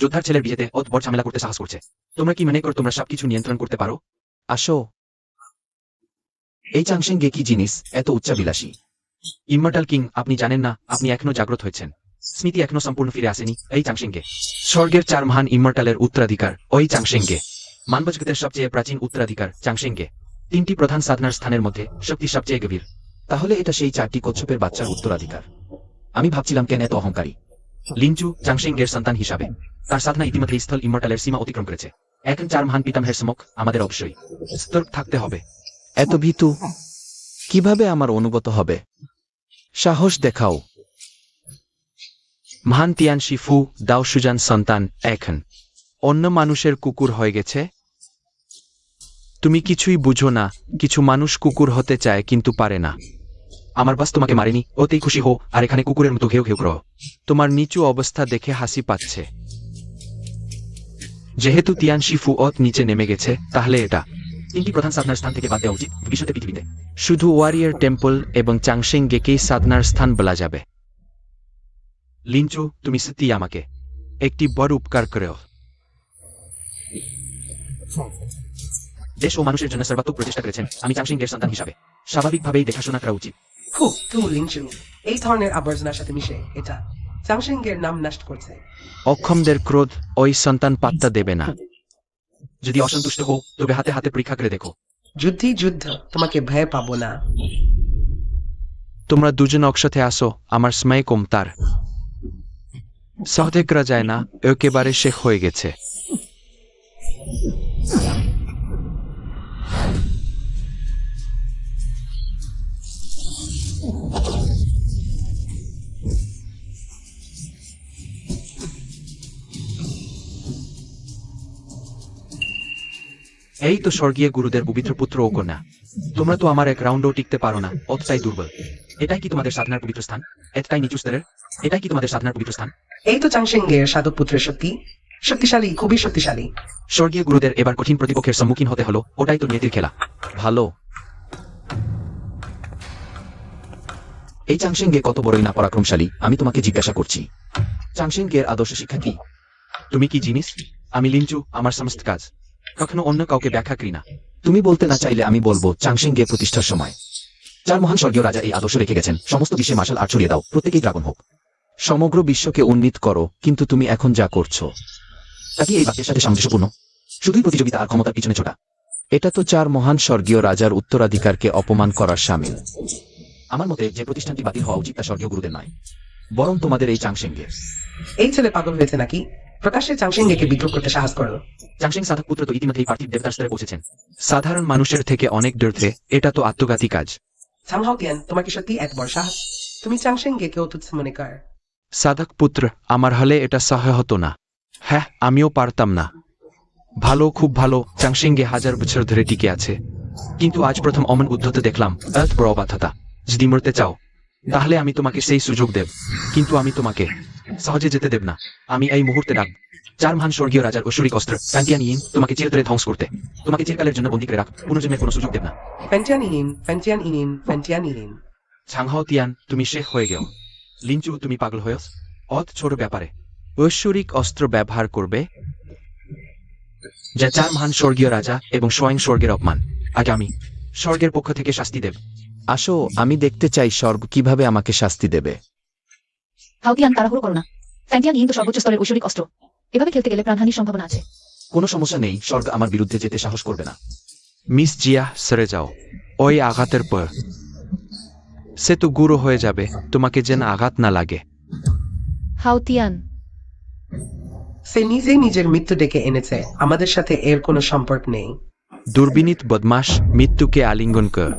যোদ্ধার ছেলের বিয়েতে বড় ঝামেলা করতে সাহস করছে। তোমরা কি মনে করো তোমরা সবকিছু নিয়ন্ত্রণ করতে পারো? আসো। এই চাংশেঙ্গে কি জিনিস এত উচ্চাবিলাসী? ইমমর্টাল কিং, আপনি জানেন না আপনি এখনো জাগ্রত হয়েছেন। স্মৃতি এখনো সম্পূর্ণ ফিরে আসেনি এই চাংশেঙ্গে। স্বর্গের 4 মহান ইমর্টালের উত্তরাধিকার ওই চাংশেঙ্গে। মানবজগতের সবচেয়ে প্রাচীন উত্তরাধিকার চাংশেঙ্গে। 3টি প্রধান সাধনার স্থানের মধ্যে শক্তি সবচেয়ে গভীর। তাহলে এটা সেই 4টি কচ্ছপের বাচ্চার উত্তরাধিকার। আমি ভাবছিলাম কেন এত অহংকারী। লিঞ্চু চাংশেঙ্গের সন্তান হিসাবে তার সাধনা ইতিমধ্যে স্থল ইমমর্টালের সীমা অতিক্রম করেছে। এখন 4 মহান পিতামহের সমক আমাদের অবশ্যই সতর্ক থাকতে হবে। এত ভীতু কিভাবে আমার অনুগত হবে? সাহস দেখাও। মহান তিয়ানশি ফু দাও সুজান সন্তান এখন অন্য মানুষের কুকুর হয়ে গেছে। তুমি কিছুই বুঝো না। কিছু মানুষ কুকুর হতে চায় কিন্তু পারে না। আমার বাস তোমাকে মারেনি, ওতেই খুশি হো আর এখানে কুকুরের মতো ঘেউ ঘেউ করো। তোমার নিচু অবস্থা দেখে হাসি পাচ্ছে। যেহেতু তিয়ানশি ফু নিচে নেমে গেছে, তাহলে এটা 3টি প্রধান সাধনার স্থান থেকে বাদ দেওয়া উচিত ভবিষ্যতে পৃথিবীতে। শুধু ওয়ারিয়ার টেম্পল এবং চাংশেঙ্গেকেই সাধনার স্থান বলা যাবে। লিঞ্চু, তুমি সত্যি আমাকে একটি বড় উপকার করেও। দেশ ও মানুষের জন্য সর্বাত্মক প্রচেষ্টা করেছেন। আমি চাংশিংয়ের সন্তান হিসাবে স্বাভাবিকভাবেই দেখাশোনা করা উচিত। লিঞ্চু এই ধরনের আবর্জনার সাথে মিশে এটা চাংশেঙ্গের নাম নষ্ট করছে। অক্ষমদের ক্রোধ ওই সন্তান পাত্তা দেবে না। যদি অসন্তুষ্ট হো তবে হাতে হাতে পরীক্ষা করে দেখো। যুদ্ধ তোমাকে ভয় পাবো না। তোমরা দুজন একসাথে আসো, আমার সময় কম। তার সহজে করা যায় না, একেবারে শেখ হয়ে গেছে। এই তো স্বর্গীয় গুরুদের পবিত্র পুত্র ও কন্যা। তোমরা তো আমার এক রাউন্ডও টিকতে পারো না, অতটাই দুর্বল। এটাই কি তোমাদের সাধনার পবিত্র স্থান? এতটাই নিচু স্তরের? এটাই কি তোমাদের সাধনার পবিত্র স্থান? এই তো চাংশেঙ্গের সাধক পুত্রের শক্তিশালী, খুবই শক্তিশালী। স্বর্গীয় গুরুদের এবার কঠিন প্রতিপক্ষের সম্মুখীন হতে হলো, ওটাই তো নিয়তির খেলা। ভালো। এই চাংশেঙ্গে কত বড়ই না পরাক্রমশালী, আমি তোমাকে জিজ্ঞাসা করছি। চাংশেঙ্গের আদর্শ শিক্ষা কি? তুমি কি জিনিস? আমি লিঞ্চু, আমার সমস্ত কাজ কখনো অন্য কাউকে ব্যাখ্যা করি না। তুমি বলতে না চাইলে আমি বলবো, চাংশেঙ্গে প্রতিষ্ঠার সময় 4 মহান স্বর্গীয় রাজা এই আদর্শ রেখে গেছেন। সমস্ত বিশ্বে মার্শাল আর্ট ছড়িয়ে দাও, প্রত্যেকেই ড্রাগন হোক। সমগ্র বিশ্বকে উন্নীত করো। কিন্তু তুমি এখন যা করছো তা কি এই বাক্যের সাথে সামঞ্জস্যপূর্ণ? শুধুই প্রতিযোগিতা আর ক্ষমতার পিছনে ছোটা। এটা তো 4 মহান স্বর্গীয় রাজার উত্তরাধিকারকে অপমান করার শামিল। আমার মতে যে প্রতিষ্ঠানটি বাতিল হওয়া উচিত তা স্বর্গীয় গুরুদের নয়, বরং তোমাদের এই চাংশেঙ্গে। এই ছেলে পাগল হয়েছে নাকি? প্রকাশ্যে চাংশেঙ্গেকে বিদ্রোহ করতে সাহস করো। চাংশিং সাধক পুত্র তো ইতিমধ্যেই পার্থিব দেবতার স্তরে পৌঁছেছেন। সাধারণ মানুষের থেকে অনেক দূরে। এটা তো আত্মঘাতী কাজ। সামহাও তিয়ান, তোমার কি সত্যি এত বড় সাহস? তুমি চাংশেঙ্গেকেও তুচ্ছ মনে কর? সাধক পুত্র, আমার হলে এটা সহায় হতো না। হ্যাঁ, আমিও পারতাম না। ভালো, খুব ভালো। চাংশেঙ্গে 1000 বছর ধরে টিকে আছে। কিন্তু আজ প্রথম অমন উদ্ধত দেখলাম। এত বড় অবাধ্যতা। যদি মরতে চাও তাহলে আমি তোমাকে সেই সুযোগ দেব, কিন্তু আমি তোমাকে সহজে যেতে দেব না। আমি এই মুহূর্তে ডাক 4 মহান স্বর্গীয় রাজার ঐশ্বরিক অস্ত্র ফ্যান্টিয়ান ইন তোমাকে চিরতরে ধ্বংস করতে, তোমাকে চিরকালের জন্য বন্দী করে রাখ। পুনর্জন্মের কোনো সুযোগ দেব না। ফ্যান্টিয়ান ইনিন। ছাংহাও তিয়ান, তুমি শেখ হয়ে গেও। লিঞ্চু, তুমি পাগল হয়েছ অত ছোট ব্যাপারে। ঐশ্বরিক অস্ত্র ব্যবহার করবে যা 4 মহান স্বর্গীয় রাজা এবং স্বয়ং স্বর্গের অপমান। আগে আমি স্বর্গের পক্ষ থেকে শাস্তি দেব। আসো, আমি দেখতে চাই স্বর্গ কিভাবে আমাকে শাস্তি দেবে। হাউতিয়ান, তাড়াহুড়ো করো না। ফ্যান্টিয়ান ইন তো সর্বোচ্চ স্তরের ঐশ্বরিক অস্ত্র। এভাবে খেলতে গেলে প্রাণহানির সম্ভাবনা আছে। কোনো সমস্যা নেই, স্বর্গ আমার বিরুদ্ধে যেতে সাহস করবে না। মিস জিয়া, সরে যাও। ওই আঘাতের পর সে তো গুঁড়ো হয়ে যাবে। তোমাকে যেন আঘাত না লাগে। হাউতিয়ান, সে নিজের মৃত্যু ডেকে এনেছে, আমাদের সাথে এর কোনো সম্পর্ক নেই। দুর্বিনীত বদমাশ, মৃত্যুকে আলিঙ্গন কর।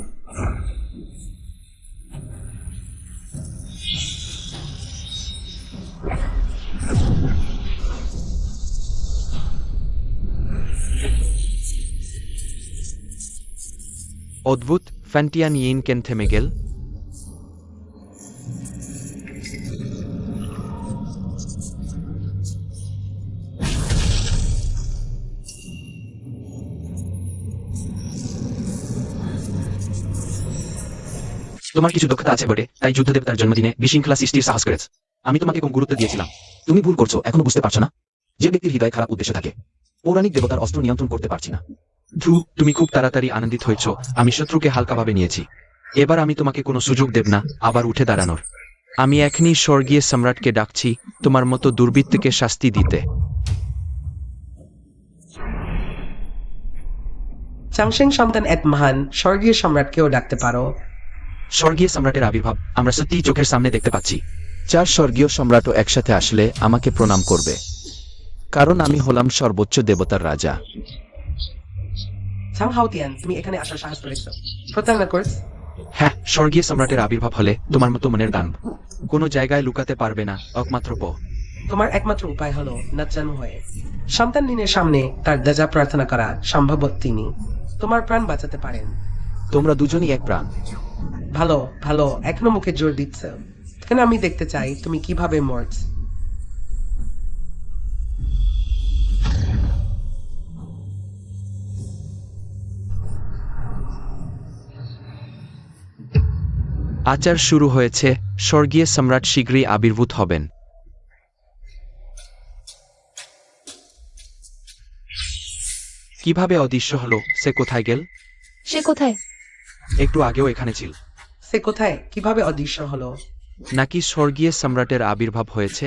অদ্ভুত, ফ্যান্টিয়ান ইন কেন থেমে গেল? তোমার কিছু দক্ষতা আছে বটে, তাই যুদ্ধদেবতার জন্মদিনে বিশৃঙ্খলা সৃষ্টির সাহস করেছ। আমি তোমাকে কম গুরুত্ব দিয়েছিলাম। তুমি ভুল করছো, এখনো বুঝতে পারছো না? যে ব্যক্তির হৃদয়ে খারাপ উদ্দেশ্য থাকে, পৌরাণিক দেবতার অস্ত্র নিয়ন্ত্রণ করতে পারছি না। তুমি খুব তাড়াতাড়ি আনন্দিত হয়েছ। আমি শত্রুকে হালকাভাবে নিয়েছি। এবার আমি তোমাকে কোনো সুযোগ দেব না আবার উঠে দাঁড়ানোর। আমি এখনই স্বর্গীয় সম্রাটকে ডাকছি তোমার মতো দুর্বৃত্তকে শাস্তি দিতে। চাংশেং সন্তান এক মহান স্বর্গীয় সম্রাটকেও ডাকতে পারো। স্বর্গীয় সম্রাটের আবির্ভাব আমরা সত্যিই চোখের সামনে দেখতে পাচ্ছি। 4 স্বর্গীয় সম্রাটও একসাথে আসলে আমাকে প্রণাম করবে, কারণ আমি হলাম সর্বোচ্চ দেবতার রাজা। চাং হাওতিয়ান, তুমি এখানে আসার সাহস করেছো। প্রতারণা করেছ। হ্যাঁ, স্বর্গীয় সম্রাটের আবির্ভাব হলে তোমার মতো মনের দান কোনো জায়গায় লুকাতে পারবে না, একমাত্র তোমার একমাত্র উপায় হলো নাচানু হয়ে সন্তান দিনের সামনে তার দাজা প্রার্থনা করা। সম্ভবত তিনি তোমার প্রাণ বাঁচাতে পারেন। তোমরা দুজনই এক প্রাণ। ভালো ভালো, এখনো মুখে জোর দিচ্ছ কেন? আমি দেখতে চাই তুমি কিভাবে মরছ। আচার শুরু হয়েছে। স্বর্গীয় সম্রাট শীঘ্রই আবির্ভূত হবেন। কিভাবে অদৃশ্য হলো? সে কোথায় গেল? সে কোথায়? একটু আগেও এখানে ছিল। সে কোথায়? কিভাবে অদৃশ্য হলো? নাকি স্বর্গীয় সম্রাটের আবির্ভাব হয়েছে?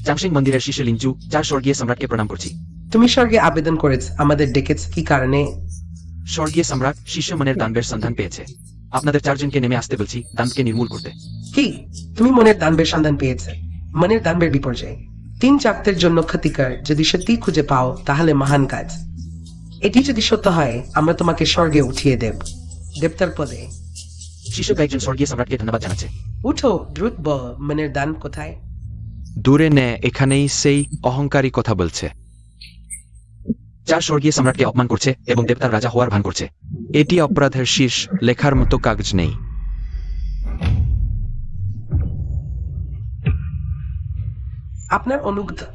চাংশিং মন্দিরের শিষ্য লিঞ্চু 4 স্বর্গীয় সম্রাটকে প্রণাম করছি। তুমি স্বর্গে আবেদন করেছ, আমাদের ডেকেছ কি কারণে? স্বর্গীয় সম্রাট শিষ্য মনের দানবের সন্ধান পেয়েছে। আপনাদের 4 জনকে নেমে আসতে বলছি দানকে নির্মূল করতে। কি? তুমি মনের দানবের সন্ধান পেয়েছে? মনের দানবের বিপর্যয় 3 জাগতের জন্য ক্ষতিকর। যদি সত্যি খুঁজে পাও তাহলে মহান কাজ। এটি যদি সত্য হয় আমরা তোমাকে স্বর্গে উঠিয়ে দেব, দেবতার পদে। শিষ্য একজন স্বর্গীয় সম্রাটকে ধন্যবাদ জানাচ্ছে। উঠো, দ্রুত বল, মনের দান কোথায়? দূরে নে, এখানেই সেই অহংকারী কথা বলছে। 4 স্বর্গীয় সম্রাটকে অপমান করছে এবং দেবতার রাজা হওয়ার ভান করছে। এটি অপরাধের শীর্ষ, লেখার মতো কাগজ নেই। আপনার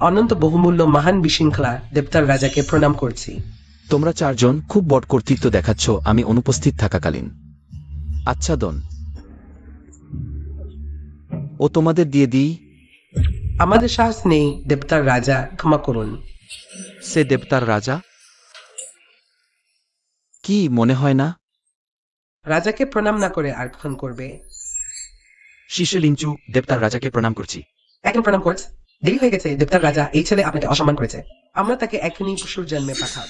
অনন্ত বহুমূল্য মহান বিশৃঙ্খলা দেবতার রাজাকে প্রণাম করছি। তোমরা 4 জন খুব বড় কর্তৃত্ব দেখাচ্ছ আমি অনুপস্থিত থাকাকালীন। আচ্ছা দন, ও তোমাদের দিয়ে দিই। আমাদের সাহস নেই দেবতার রাজা, ক্ষমা করুন। সে দেবতার রাজা? কি মনে হয় না? রাজাকে প্রণাম না করে আর কখন করবে? শিষ্য লিঞ্চু দেবতার রাজাকে প্রণাম করছি। এখন প্রণাম করছ? দেরি হয়ে গেছে দেবতার রাজা, এই ছেলে আপনাকে অসম্মান করেছে। আমরা তাকে এখনই পশুর জন্মে পাঠাব।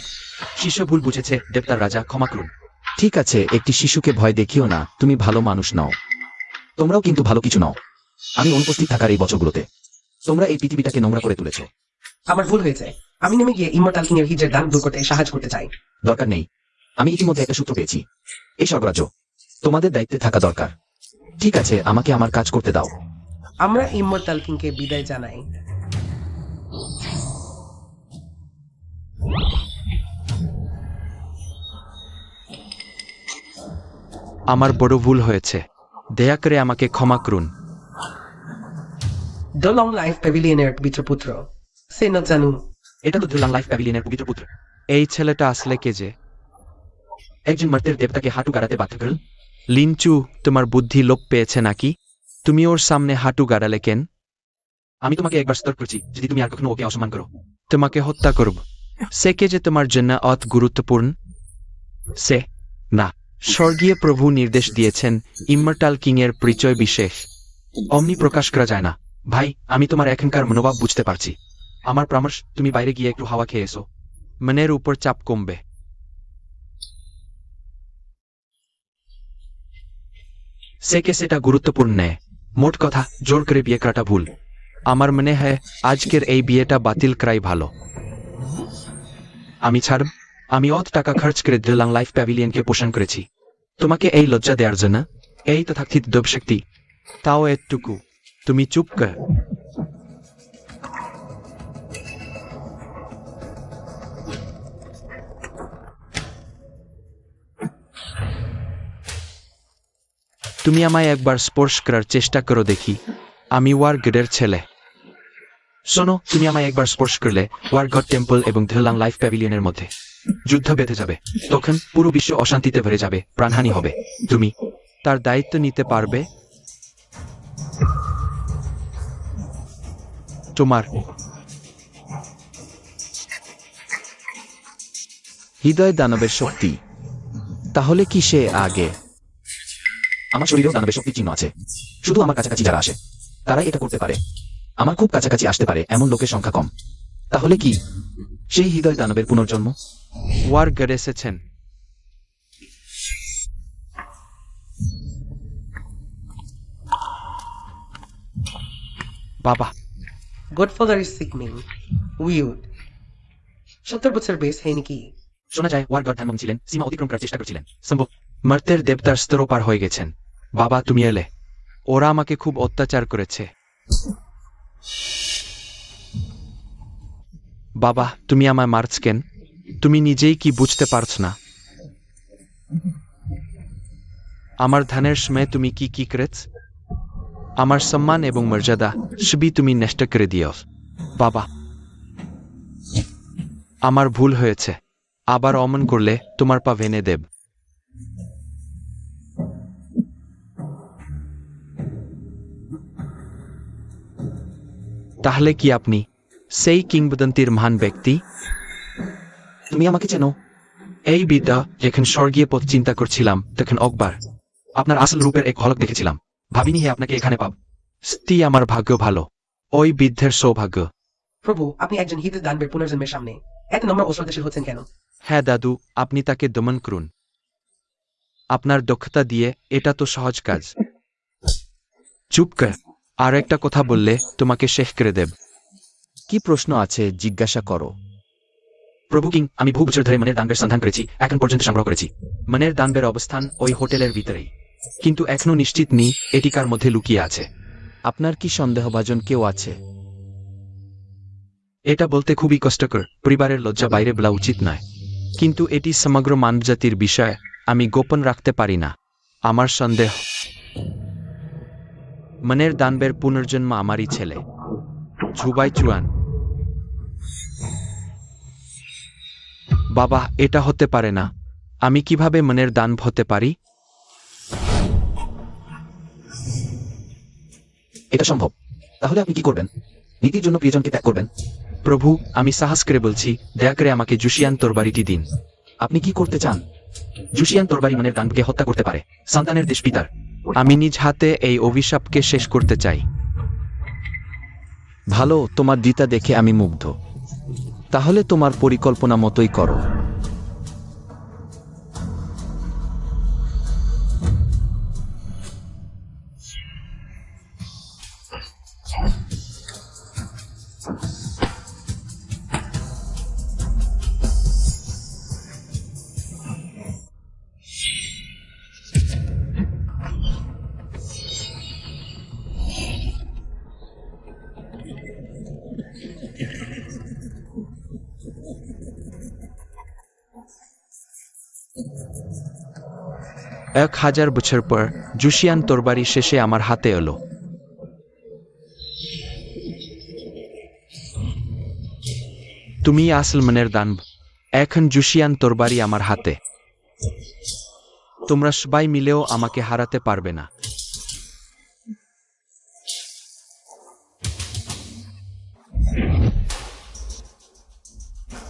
শিষ্য ভুল বুঝেছে, দেবতার রাজা ক্ষমা করুন। ঠিক আছে, একটি শিশুকে ভয় দেখিও না, তুমি ভালো মানুষ নও। তোমরাও কিন্তু ভালো কিছু নও। আমি অনুপস্থিত থাকার এই বছরগুলোতে তোমরা এই পৃথিবীটাকে নোংরা করে তুলেছ। আমার ভুল হয়েছে। আমি নেমে গিয়ে ইমর্টাল কিং এর হিজের দান দূর করতে সাহায্য করতে চাই। দরকার নেই, আমি ইতিমধ্যে একটা সূত্র পেয়েছি। এই স্বর্গরাজ্য তোমাদের দায়িত্বে থাকা দরকার। ঠিক আছে, আমাকে আমার কাজ করতে দাও। আমরা ইমর্টাল কিং কে বিদায় জানাই। আমার বড় ভুল হয়েছে, দয়া করে আমাকে ক্ষমা করুন। দ্য লং লাইফ প্যাভিলিয়নের পবিত্র পুত্র সে জানু। এটা তো দুলাং লাইফ প্যাভিলিয়নের পবিত্র পুত্র। এই ছেলেটা আসলে কে যে? একজন মর্তের দেবতাকে হাঁটু গাড়াতে বাধ্য করল। লিঞ্চু, তোমার বুদ্ধি লোপ পেয়েছে নাকি? তুমি ওর সামনে হাঁটু গাড়ালে কেন? আমি তোমাকে একবার সতর্ক করছি, যদি তুমি আর কখনো ওকে অসম্মান করো তোমাকে হত্যা করব। সে কে যে তোমার জন্য অত গুরুত্বপূর্ণ? সে না, স্বর্গীয় প্রভু নির্দেশ দিয়েছেন ইমর্টাল কিং এর পরিচয় বিশেষ অমনি প্রকাশ করা যায় না। ভাই, আমি তোমার এখানকার মনোভাব বুঝতে পারছি। আমার পরামর্শ, তুমি বাইরে গিয়ে একটু হাওয়া খেয়ে এসো। মনের উপর চাপ কমবে। সে কে সেটা গুরুত্বপূর্ণ নেয়। মোট কথা, জোর করে বিয়ে করাটা ভুল। আমার মনে হয় আজকের এই বিয়েটা বাতিল করাই ভালো। আমি ছাড়ব। আমি অত টাকা খরচ করে দ্রিলাং লাইফ প্যাভিলিয়নকে পোষণ করেছি তোমাকে এই লজ্জা দেওয়ার জন্য। এই তথাকথিত দেবশক্তি। তাও এটুকু। তুমি চুপ কর। তুমি আমায় একবার স্পর্শ করার চেষ্টা করো দেখি। আমি ওয়ার গেডের ছেলে। শোনো, তুমি আমায় একবার স্পর্শ করলে ওয়ারগড টেম্পল এবং ধেলাং লাইফ প্যাভিলিয়নের মধ্যে যুদ্ধ বেঁধে যাবে। তখন পুরো বিশ্ব অশান্তিতে ভরে যাবে, প্রাণহানি হবে। তুমি তার দায়িত্ব নিতে পারবে? তোমার হৃদয় দানবের শক্তি, তাহলে কি সে আগে? আমার শরীরেও দানবের শক্তির চিহ্ন আছে। শুধু আমার কাছাকাছি যারা আসে তারাই এটা করতে পারে। আমার খুব কাছাকাছি আসতে পারে এমন লোকের সংখ্যা কম। তাহলে কি সেই হৃদয় দানবের পুনর্জন্ম? ওয়ারগড এসেছেন। বাবা, Godfather is sickning. Weird. 70 বছর বেশ হয় নাকি? শোনা যায় ওয়ারগড ধ্যানমগ্ন ছিলেন, সীমা অতিক্রম করার চেষ্টা করছিলেন। সম্ভব মর্তের দেবতার স্তর পার হয়ে গেছেন। বাবা, তুমি এলে। ওরা আমাকে খুব অত্যাচার করেছে। বাবা, তুমি আমায় মারছ কেন? তুমি নিজেই কি বুঝতে পারছ না? আমার ধানের সময় তুমি কি কি করেছ? আমার সম্মান এবং মর্যাদা সবই তুমি নষ্ট করে দিও। বাবা, আমার ভুল হয়েছে। আবার অমন করলে তোমার পা ভেঙে দেব। তাহলে কি আপনি সেই কিংবদন্তির মহান ব্যক্তি? তুমি আমাকে চেনো? এই বিদ্যা যখন স্বর্গীয় পথ চিন্তা করছিলাম তখন একবার আপনার আসল রূপের এক ঝলক দেখেছিলাম। ভাবিনি হে আপনাকে এখানে পাব। স্ত্রী আমার ভাগ্য ভালো, ওই বৃদ্ধের সৌভাগ্য। প্রভু, আপনি একজন হৃদয় দানবের পুনর্জন্মের সামনে এত নম্র অশ্রদ্ধাশীল হচ্ছেন কেন? হ্যাঁ দাদু, আপনি তাকে দমন করুন। আপনার দক্ষতা দিয়ে এটা তো সহজ কাজ। চুপ কর, আর একটা কথা বললে তোমাকে শেষ করে দেব। কি প্রশ্ন আছে জিজ্ঞাসা করো। প্রভু কিং, আমি বহু বছর ধরে মনের দানবের সন্ধান করেছি, এখন পর্যন্ত সংগ্রহ করেছি। মনের দানবের অবস্থান ওই হোটেলের ভিতরেই, কিন্তু এখনো নিশ্চিত নেই এটি কার মধ্যে লুকিয়ে আছে। আপনার কি সন্দেহভাজন কেউ আছে? এটা বলতে খুবই কষ্টকর, পরিবারের লজ্জা বাইরে বলা উচিত নয়, কিন্তু এটি সমগ্র মানবজাতির বিষয়, আমি গোপন রাখতে পারি না। আমার সন্দেহ মনের দানবের পুনর্জন্ম আমারই ছেলে ঝুবাই চুয়ান। বাবা, এটা হতে পারে না। আমি কিভাবে মনের দানব হতে পারি? এটা সম্ভব। তাহলে আপনি কি করবেন? নীতির জন্য প্রিয়জনকে ত্যাগ করবেন? প্রভু, আমি সাহস করে বলছি, দয়া করে আমাকে জুশিয়ান তরবারিটি দিন। আপনি কি করতে চান? জুশিয়ান তরবারি মনের দানবকে হত্যা করতে পারে, সন্তানের দেশ পিতার। আমি নিজ হাতে এই অভিশাপকে শেষ করতে চাই। ভালো, তোমার দ্বিতা দেখে আমি মুগ্ধ। তাহলে তোমার পরিকল্পনা মতোই করো। এক 1000 বছর পর জুশিয়ান তরবারি শেষে আমার হাতে এলো। তুমি আসল মনের দানব। এখন জুশিয়ান তরবারি আমার হাতে। তোমরা সবাই মিলেও আমাকে হারাতে পারবে না।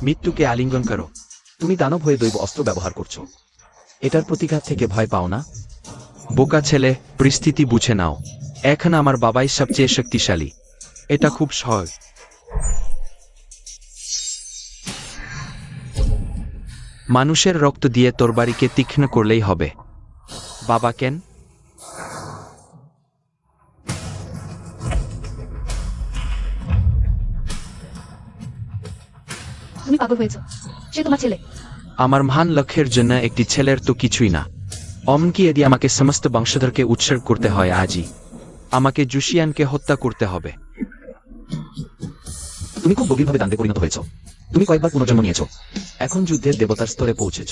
মৃত্যুকে আলিঙ্গন করো। তুমি দানব হয়ে দৈব অস্ত্র ব্যবহার করছো। এটার প্রতিঘাত থেকে ভয় পাও না? বোকা ছেলে, পরিস্থিতি বুঝে নাও। এখন আমার বাবাই সবচেয়ে শক্তিশালী। এটা খুব সহজ। মানুষের রক্ত দিয়ে তরবারিকে তীক্ষ্ণ করলেই হবে। বাবা কেন? তুমি পাগল হয়েছো, সে তোমার ছেলে। আমার মহান লক্ষ্যের জন্য একটি ছেলের তো কিছুই না। অমনকি এদি আমাকে সমস্ত বংশধরকে উৎসর্গ করতে হয় আজই। আমাকে জুশিয়ানকে হত্যা করতে হবে। তুমি খুব গভীরভাবে দানবে পরিণত হয়েছ। তুমি কয়েকবার পুনর্জন্ম নিয়েছ। এখন যুদ্ধের দেবতার স্তরে পৌঁছেছ।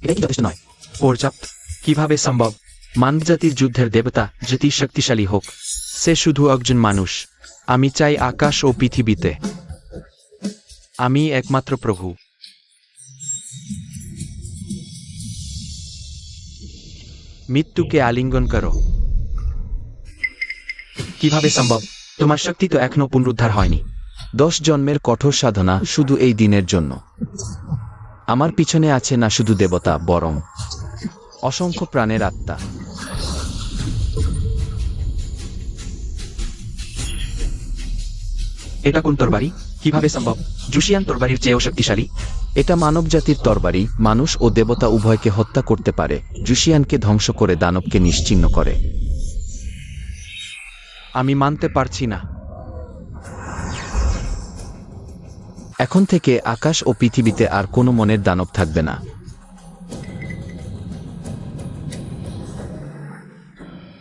এটা কি যথেষ্ট নয়? পর্যাপ্ত। কিভাবে সম্ভব? মানবজাতির যুদ্ধের দেবতা যদি শক্তিশালী হোক, সে শুধু একজন মানুষ। আমি চাই আকাশ ও পৃথিবীতে আমি একমাত্র প্রভু। মৃত্যুকে আলিঙ্গন করো। কিভাবে সম্ভব? তোমার শক্তি তো এখনো পুনরুদ্ধার হয়নি। 10 জন্মের কঠোর সাধনা শুধু এই দিনের জন্য। আমার পিছনে আছে না শুধু দেবতা, বরং অসংখ্য প্রাণের আত্মা। এটা কোন তরবারি? কিভাবে সম্ভব? জুশিয়ান তরবারির চেয়েও শক্তিশালী। এটা মানবজাতির তরবারি, মানুষ ও দেবতা উভয়কে হত্যা করতে পারে। জুশিয়ানকে ধ্বংস করে দানবকে নিশ্চিহ্ন করে। আমি মানতে পারছি না। এখন থেকে আকাশ ও পৃথিবীতে আর কোনো মনের দানব থাকবে না।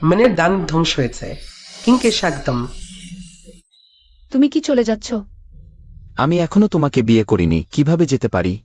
মনের দান ধ্বংস হয়েছে। কিংকে স্বাগতম। তুমি কি চলে যাচ্ছ? আমি এখনো তোমাকে বিয়ে করিনি, কিভাবে যেতে পারি?